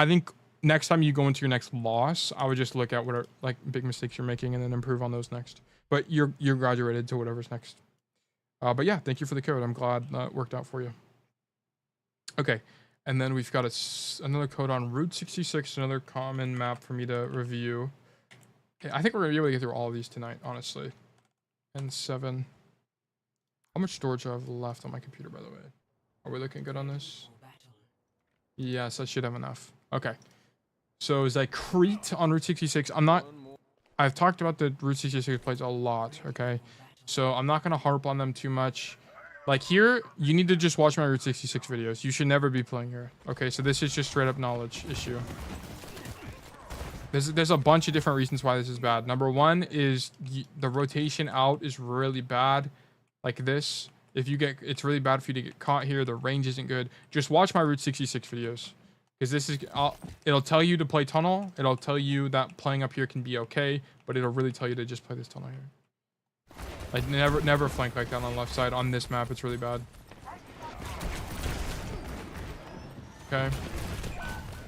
S1: think next time you go into your next loss, I would just look at what are like big mistakes you're making and then improve on those next. But you're graduated to whatever's next. But yeah, thank you for the code. I'm glad that worked out for you. Okay, and then we've got another code on Route 66, another common map for me to review. Okay, I think we're gonna be able to get through all of these tonight, honestly. And 7. How much storage do I have left on my computer, by the way? Are we looking good on this? Yes, I should have enough. Okay. So is that Crete on Route 66? I've talked about the Route 66 plays a lot, okay? So I'm not going to harp on them too much. Like here, you need to just watch my Route 66 videos. You should never be playing here. Okay, so this is just straight up knowledge issue. There's a bunch of different reasons why this is bad. Number one is the rotation out is really bad. Like this. It's really bad for you to get caught here. The range isn't good. Just watch my Route 66 videos. Because it'll tell you to play tunnel. It'll tell you that playing up here can be okay. But it'll really tell you to just play this tunnel here. Like, never flank like that on the left side. On this map, it's really bad. Okay.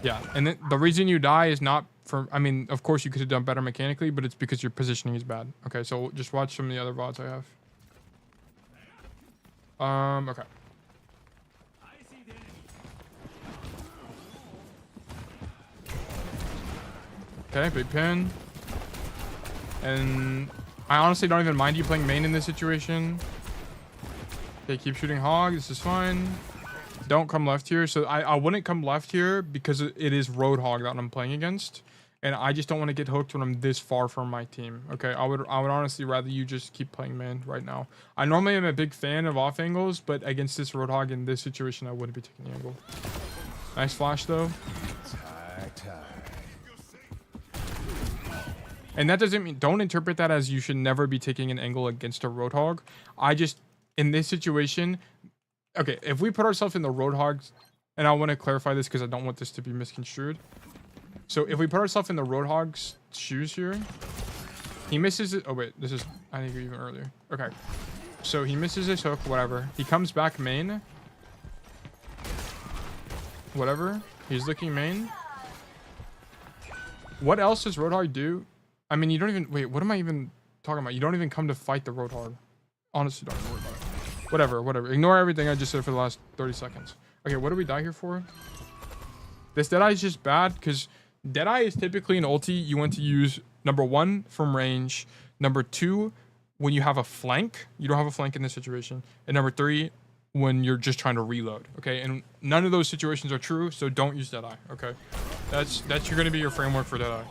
S1: Yeah, and then the reason you die is not for... I mean, of course, you could have done better mechanically, but it's because your positioning is bad. Okay, so just watch some of the other VODs I have. Okay. Okay, big pin. And I honestly don't even mind you playing main in this situation. Okay, keep shooting hog. This is fine. Don't come left here. So I wouldn't come left here because it is Roadhog that I'm playing against. And I just don't want to get hooked when I'm this far from my team. Okay, I would honestly rather you just keep playing main right now. I normally am a big fan of off angles, but against this Roadhog in this situation, I wouldn't be taking the angle. Nice flash though. And that doesn't mean, don't interpret that as you should never be taking an angle against a Roadhog. In this situation, okay, if we put ourselves in the Roadhogs, and I want to clarify this because I don't want this to be misconstrued. So if we put ourselves in the Roadhog's shoes here, he misses it. Oh wait, I think even earlier. Okay, so he misses his hook, whatever. He comes back main. Whatever, he's looking main. What else does Roadhog do? I mean, you don't even... Wait, what am I even talking about? You don't even come to fight the Roadhog. Honestly, don't worry about it. Whatever. Ignore everything I just said for the last 30 seconds. Okay, what do we die here for? This Deadeye is just bad because Deadeye is typically an ulti you want to use, number 1, from range. Number 2, when you have a flank. You don't have a flank in this situation. And number 3, when you're just trying to reload. Okay, and none of those situations are true, so don't use Deadeye. Okay, that's going to be your framework for Deadeye.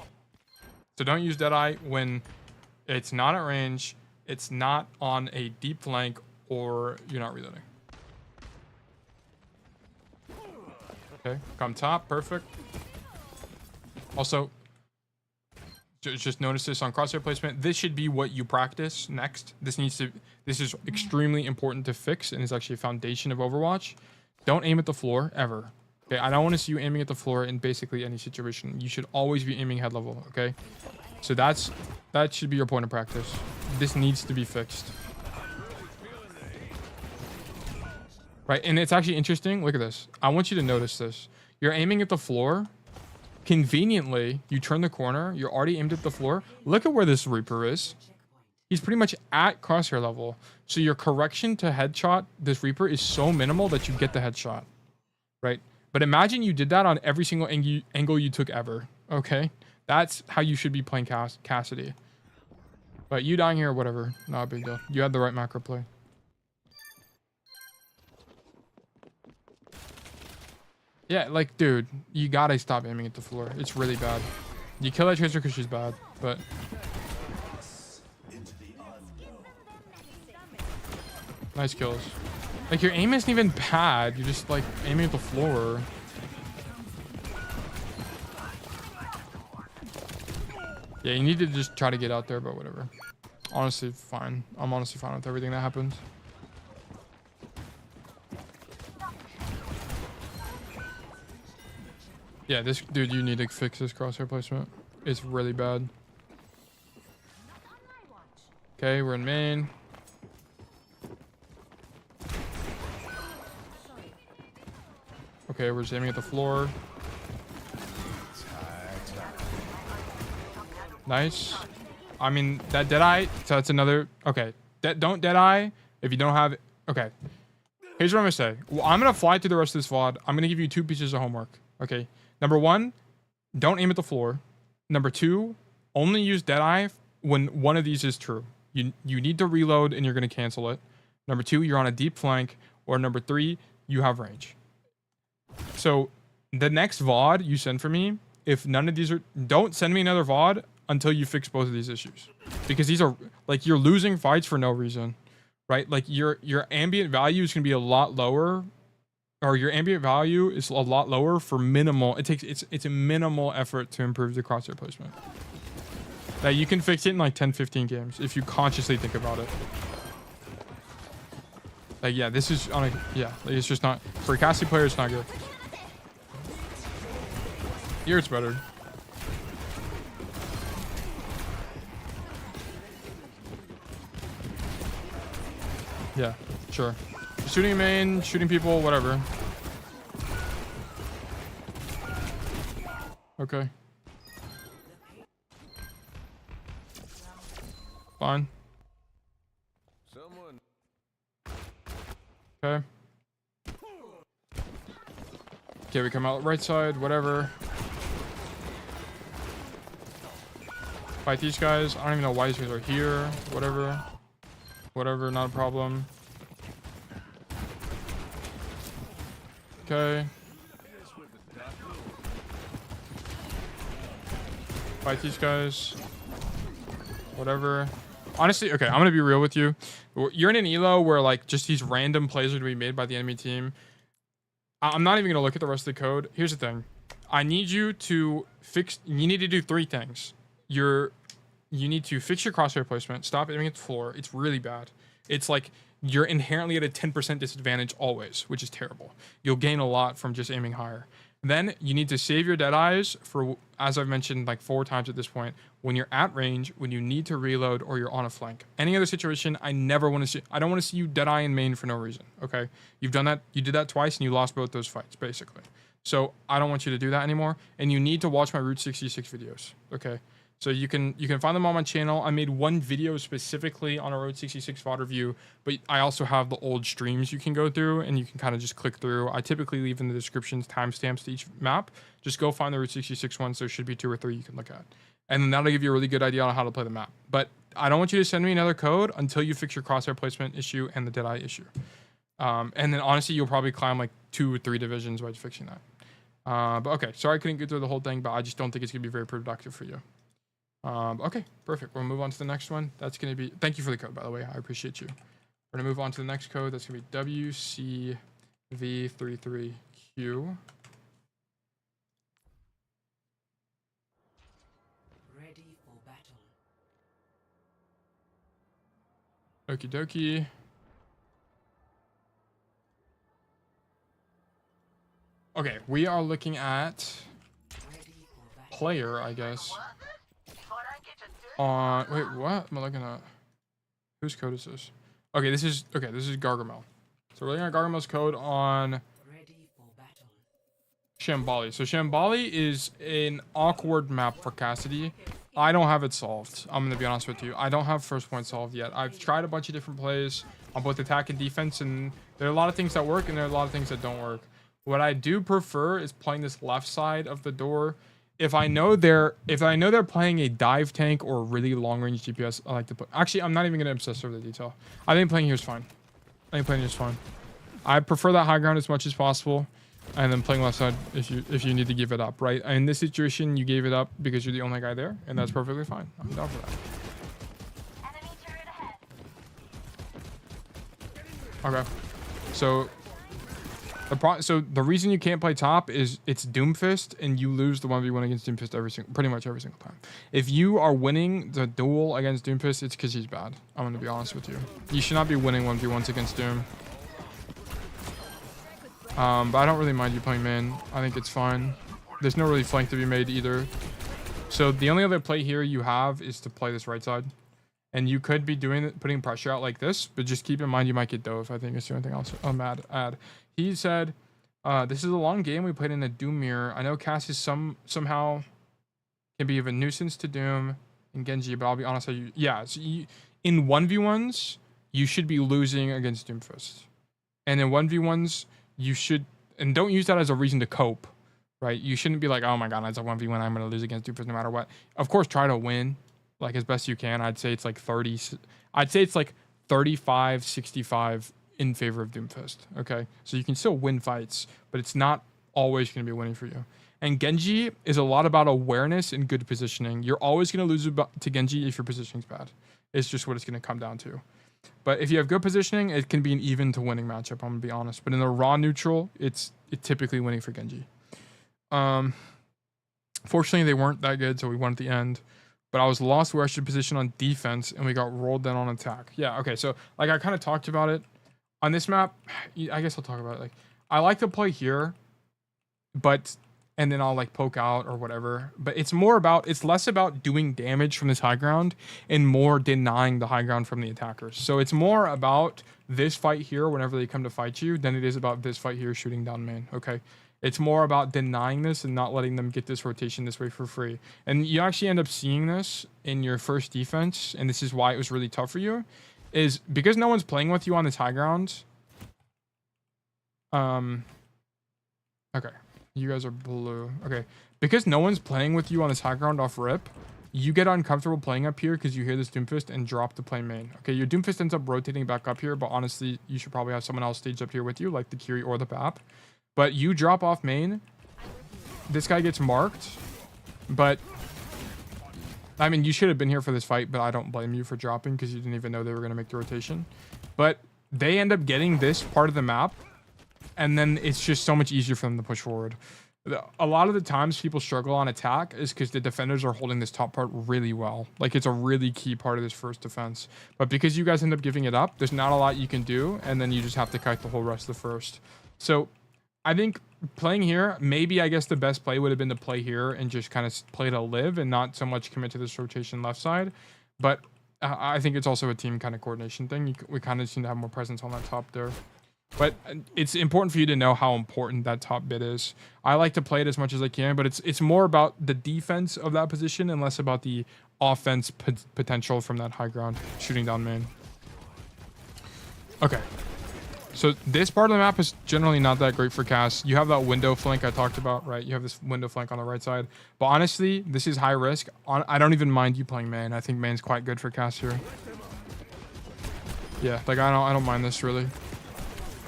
S1: So don't use Deadeye when it's not at range, it's not on a deep flank, or you're not reloading. Okay, come top, perfect. Also, Just notice this on crosshair placement. This should be what you practice next. This is extremely important to fix, and is actually a foundation of Overwatch. Don't aim at the floor ever. Okay, I don't want to see you aiming at the floor in basically any situation. You should always be aiming head level. Okay, so that should be your point of practice. This needs to be fixed. Right, and it's actually interesting. Look at this. I want you to notice this. You're aiming at the floor. Conveniently, you turn the corner. You're already aimed at the floor. Look at where this Reaper is. He's pretty much at crosshair level. So your correction to headshot this Reaper is so minimal that you get the headshot. Right? But imagine you did that on every single angle you took ever. Okay? That's how you should be playing Cassidy. But you dying here, whatever. Not a big deal. You had the right macro play. Yeah, like, dude, you gotta stop aiming at the floor. It's really bad. You kill that Tracer because she's bad, but... Nice kills. Like, your aim isn't even bad. You're just, like, aiming at the floor. Yeah, you need to just try to get out there, but whatever. Honestly, fine. I'm honestly fine with everything that happens. Yeah, this dude, you need to fix this crosshair placement. It's really bad. Okay, we're in main. Okay, we're just aiming at the floor. Nice. I mean, that Deadeye, so that's another... Okay, don't Deadeye if you don't have... Okay. Here's what I'm going to say. Well, I'm going to fly through the rest of this VOD. I'm going to give you 2 pieces of homework. Okay. Number 1, don't aim at the floor. Number 2, only use Deadeye when one of these is true. You need to reload and you're going to cancel it. Number 2, you're on a deep flank. Or number 3, you have range. So the next VOD you send for me, if none of these are... Don't send me another VOD until you fix both of these issues. Because these are... Like, you're losing fights for no reason. Right? Like, your ambient value is going to be a lot lower... Or your ambient value is a lot lower for minimal. It's a minimal effort to improve the crosshair placement. Now you can fix it in like 10-15 games if you consciously think about it. Like, yeah, this is on a... Yeah, like, it's just not... For a Cassidy player, it's not good. Here it's better. Yeah, sure. Shooting main, shooting people, whatever. Okay. Fine. Okay. Okay, we come out right side, whatever. Fight these guys. I don't even know why these guys are here. Whatever. Whatever, not a problem. Okay. Fight these guys. Whatever. Honestly, okay, I'm gonna be real with you. You're in an elo where like just these random plays are gonna be made by the enemy team. I'm not even gonna look at the rest of the code. Here's the thing. I need you to fix... You need to do 3 things. You need to fix your crosshair placement. Stop aiming at the floor. It's really bad. It's like... You're inherently at a 10% disadvantage always, which is terrible. You'll gain a lot from just aiming higher. Then you need to save your Deadeyes for, as I've mentioned like 4 times at this point, when you're at range, when you need to reload, or you're on a flank. Any other situation, I never want to see... I don't want to see you Deadeye in main for no reason, okay? You've done that... You did that twice and you lost both those fights, basically. So I don't want you to do that anymore. And you need to watch my Route 66 videos, okay? So you can find them on my channel. I made 1 video specifically on a Road 66 VOD review, but I also have the old streams you can go through and you can kind of just click through. I typically leave in the descriptions timestamps to each map. Just go find the Route 66 ones. There should be 2 or 3 you can look at. And then that'll give you a really good idea on how to play the map. But I don't want you to send me another code until you fix your crosshair placement issue and the Deadeye issue. And then honestly, you'll probably climb like 2 or 3 divisions by fixing that. But okay, sorry I couldn't get through the whole thing, but I just don't think it's going to be very productive for you. Okay, perfect. We'll move on to the next one. That's going to be... Thank you for the code, by the way. I appreciate you. We're going to move on to the next code. That's going to be WCV33Q.
S2: Ready for
S1: Okie dokie. Okay, we are looking at player, I guess. On wait, what am I looking at? Whose code is this? Okay, this is Gargamel. So we're looking at Gargamel's code on Shambali. So Shambali is an awkward map for Cassidy. I don't have it solved. I'm gonna be honest with you. I don't have first point solved yet. I've tried a bunch of different plays on both attack and defense, and there are a lot of things that work and there are a lot of things that don't work. What I do prefer is playing this left side of the door. If I know they're playing a dive tank or a really long range DPS, I like to put. Actually, I'm not even gonna obsess over the detail. I think playing here is fine. I prefer that high ground as much as possible, and then playing left side if you need to give it up, right? In this situation, you gave it up because you're the only guy there, and that's perfectly fine. I'm down for that.
S3: Enemy turret ahead.
S1: Okay, so the reason you can't play top is it's Doomfist, and you lose the 1v1 against Doomfist pretty much every single time. If you are winning the duel against Doomfist, it's because he's bad. I'm gonna be honest with you. You should not be winning 1v1s against Doom. But I don't really mind you playing main. I think it's fine. There's no really flank to be made either. So the only other play here you have is to play this right side. And you could be putting pressure out like this, but just keep in mind you might get dove. I think is the only thing else I'm add. He said, this is a long game. We played in a Doom mirror. I know Cass is somehow can be of a nuisance to Doom and Genji, but I'll be honest with you. Yeah, so in 1v1s, you should be losing against Doomfist. And in 1v1s, you should, and don't use that as a reason to cope, right? You shouldn't be like, oh my god, it's a 1v1, I'm going to lose against Doomfist no matter what. Of course, try to win, like, as best you can. I'd say it's like 35-65 in favor of Doomfist, okay? So you can still win fights, but it's not always going to be winning for you. And Genji is a lot about awareness and good positioning. You're always going to lose to Genji if your positioning's bad. It's just what it's going to come down to. But if you have good positioning, it can be an even to winning matchup, I'm going to be honest. But in the raw neutral, it's typically winning for Genji. Fortunately, they weren't that good, so we won at the end. But I was lost where I should position on defense, and we got rolled down on attack. Yeah, okay, so like I kind of talked about it. On this map, I guess I'll talk about it. Like, I like to play here, and then I'll like poke out or whatever. But it's less about doing damage from this high ground and more denying the high ground from the attackers. So it's more about this fight here whenever they come to fight you than it is about this fight here shooting down main, okay? It's more about denying this and not letting them get this rotation this way for free. And you actually end up seeing this in your first defense, and this is why it was really tough for you, is because no one's playing with you on this high ground. Okay. You guys are blue. Okay. Because no one's playing with you on this high ground off rip, you get uncomfortable playing up here because you hear this Doomfist and drop to play main. Okay, your Doomfist ends up rotating back up here, but honestly, you should probably have someone else staged up here with you, like the Kiri or the Pap. But you drop off main. This guy gets marked. But, I mean, you should have been here for this fight, but I don't blame you for dropping because you didn't even know they were going to make the rotation. But they end up getting this part of the map, and then it's just so much easier for them to push forward. A lot of the times people struggle on attack is because the defenders are holding this top part really well. Like, it's a really key part of this first defense. But because you guys end up giving it up, there's not a lot you can do, and then you just have to kite the whole rest of the first. So I think playing here, maybe I guess the best play would have been to play here and just kind of play to live and not so much commit to this rotation left side. But I think it's also a team kind of coordination thing. We kind of seem to have more presence on that top there. But it's important for you to know how important that top bit is. I like to play it as much as I can, but it's more about the defense of that position and less about the offense potential from that high ground shooting down main. Okay. So this part of the map is generally not that great for Cass. You have that window flank I talked about, right? You have this window flank on the right side. But honestly, this is high risk. I don't even mind you playing main. I think main's quite good for Cass here. Yeah, like I don't mind this really.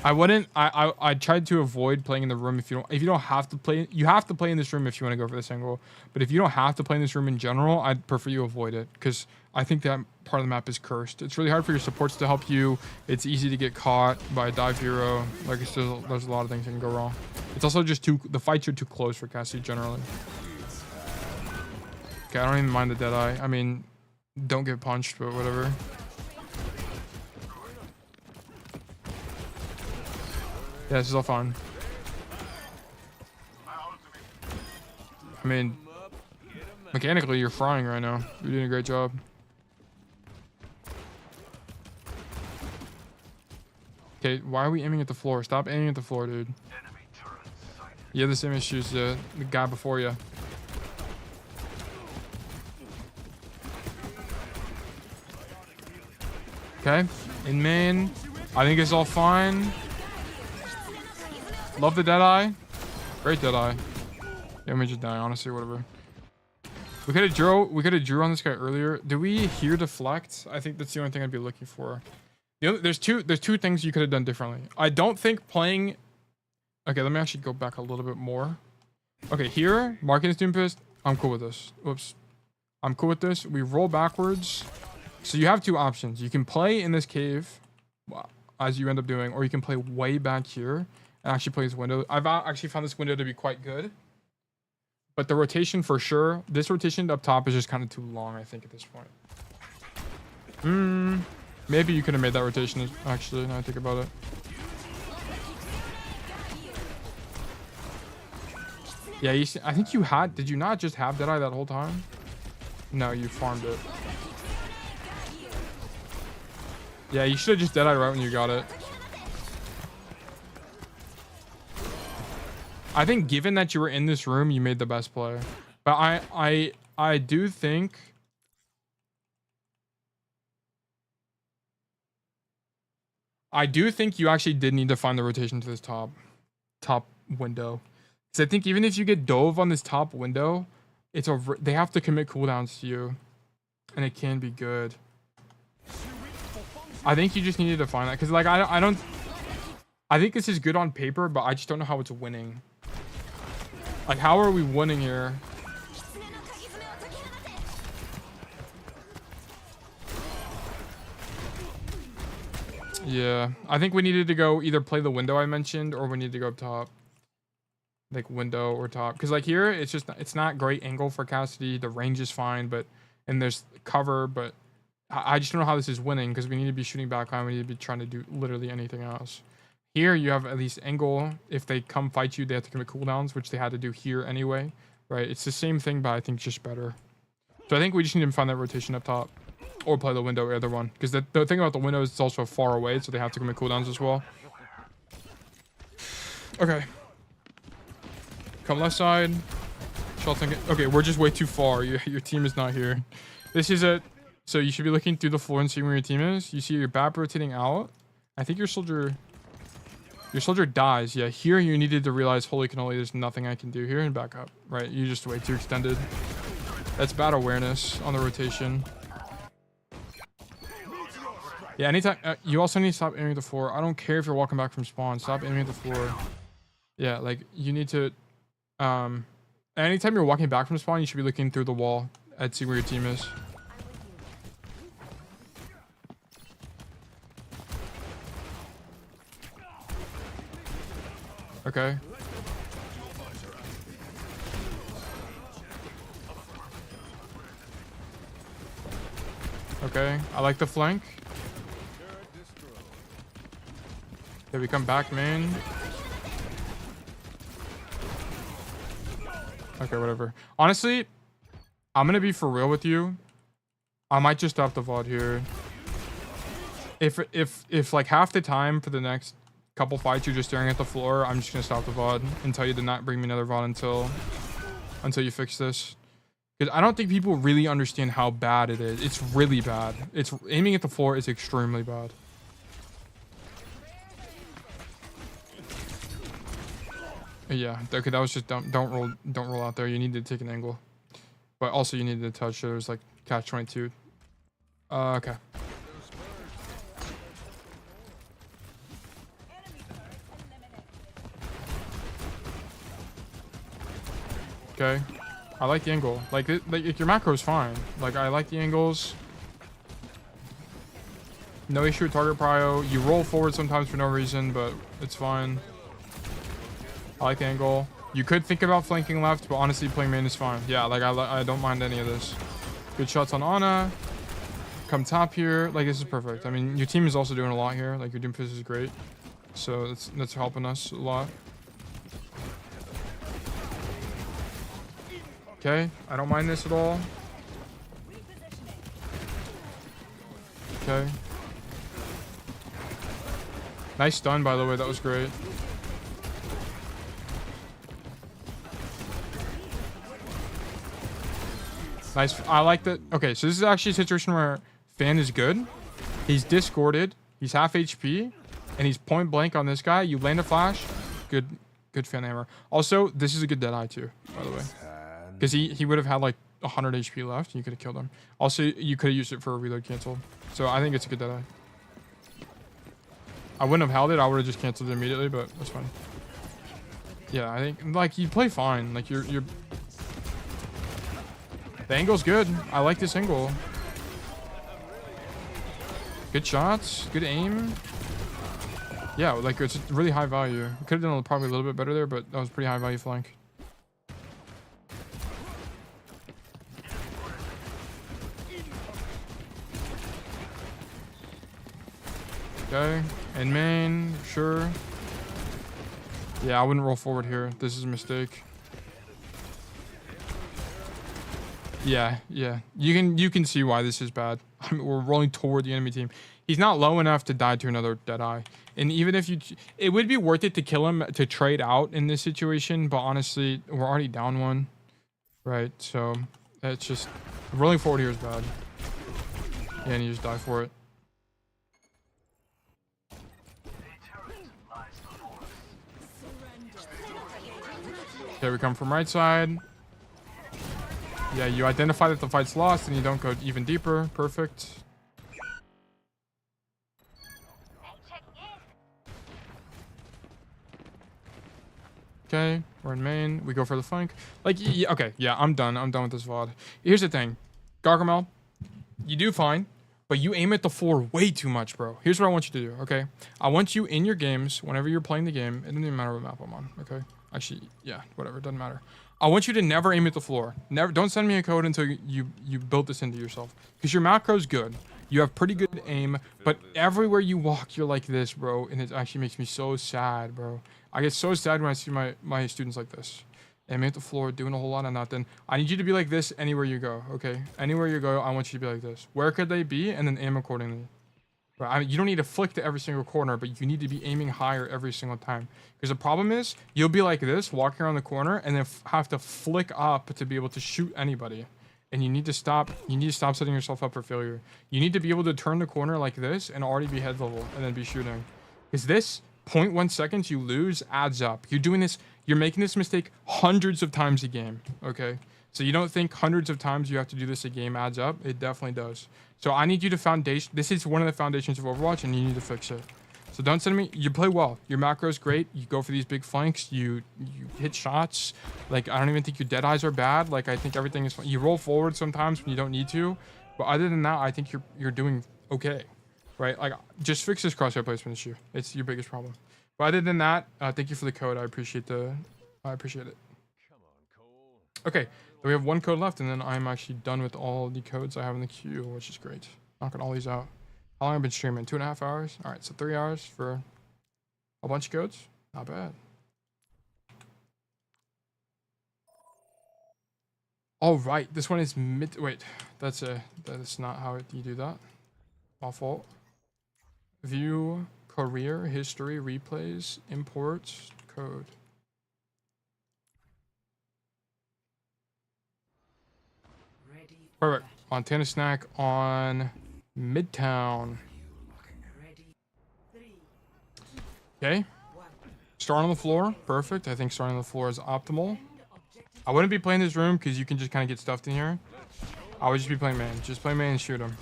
S1: I tried to avoid playing in the room if you don't have to play. You have to play in this room if you want to go for this angle. But if you don't have to play in this room in general, I'd prefer you avoid it because I think that part of the map is cursed. It's really hard for your supports to help you. It's easy to get caught by a dive hero. Like there's a lot of things that can go wrong. It's also just the fights are too close for Cassidy generally. Okay, I don't even mind the dead eye. I mean, don't get punched, but whatever. Yeah, this is all fine. I mean, mechanically, you're frying right now. You're doing a great job. Okay, why are we aiming at the floor? Stop aiming at the floor, dude. You have the same issues as the guy before you. Okay, in main. I think it's all fine. Love the Deadeye. Great Deadeye. Yeah, we just die, honestly, whatever. We could have drew on this guy earlier. Do we here deflect? I think that's the only thing I'd be looking for. There's two things you could have done differently. I don't think playing. Okay, let me actually go back a little bit more. Okay, here, marking is Doomfist. I'm cool with this. Whoops. I'm cool with this. We roll backwards. So you have two options. You can play in this cave, as you end up doing, or you can play way back here and actually play this window. I've actually found this window to be quite good. But the rotation for sure, this rotation up top is just kind of too long, I think, at this point. Maybe you could have made that rotation, actually, now I think about it. Yeah, you see, I think you had... Did you not just have Deadeye that whole time? No, you farmed it. Yeah, you should have just Deadeye right when you got it. I think given that you were in this room, you made the best play. But I do think... I do think you actually did need to find the rotation to this top window. Because I think even if you get dove on this top window, they have to commit cooldowns to you. And it can be good. I think you just needed to find that. Because like I think this is good on paper, but I just don't know how it's winning. Like, how are we winning here? Yeah, I think we needed to go either play the window I mentioned, or we need to go up top. Like window or top. Because like here, it's not great angle for Cassidy. The range is fine, and there's cover, but I just don't know how this is winning, because we need to be shooting backline. We need to be trying to do literally anything else. Here, you have at least angle. If they come fight you, they have to commit cooldowns, which they had to do here anyway. Right? It's the same thing, but I think just better. So I think we just need to find that rotation up top. Or play the window, either one. Because the thing about the window is it's also far away, so they have to commit cooldowns as well. Okay. Come left side. Okay, we're just way too far. Your team is not here. This is it. So you should be looking through the floor and seeing where your team is. You see your BAP rotating out. I think your soldier dies. Yeah, here you needed to realize, holy cannoli, there's nothing I can do here, and back up. Right, you just way too extended. That's bad awareness on the rotation. Yeah, anytime you also need to stop aiming at the floor. I don't care if you're walking back from spawn. Stop aiming at the floor. Yeah, like you need to. Anytime you're walking back from spawn, you should be looking through the wall and see where your team is. Okay. Okay, I like the flank. Okay, we come back main. Okay, whatever. Honestly, I'm gonna be for real with you. I might just stop the VOD here. If like half the time for the next couple fights you're just staring at the floor, I'm just gonna stop the VOD and tell you to not bring me another VOD until you fix this. Because I don't think people really understand how bad it is. It's really bad. It's aiming at the floor is extremely bad. Yeah, okay, that was just dumb. Don't roll out there. You need to take an angle. But also you need to touch. There's like catch 22. Okay. Okay. I like the angle. Like your macro is fine. Like I like the angles. No issue with target prio. You roll forward sometimes for no reason, but it's fine. I like the angle. You could think about flanking left, but honestly, playing main is fine. Yeah, like I don't mind any of this. Good shots on Ana. Come top here. Like this is perfect. I mean, your team is also doing a lot here. Like your Doomfist is great. So that's helping us a lot. Okay, I don't mind this at all. Okay. Nice stun, by the way. That was great. Nice. I like that. Okay, so this is actually a situation where Fan is good. He's discorded. He's half HP. And he's point blank on this guy. You land a flash. Good Fan hammer. Also, this is a good Deadeye too, by the way. Because he would have had like 100 HP left. And you could have killed him. Also, you could have used it for a reload cancel. So I think it's a good Deadeye. I wouldn't have held it. I would have just canceled it immediately, but that's fine. Yeah, I think like you play fine. Like you're the angle's good. I like this angle. Good shots, good aim. Yeah, like it's really high value. Could have done probably a little bit better there, but that was pretty high value flank. Okay, in main, sure. Yeah, I wouldn't roll forward here. This is a mistake. Yeah. You can see why this is bad. I mean, we're rolling toward the enemy team. He's not low enough to die to another Deadeye. And even if it would be worth it to kill him to trade out in this situation. But honestly, we're already down one, right? So it's just rolling forward here is bad. Yeah, and you just die for it. Okay, we come from right side. Yeah, you identify that the fight's lost and you don't go even deeper. Perfect. Okay, we're in main. We go for the flank. Like, yeah, okay, yeah, I'm done. I'm done with this VOD. Here's the thing. Gargamel, you do fine, but you aim at the floor way too much, bro. Here's what I want you to do, okay? I want you in your games, whenever you're playing the game, it doesn't even matter what map I'm on, okay? Actually, yeah, whatever, it doesn't matter. I want you to never aim at the floor. Never. Don't send me a code until you build this into yourself. Because your macro's good. You have pretty good aim, but everywhere you walk, you're like this, bro. And it actually makes me so sad, bro. I get so sad when I see my students like this. Aiming at the floor, doing a whole lot of nothing. I need you to be like this anywhere you go, okay? Anywhere you go, I want you to be like this. Where could they be? And then aim accordingly. Right? I mean, you don't need to flick to every single corner, but you need to be aiming higher every single time. Because the problem is, you'll be like this, walking around the corner, and then have to flick up to be able to shoot anybody. And you need to stop. You need to stop setting yourself up for failure. You need to be able to turn the corner like this and already be head level, and then be shooting. Because this 0.1 seconds you lose adds up. You're doing this. You're making this mistake hundreds of times a game. Okay. So you don't think hundreds of times you have to do this a game adds up? It definitely does. So I need you to foundation. This is one of the foundations of Overwatch, and you need to fix it. So don't send me. You play well. Your macro is great. You go for these big flanks. You hit shots. Like, I don't even think your dead eyes are bad. Like, I think everything is fine. You roll forward sometimes when you don't need to. But other than that, I think you're doing okay, right? Like, just fix this crosshair placement issue. It's your biggest problem. But other than that, thank you for the code. I appreciate it. Okay. We have one code left, and then I'm actually done with all the codes I have in the queue, which is great. Knocking all these out. How long have I been streaming? 2.5 hours? All right, so 3 hours for a bunch of codes. Not bad. All right, this one is wait, that is not how you do that. My fault. View, career, history, replays, imports, code. Perfect. Montana Snack on Midtown. Okay. Start on the floor. Perfect. I think starting on the floor is optimal. I wouldn't be playing this room because you can just kind of get stuffed in here. I would just be playing main. Just play main and shoot him.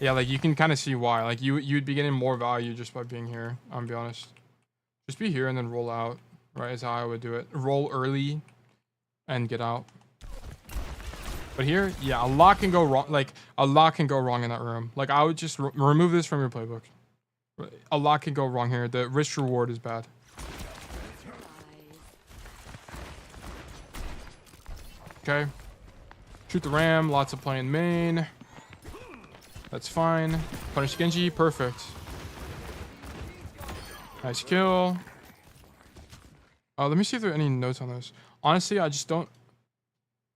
S1: Yeah, like you can kind of see why. Like you'd be getting more value just by being here. I'm gonna be honest. Just be here and then roll out. Right, is how I would do it. Roll early and get out. But here, yeah, a lot can go wrong. Like, a lot can go wrong in that room. Like, I would just remove this from your playbook. A lot can go wrong here. The risk reward is bad. Okay. Shoot the ram. Lots of playing main. That's fine. Punish Genji. Perfect. Nice kill. Let me see if there are any notes on this. Honestly, I just don't.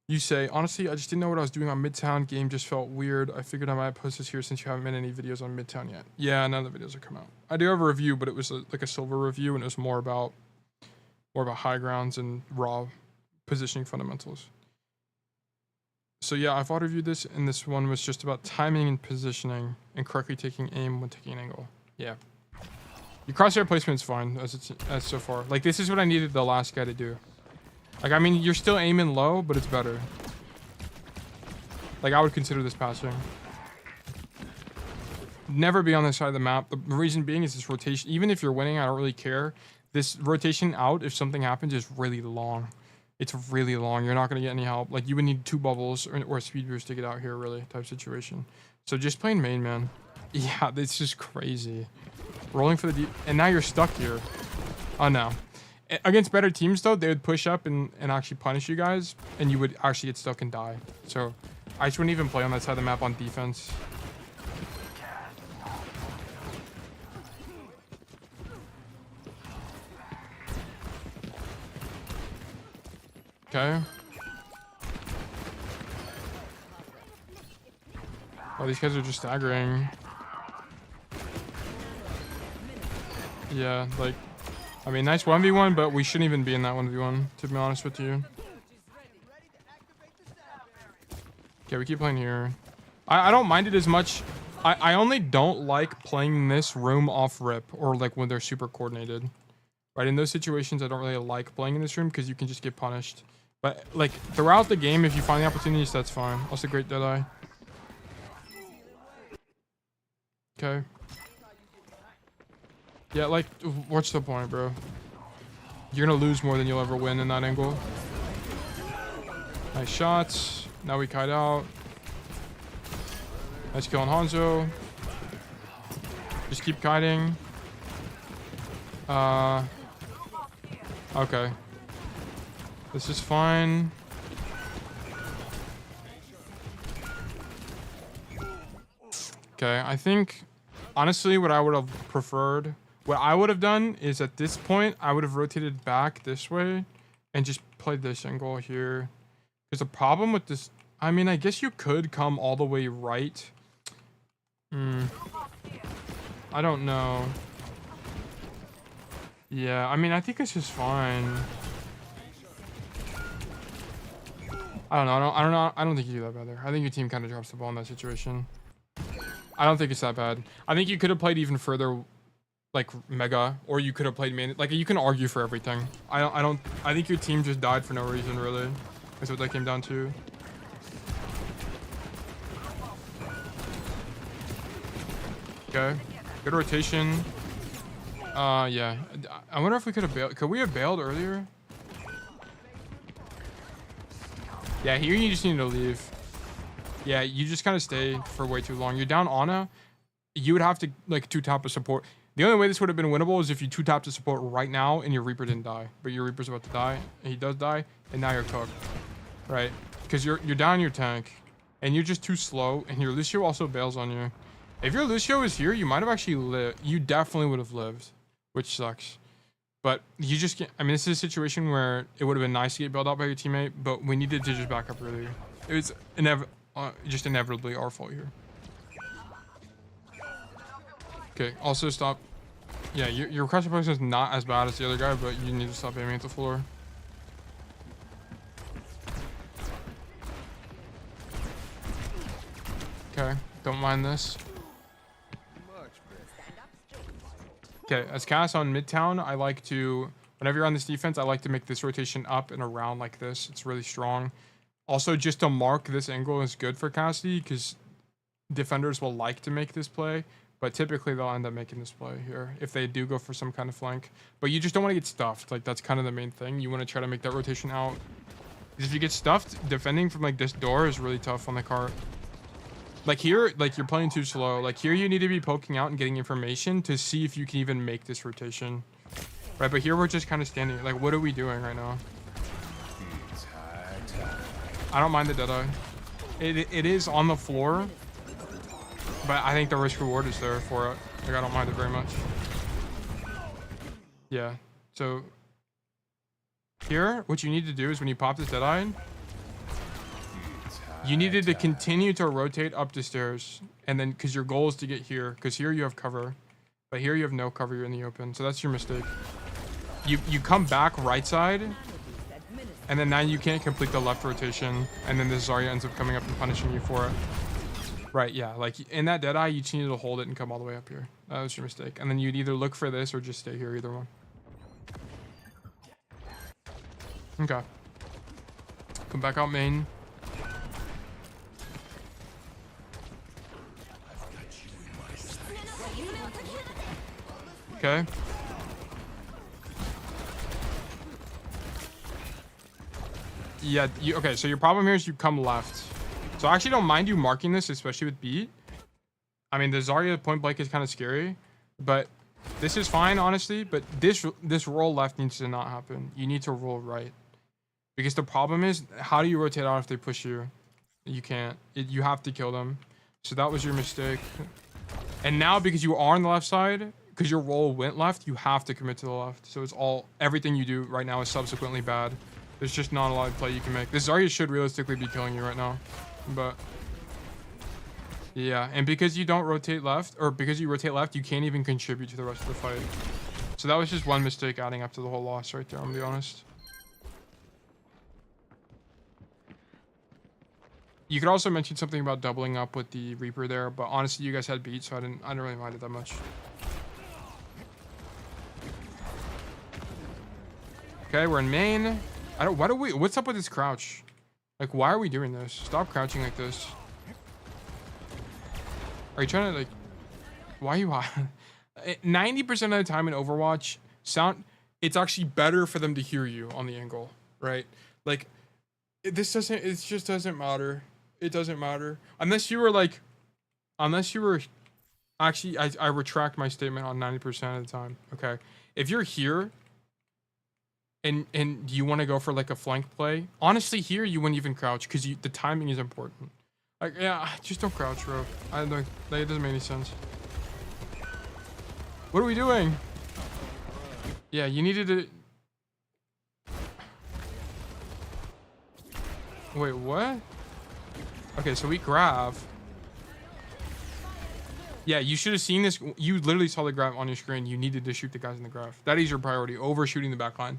S1: You say, honestly, I just didn't know what I was doing on Midtown. Game just felt weird. I figured I might post this here since you haven't made any videos on Midtown yet. Yeah, none of the videos have come out. I do have a review, but it was like a silver review, and it was more about high grounds and raw positioning fundamentals. So yeah, I've auto reviewed this, and this one was just about timing and positioning and correctly taking aim when taking an angle. Yeah. Your crosshair placement is fine as so far. Like, this is what I needed the last guy to do. Like, I mean, you're still aiming low, but it's better. Like, I would consider this passing. Never be on this side of the map. The reason being is this rotation. Even if you're winning, I don't really care. This rotation out, if something happens, is really long. It's really long. You're not going to get any help. Like, you would need 2 bubbles or a speed boost to get out here, really, type situation. So just playing main, man. Yeah, this is crazy. Rolling for the deep. And now you're stuck here. Oh, no. Against better teams, though, they would push up and actually punish you guys, and you would actually get stuck and die. So I just wouldn't even play on that side of the map on defense. Okay. Oh, these guys are just staggering. Yeah, like, I mean, nice 1v1, but we shouldn't even be in that 1v1, to be honest with you. Okay, we keep playing here. I don't mind it as much. I only don't like playing this room off rip, or like when they're super coordinated. Right, in those situations, I don't really like playing in this room because you can just get punished. But like throughout the game, if you find the opportunities, that's fine. Also, great Deadeye. Okay. Yeah, like, what's the point, bro? You're gonna lose more than you'll ever win in that angle. Nice shots. Now we kite out. Nice kill on Hanzo. Just keep kiting. Okay. This is fine. Okay, I think, honestly, what I would have preferred, what I would have done is at this point, I would have rotated back this way and just played this angle here. Because the problem with this, I mean, I guess you could come all the way right. I don't know. Yeah, I mean, I think this is fine. I don't know. I don't think you do that bad there. I think your team kind of drops the ball in that situation. I don't think it's that bad. I think you could have played even further, like mega, or you could have played main. Like, you can argue for everything. I think your team just died for no reason, really. That's what that came down to. Okay, good rotation. Yeah. I wonder if we could have bailed. Could we have bailed earlier? Yeah, here you just need to leave. Yeah, you just kind of stay for way too long. You're down Ana. You would have to, like, 2-tap a support. The only way this would have been winnable is if you 2-tapped a support right now and your Reaper didn't die. But your Reaper's about to die, and he does die, and now you're cooked. Right? Because you're down your tank, and you're just too slow, and your Lucio also bails on you. If your Lucio is here, you might have actually lived. You definitely would have lived, which sucks. But you just can't. I mean, this is a situation where it would have been nice to get bailed out by your teammate, but we needed to just back up earlier. It was just inevitably our fault here. Okay, also stop. Yeah, your crouching position is not as bad as the other guy, but you need to stop aiming at the floor. Okay, don't mind this. Okay, as Cass on Midtown, I like to, whenever you're on this defense, I like to make this rotation up and around like this. It's really strong. Also, just to mark this angle is good for Cassidy because defenders will like to make this play, but typically they'll end up making this play here if they do go for some kind of flank. But you just don't want to get stuffed. Like, that's kind of the main thing. You want to try to make that rotation out. If you get stuffed, defending from like this door is really tough on the cart. Like here, like you're playing too slow. Like here, you need to be poking out and getting information to see if you can even make this rotation. Right, but here we're just kind of standing. Like, what are we doing right now? I don't mind the Deadeye. It is on the floor, but I think the risk reward is there for it. Like, I don't mind it very much. Yeah. So here, what you need to do is when you pop this Deadeye, you needed to continue to rotate up the stairs, and then because your goal is to get here, because here you have cover, but here you have no cover. You're in the open, so that's your mistake. You come back right side, and then now you can't complete the left rotation, and then this Zarya ends up coming up and punishing you for it. Right, yeah, like in that Deadeye, you just needed to hold it and come all the way up here. That was your mistake. And then you'd either look for this or just stay here, either one. Okay. Come back out main. Okay. Yeah, okay, so your problem here is you come left. So I actually don't mind you marking this, especially with beat. I mean, the Zarya point blank is kind of scary, but this is fine, honestly. But this roll left needs to not happen. You need to roll right. Because the problem is, how do you rotate out if they push you? You can't. You have to kill them. So that was your mistake. And now, because you are on the left side, because your roll went left, you have to commit to the left. So it's everything you do right now is subsequently bad. There's just not a lot of play you can make. This Zarya should realistically be killing you right now. But yeah, and because you don't rotate left, or because you rotate left, you can't even contribute to the rest of the fight. So that was just one mistake adding up to the whole loss right there, I'm gonna be honest. You could also mention something about doubling up with the Reaper there, but honestly, you guys had beat, so I didn't really mind it that much. Okay, we're in main. What's up with this crouch? Like, why are we doing this? Stop crouching like this. Are you trying to, like, why are you 90% of the time in Overwatch, it's actually better for them to hear you on the angle, right? Like, it just doesn't matter. It doesn't matter. Unless you were, actually, I retract my statement on 90% of the time, okay? If you're here, and you want to go for like a flank play, honestly here you wouldn't even crouch because the timing is important. Like, yeah, just don't crouch, bro. I don't, like, it doesn't make any sense. What are we doing? Yeah, you needed to. Wait, what? Okay, so we grab. Yeah, you should have seen this. You literally saw the grab on your screen. You needed to shoot the guys in the grab. That is your priority over shooting the backline.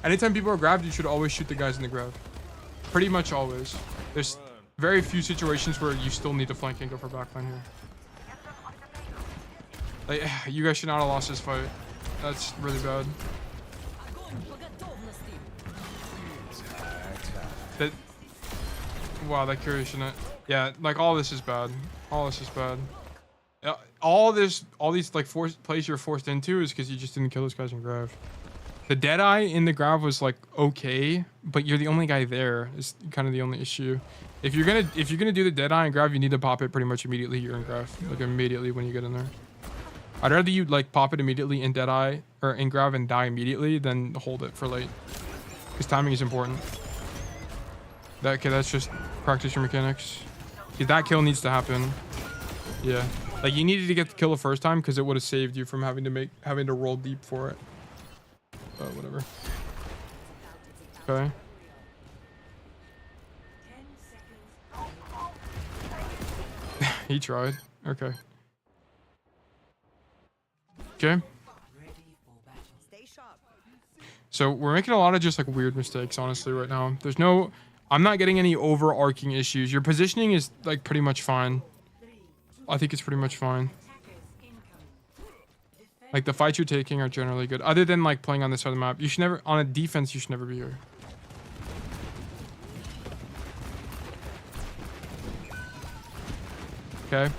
S1: Anytime people are grabbed, you should always shoot the guys in the grab. Pretty much always. There's very few situations where you still need to flank and go for backline here. Like, you guys should not have lost this fight. That's really bad. Wow, that carry shouldn't. Yeah, like all this is bad. All this is bad. All these like plays you're forced into is because you just didn't kill those guys in grab. The Deadeye in the grab was like okay, but you're the only guy there. Is kind of the only issue. If you're gonna do the Deadeye and grab, you need to pop it pretty much immediately here in grab, like immediately when you get in there. I'd rather you like pop it immediately in Deadeye or in grab and die immediately than hold it for late, because timing is important. Okay, that's just practice your mechanics. That kill needs to happen. Yeah, like you needed to get the kill the first time because it would have saved you from having to roll deep for it. But whatever. Okay. He tried. Okay. Okay. So we're making a lot of just like weird mistakes, honestly, right now. I'm not getting any overarching issues. Your positioning is like pretty much fine. I think it's pretty much fine. Like the fights you're taking are generally good. Other than like playing on this side of the map. You should never, on a defense, you should never be here. Okay.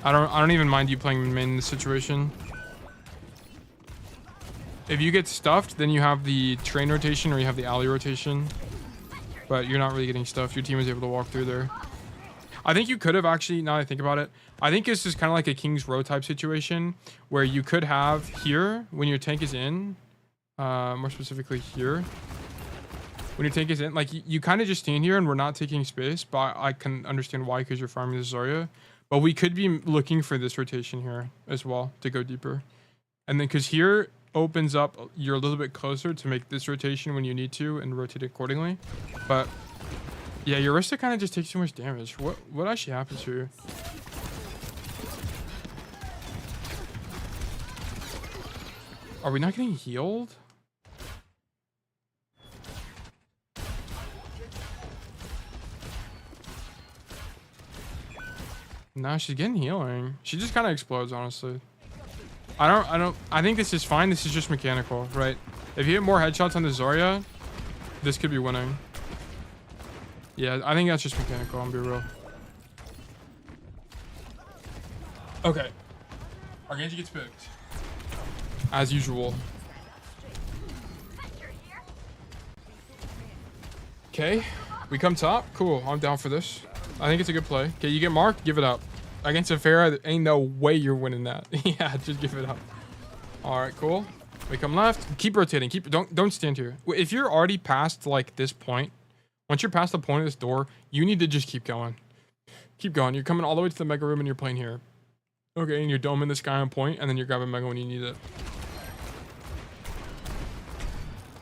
S1: I don't even mind you playing main in this situation. If you get stuffed, then you have the train rotation or you have the alley rotation. But you're not really getting stuffed. Your team is able to walk through there. I think you could have actually, now that I think about it, I think this is kind of like a King's Row type situation where you could have here when your tank is in, more specifically here. When your tank is in, like you kind of just stand here and we're not taking space, but I can understand why because you're farming this Zarya. But we could be looking for this rotation here as well to go deeper. And then because here opens up, you're a little bit closer to make this rotation when you need to and rotate accordingly. But yeah, your Orisa kind of just takes too much damage. What actually happens here? Are we not getting healed? No, she's getting healing. She just kind of explodes, honestly. I think this is fine. This is just mechanical, right? If you hit more headshots on the Zarya, this could be winning. Yeah, I think that's just mechanical, I'll be real. Okay. Our Genji gets picked. As usual. Okay, we come top. Cool, I'm down for this. I think it's a good play. Okay, you get marked, give it up. Against a Pharah, ain't no way you're winning that. Yeah, just give it up. All right, cool. We come left. Keep rotating. Don't stand here. If you're already past like this point, once you're past the point of this door, you need to just keep going. Keep going. You're coming all the way to the mega room and you're playing here. Okay, and you're doming this guy on point, and then you're grabbing mega when you need it.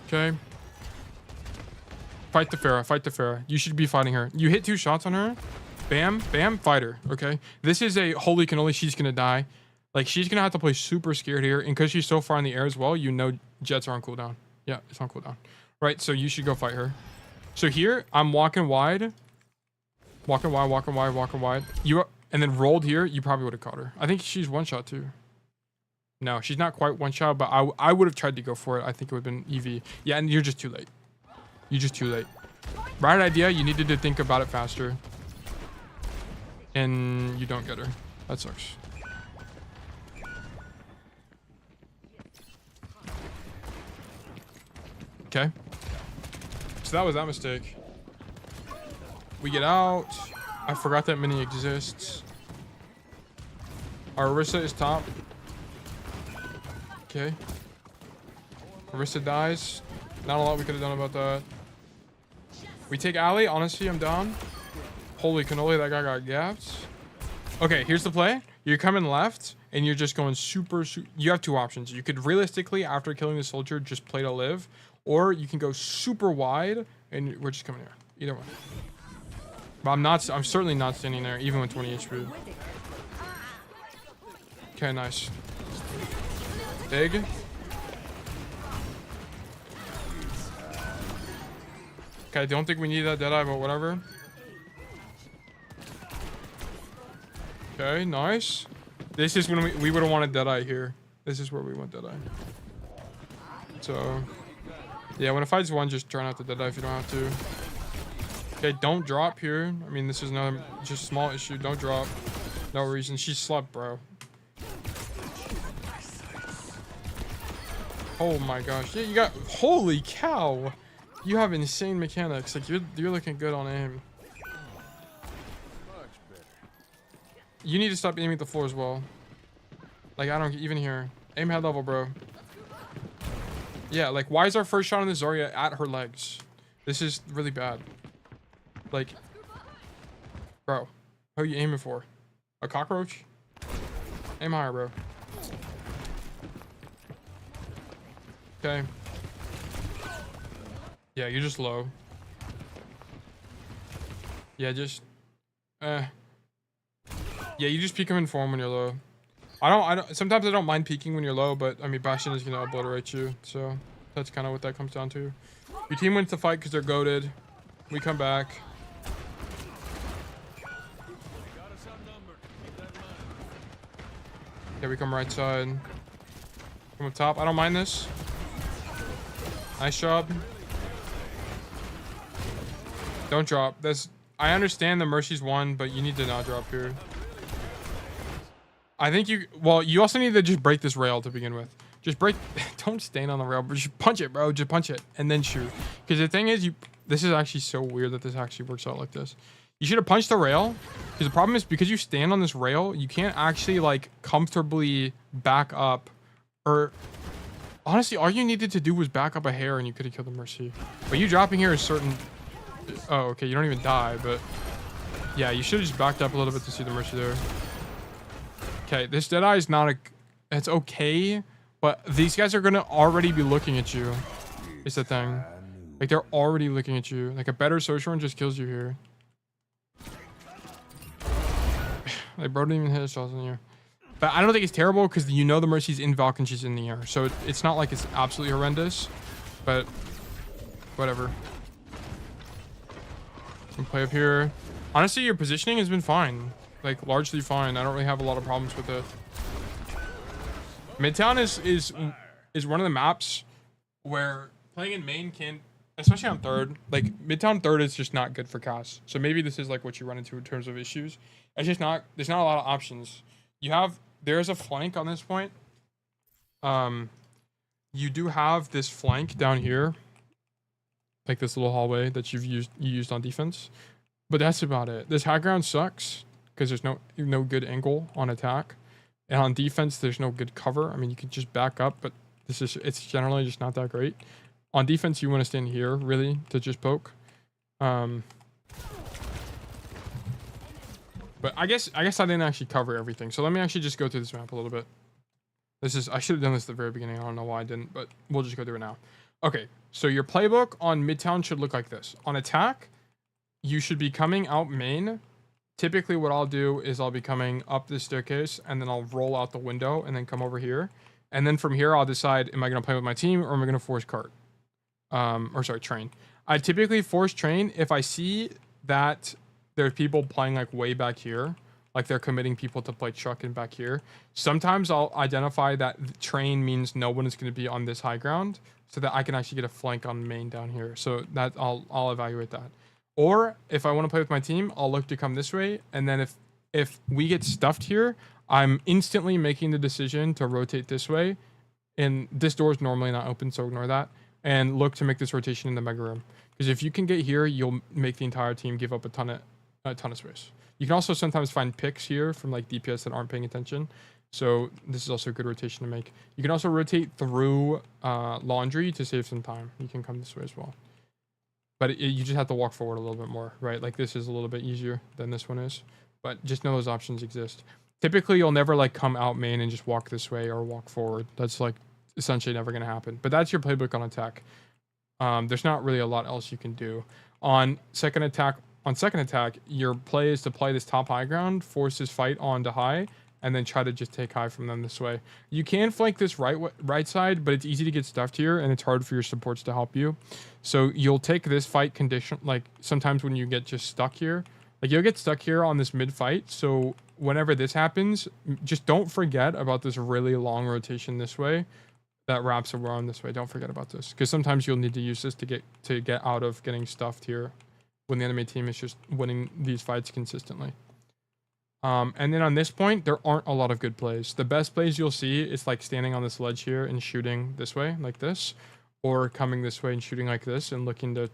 S1: Okay. Fight the Pharah. Fight the Pharah. You should be fighting her. You hit 2 shots on her. Bam, bam, fight her. Okay. This is a holy cannoli. She's gonna die. Like, she's gonna have to play super scared here, and because she's so far in the air as well, you know jets are on cooldown. Yeah, it's on cooldown. Right. So you should go fight her. So here I'm walking wide. Walking wide. You and then rolled here. You probably would have caught her. I think she's 1-shot too. No, she's not quite 1-shot, but I would have tried to go for it. I think it would have been EV. Yeah, and you're just too late. You're just too late. Right idea. You needed to think about it faster. And you don't get her. That sucks. Okay. So that was that mistake. We get out. I forgot that mini exists. Our Orisa is top. Okay. Orisa dies. Not a lot we could have done about that. We take Ali. Honestly, I'm down. Holy cannoli, that guy got gapped. Okay, here's the play. You're coming left, and you're just going super... You have 2 options. You could realistically, after killing the soldier, just play to live. Or you can go super wide, and we're just coming here. Either one. But I'm certainly not standing there, even with 20 HP. Okay, nice. Big. Okay, I don't think we need that Deadeye, but whatever. Okay, nice. This is when we would have wanted Deadeye here. This is where we want Deadeye. So, yeah, when it fights one, just try not to Deadeye if you don't have to. Okay, don't drop here. I mean, this is another just small issue. Don't drop. No reason. She slept, bro. Oh my gosh. Yeah, you got... Holy cow. You have insane mechanics. Like, you're looking good on aim. You need to stop aiming at the floor as well. Like, I don't even hear. Aim head level, bro. Yeah, like, why is our first shot on the Zarya at her legs? This is really bad. Like, bro, who are you aiming for? A cockroach? Aim higher, bro. Okay. Yeah, you're just low. Yeah, just... Yeah, you just peek him in form when you're low. I don't sometimes I don't mind peeking when you're low, but I mean Bastion is gonna obliterate you, so that's kind of what that comes down to. Your team wins the fight because they're goated. We come back. Yeah, we come right side. Come up top. I don't mind this. Nice job. Don't drop. I understand the Mercy's won, but you need to not drop here. I think you also need to just break this rail to begin with. Just break, don't stand on the rail, but just punch it, bro. Just punch it and then shoot. Because the thing is, this is actually so weird that this actually works out like this. You should have punched the rail. Because the problem is, because you stand on this rail, you can't actually like comfortably back up. Or honestly, all you needed to do was back up a hair and you could have killed the Mercy. But you dropping here is certain. Oh, okay, you don't even die, but yeah, you should have just backed up a little bit to see the Mercy there. okay, this Deadeye is not a... It's okay, but these guys are going to already be looking at you. Is the thing. Like, they're already looking at you. Like, a better social run just kills you here. Like, bro didn't even hit his shots in the air. But I don't think it's terrible because you know the Mercy's in Valk and she's in the air. So it's not like it's absolutely horrendous. But whatever. Can play up here. Honestly, your positioning has been fine. Like, largely fine. I don't really have a lot of problems with it. Midtown is one of the maps where playing in main can, especially on third, like Midtown third is just not good for Cass. So maybe this is like what you run into in terms of issues. It's just not, there's not a lot of options. There's a flank on this point. You do have this flank down here, like this little hallway that you used on defense, but that's about it. This high ground sucks because there's no good angle on attack, and on defense there's no good cover. I mean, you can just back up, but it's generally just not that great. On defense, you want to stand here really to just poke. But I guess I didn't actually cover everything. So let me actually just go through this map a little bit. I should have done this at the very beginning. I don't know why I didn't, but we'll just go through it now. Okay, so your playbook on Midtown should look like this. On attack, you should be coming out main. Typically what I'll do is I'll be coming up this staircase and then I'll roll out the window and then come over here. And then from here, I'll decide, am I going to play with my team or am I going to force cart? Train. I typically force train if I see that there's people playing like way back here, like they're committing people to play truck and back here. Sometimes I'll identify that train means no one is going to be on this high ground so that I can actually get a flank on main down here. So that I'll evaluate that. Or if I want to play with my team, I'll look to come this way. And then if we get stuffed here, I'm instantly making the decision to rotate this way. And this door is normally not open, so ignore that. And look to make this rotation in the mega room. Because if you can get here, you'll make the entire team give up a ton of space. You can also sometimes find picks here from like DPS that aren't paying attention. So this is also a good rotation to make. You can also rotate through laundry to save some time. You can come this way as well. But you just have to walk forward a little bit more, right? Like this is a little bit easier than this one is. But just know those options exist. Typically, you'll never like come out main and just walk this way or walk forward. That's like essentially never going to happen. But that's your playbook on attack. There's not really a lot else you can do. On second attack, your play is to play this top high ground, force this fight onto high, and then try to just take high from them this way. You can flank this right side, but it's easy to get stuffed here, and it's hard for your supports to help you. So you'll take this fight condition, like sometimes when you get just stuck here, like you'll get stuck here on this mid fight. So whenever this happens, just don't forget about this really long rotation this way that wraps around this way. Don't forget about this, because sometimes you'll need to use this to get out of getting stuffed here when the enemy team is just winning these fights consistently. And then on this point, there aren't a lot of good plays. The best plays you'll see is like standing on this ledge here and shooting this way like this, or coming this way and shooting like this and looking to,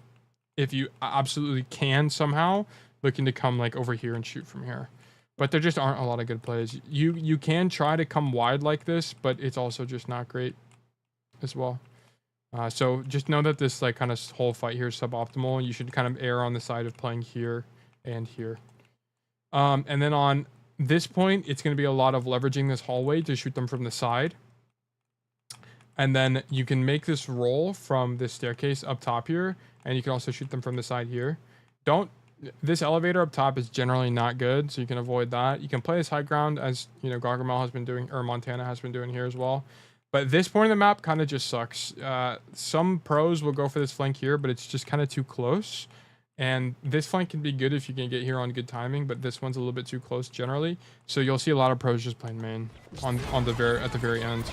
S1: if you absolutely can somehow, looking to come like over here and shoot from here. But there just aren't a lot of good plays. You can try to come wide like this, but it's also just not great as well. So just know that this like kind of whole fight here is suboptimal. You should kind of err on the side of playing here and here. And then on this point, it's going to be a lot of leveraging this hallway to shoot them from the side. And then you can make this roll from this staircase up top here, and you can also shoot them from the side here. This elevator up top is generally not good, so you can avoid that. You can play this high ground as, you know, Gargamel has been doing, or Montana has been doing here as well. But this point of the map kind of just sucks. Some pros will go for this flank here, but it's just kind of too close. And this flank can be good if you can get here on good timing, but this one's a little bit too close generally. So you'll see a lot of pros just playing main at the very end.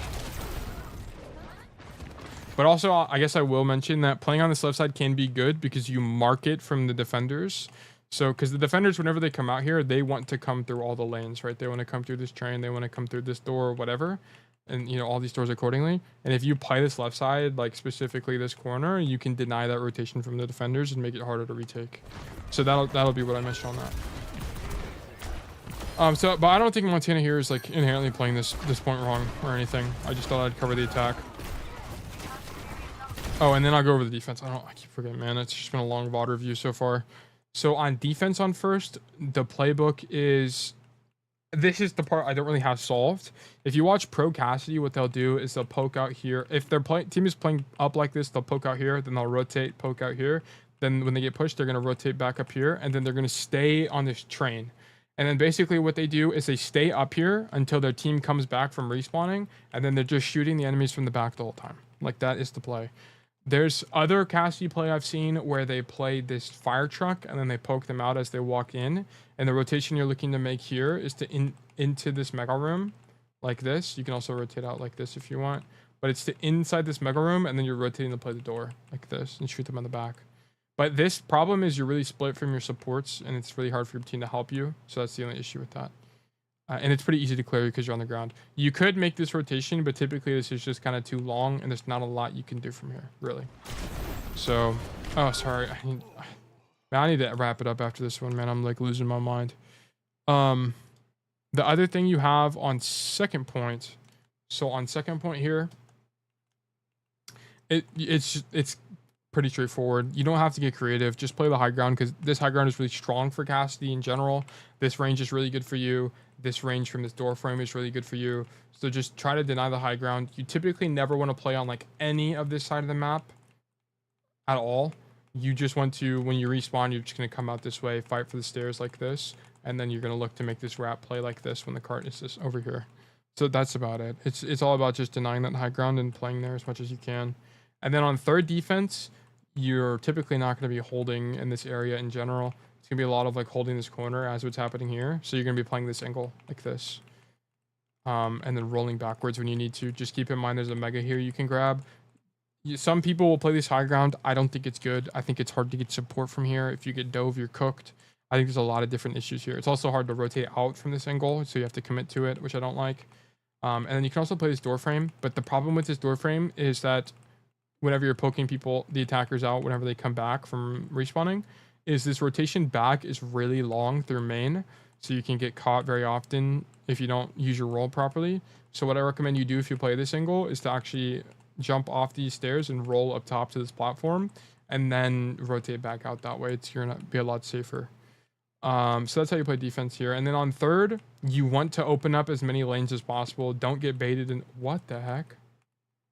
S1: But also, I guess I will mention that playing on this left side can be good because you mark it from the defenders. So, because the defenders, whenever they come out here, they want to come through all the lanes, right? They want to come through this train, they want to come through this door or whatever. And, you know, all these doors accordingly. And if you play this left side, like specifically this corner, you can deny that rotation from the defenders and make it harder to retake. So that'll be what I mentioned on that. But I don't think Montana here is like inherently playing this point wrong or anything. I just thought I'd cover the attack. Oh, and then I'll go over the defense. I keep forgetting, man. It's just been a long VOD review so far. So on defense on first, the playbook is, this is the part I don't really have solved. If you watch Pro Cassidy, what they'll do is they'll poke out here. If their team is playing up like this, they'll poke out here, then they'll rotate, poke out here. Then when they get pushed, they're going to rotate back up here, and then they're going to stay on this train. And then basically what they do is they stay up here until their team comes back from respawning, and then they're just shooting the enemies from the back the whole time. Like, that is the play. There's other Cassidy play I've seen where they play this fire truck and then they poke them out as they walk in. And the rotation you're looking to make here is to into this mega room like this. You can also rotate out like this if you want. But it's to inside this mega room, and then you're rotating to play the door like this and shoot them on the back. But this problem is you're really split from your supports, and it's really hard for your team to help you. So that's the only issue with that. And it's pretty easy to clear because you're on the ground. You could make this rotation, but typically this is just kind of too long, and there's not a lot you can do from here, really. So, oh, sorry. I need to wrap it up after this one, man. I'm like losing my mind. The other thing you have on second point. So on second point here, it's pretty straightforward. You don't have to get creative. Just play the high ground because this high ground is really strong for Cassidy in general. This range is really good for you. This range from this door frame is really good for you. So just try to deny the high ground. You typically never want to play on like any of this side of the map at all. You just want to, when you respawn, you're just going to come out this way, fight for the stairs like this, and then you're going to look to make this wrap play like this when the cart is just over here. So that's about it. It's all about just denying that high ground and playing there as much as you can. And then on third defense, you're typically not going to be holding in this area in general. It's going to be a lot of like holding this corner as what's happening here. So you're going to be playing this angle like this. And then rolling backwards when you need to. Just keep in mind there's a mega here you can grab. Some people will play this high ground. I don't think it's good. I think it's hard to get support from here. If you get dove, you're cooked. I think there's a lot of different issues here. It's also hard to rotate out from this angle, so you have to commit to it, which I don't like. And then you can also play this door frame. But the problem with this door frame is that whenever you're poking people, the attackers out, whenever they come back from respawning, is this rotation back is really long through main. So you can get caught very often if you don't use your roll properly. So what I recommend you do if you play this angle is to actually jump off these stairs and roll up top to this platform and then rotate back out that way. It's going to be a lot safer. So that's how you play defense here. And then on third, you want to open up as many lanes as possible. Don't get baited in. What the heck?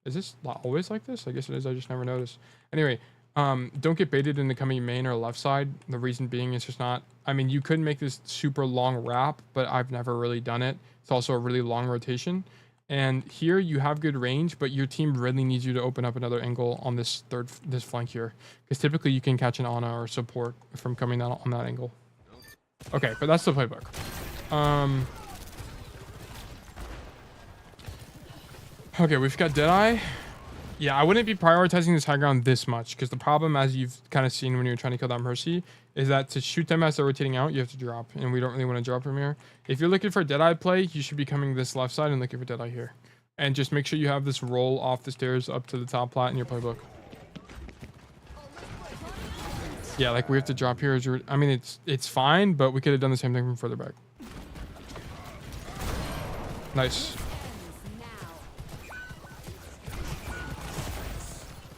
S1: Is this always like this? I guess it is. I just never noticed. Anyway, don't get baited into coming main or left side. The reason being it's just not. I mean, you could make this super long wrap, but I've never really done it. It's also a really long rotation. And here you have good range, but your team really needs you to open up another angle on this flank here. Because typically you can catch an Ana or support from coming down on that angle. Okay, but that's the playbook. Okay, we've got Deadeye. Yeah, I wouldn't be prioritizing this high ground this much, because the problem, as you've kind of seen when you're trying to kill that Mercy, is that to shoot them as they're rotating out, you have to drop, and we don't really want to drop from here. If you're looking for Deadeye play, you should be coming this left side and looking for Deadeye here. And just make sure you have this roll off the stairs up to the top plat in your playbook. Yeah, like we have to drop here. I mean, it's fine, but we could have done the same thing from further back. Nice.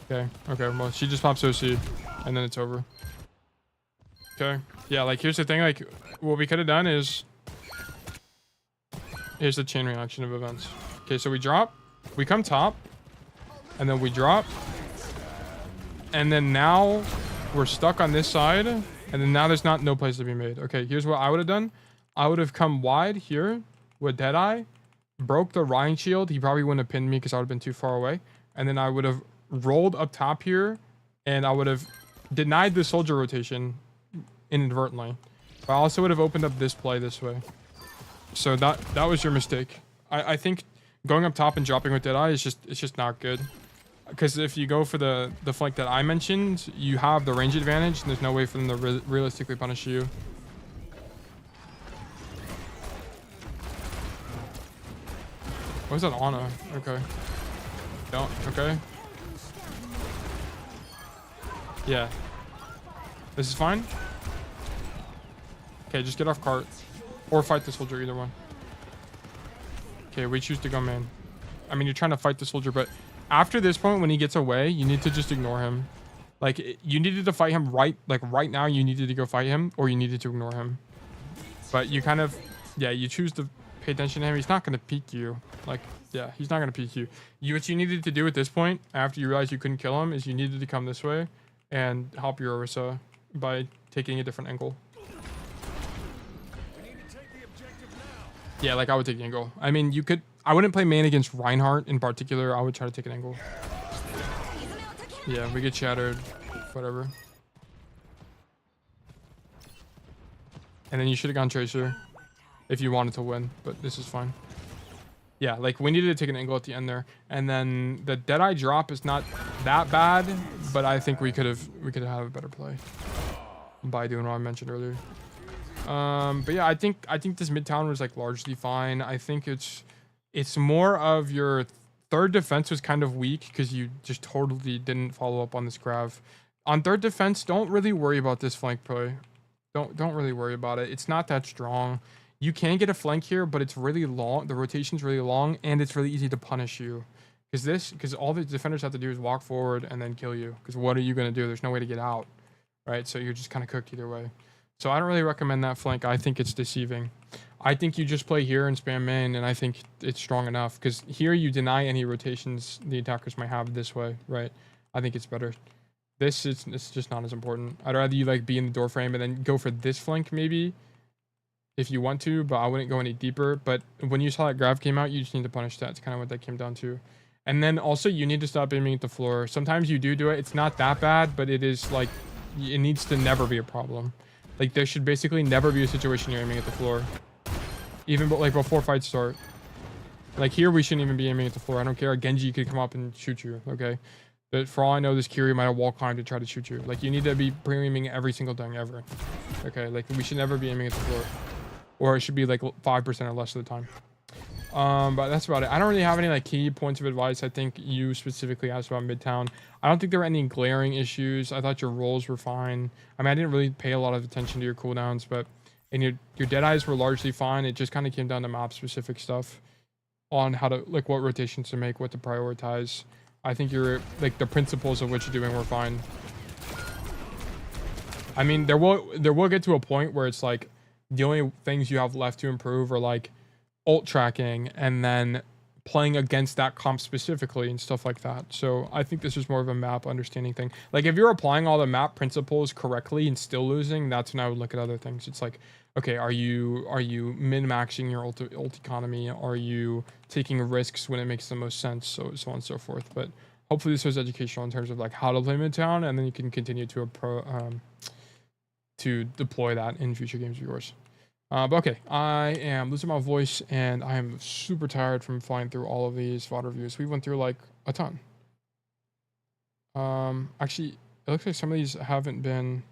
S1: Okay, well, she just pops OC, and then it's over. Okay, yeah, like, here's the thing, like, what we could have done is... Here's the chain reaction of events. Okay, so we drop, we come top, and then we drop, and then now we're stuck on this side, and then now there's no place to be made. Okay, here's what I would have done. I would have come wide here with Deadeye, broke the Ryan shield. He probably wouldn't have pinned me because I would have been too far away, and then I would have rolled up top here, and I would have denied the soldier rotation inadvertently. But I also would have opened up this play this way. So that was your mistake. I think going up top and dropping with Deadeye is just not good. Because if you go for the flank that I mentioned, you have the range advantage, and there's no way for them to realistically punish you. What's that Ana? Okay. Don't. Okay. Yeah. This is fine. Okay, just get off cart. Or fight the soldier, either one. Okay, we choose to go main. I mean, you're trying to fight the soldier, but after this point, when he gets away, you need to just ignore him. Like, you needed to fight him right now, you needed to go fight him, or you needed to ignore him. But you kind of... yeah, you choose to pay attention to him. He's not going to peek you. Like, yeah, he's not going to peek you. What you needed to do at this point, after you realized you couldn't kill him, is you needed to come this way and help your Orisa by taking a different angle.
S4: We need to take the objective now.
S1: Yeah, like I would take the angle. I mean, you could. I wouldn't play main against Reinhardt in particular. I would try to take an angle. Yeah, we get shattered. Whatever. And then you should have gone Tracer if you wanted to win, but this is fine. Yeah, like we needed to take an angle at the end there. And then the Deadeye drop is not that bad, but I think we could have had a better play by doing what I mentioned earlier. But yeah, I think this Midtown was like largely fine. I think it's more of your third defense was kind of weak because you just totally didn't follow up on this grav. On third defense, don't really worry about this flank play. Don't really worry about it. It's not that strong. You can get a flank here, but it's really long. The rotation's really long, and it's really easy to punish you. Because all the defenders have to do is walk forward and then kill you. Because what are you going to do? There's no way to get out, right? So you're just kind of cooked either way. So I don't really recommend that flank. I think it's deceiving. I think you just play here and spam main, and I think it's strong enough. Because here you deny any rotations the attackers might have this way, right? I think it's better. It's just not as important. I'd rather you like be in the door frame and then go for this flank maybe if you want to, but I wouldn't go any deeper. But when you saw that grav came out, you just need to punish that. It's kind of what that came down to. And then also you need to stop aiming at the floor. Sometimes you do it. It's not that bad, but it is like, it needs to never be a problem. Like there should basically never be a situation you're aiming at the floor. Even like before fights start. Like here we shouldn't even be aiming at the floor. I don't care. Genji could come up and shoot you, okay? But for all I know, this Kiri might have wall climbed to try to shoot you. Like, you need to be pre-aiming every single thing ever. Okay, like, we should never be aiming at the floor. Or it should be, like, 5% or less of the time. But that's about it. I don't really have any, like, key points of advice. I think you specifically asked about Midtown. I don't think there were any glaring issues. I thought your rolls were fine. I mean, I didn't really pay a lot of attention to your cooldowns, but... And your Deadeyes were largely fine. It just kind of came down to map-specific stuff. On how to, like, what rotations to make, what to prioritize. I think you're like the principles of what you're doing were fine. I mean, there will get to a point where it's like the only things you have left to improve are like ult tracking and then playing against that comp specifically and stuff like that. So I think this is more of a map understanding thing. Like if you're applying all the map principles correctly and still losing, that's when I would look at other things. It's like, okay, are you min-maxing your ult economy? Are you taking risks when it makes the most sense? So on and so forth. But hopefully this was educational in terms of like how to play Midtown, and then you can continue to deploy that in future games of yours. But okay, I am losing my voice and I am super tired from flying through all of these VOD reviews. We went through like a ton. Actually, it looks like some of these haven't been...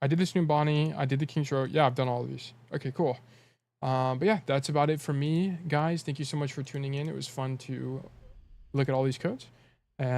S1: I did this Numbani, I did the King's Road. Yeah, I've done all of these. Okay, cool. But yeah, that's about it for me, guys. Thank you so much for tuning in. It was fun to look at all these codes.